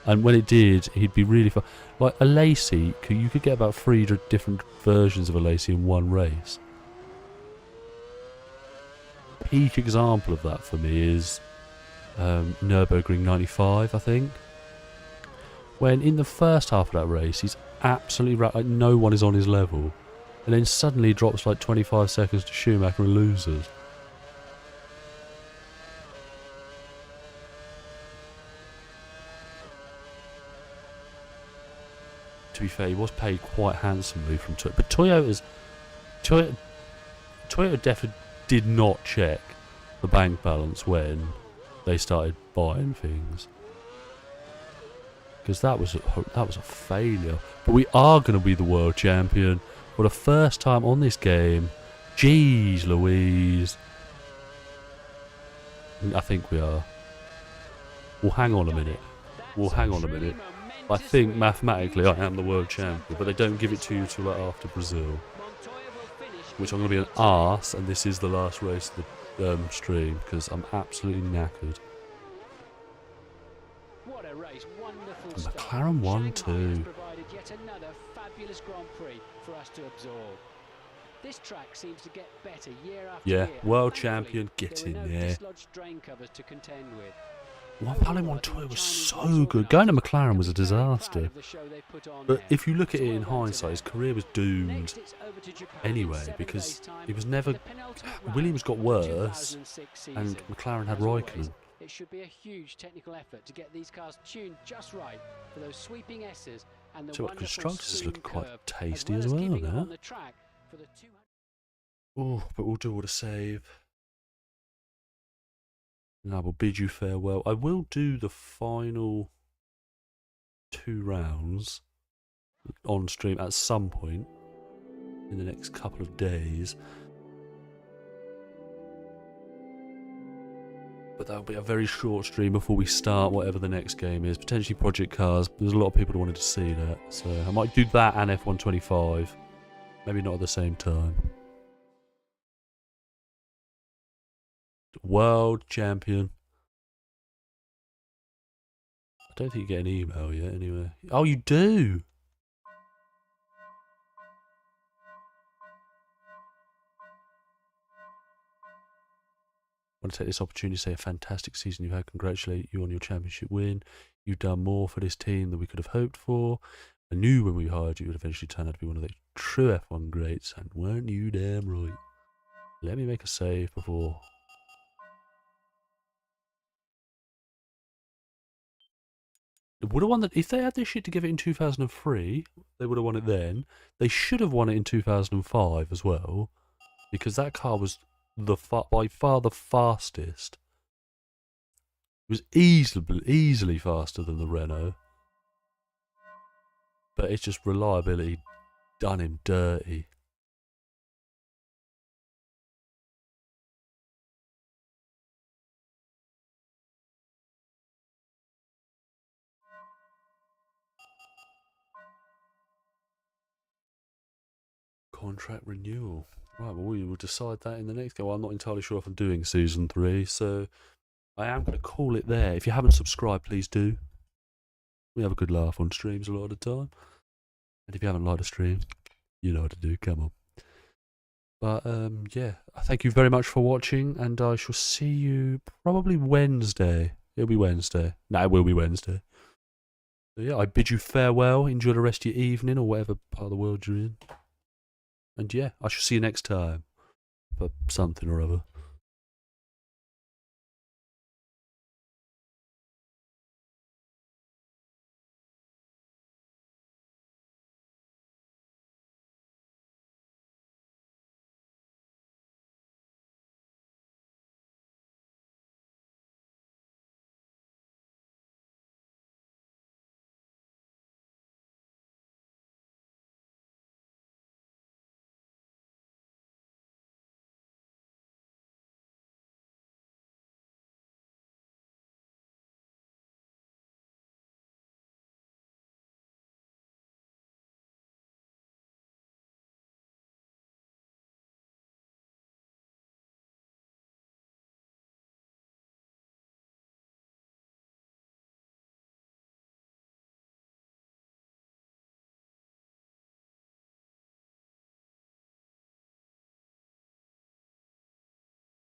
And when it did, he'd be really fast. Like a Alesi, you could get about 3 different versions of Alesi in one race. peak example of that for me is Nürburgring 95, I think. When in the first half of that race, he's absolutely like no one is on his level. And then suddenly he drops like 25 seconds to Schumacher and loses. To be fair, he was paid quite handsomely from Toyota. But Toyota definitely did not check the bank balance when they started buying things. Because that was a failure. But we are going to be the world champion for the first time on this game. Jeez Louise. I think we are. Well, hang on a minute. I think mathematically I am the world champion, but they don't give it to you till like after Brazil. Which I'm going to be an arse, and this is the last race of the stream, because I'm absolutely knackered. What a race, wonderful And start. McLaren won Shanghai has too. provided yet another fabulous Grand Prix for us to absorb. This track seems to get better year after Yeah, year. world Thankfully, champion, get there were in no there. dislodged drain covers to contend with. Palais Montoya was so good. Going to McLaren was a disaster. But if you look at it in hindsight, his career was doomed anyway, because he was never... Williams got worse, and McLaren had Raikkonen. It should be a huge technical effort to get these cars tuned just right for those sweeping S's and the So wonderful constructors look smooth quite curve, tasty as as well keeping now. on the track for the 200. Oh, but we'll do all the save. And I will bid you farewell. I will do the final 2 rounds on stream at some point in the next couple of days. But that'll be a very short stream before we start whatever the next game is. Potentially Project Cars. There's a lot of people who wanted to see that. So I might do that and F125. Maybe not at the same time. World champion. I don't think you get an email yet anyway. Oh, you do! I want to take this opportunity to say a fantastic season you had. Congratulate you on your championship win. You've done more for this team than we could have hoped for. I knew when we hired you it would eventually turn out to be one of the true F1 greats, and weren't you damn right? Let me make a save before... They would have won that if they had this shit to give it in 2003. They would have won it then. They should have won it in 2005 as well, because that car was by far the fastest. It was easily faster than the Renault, but it's just reliability done him dirty. Contract renewal. Right, well, we will decide that in the next game. Well, I'm not entirely sure if I'm doing Season 3, so I am going to call it there. If you haven't subscribed, please do. We have a good laugh on streams a lot of the time. And if you haven't liked a stream, you know what to do. Come on. But, yeah, thank you very much for watching, and I shall see you probably Wednesday. It'll be Wednesday. No, it will be Wednesday. So, yeah, I bid you farewell. Enjoy the rest of your evening or whatever part of the world you're in. And yeah, I shall see you next time for something or other.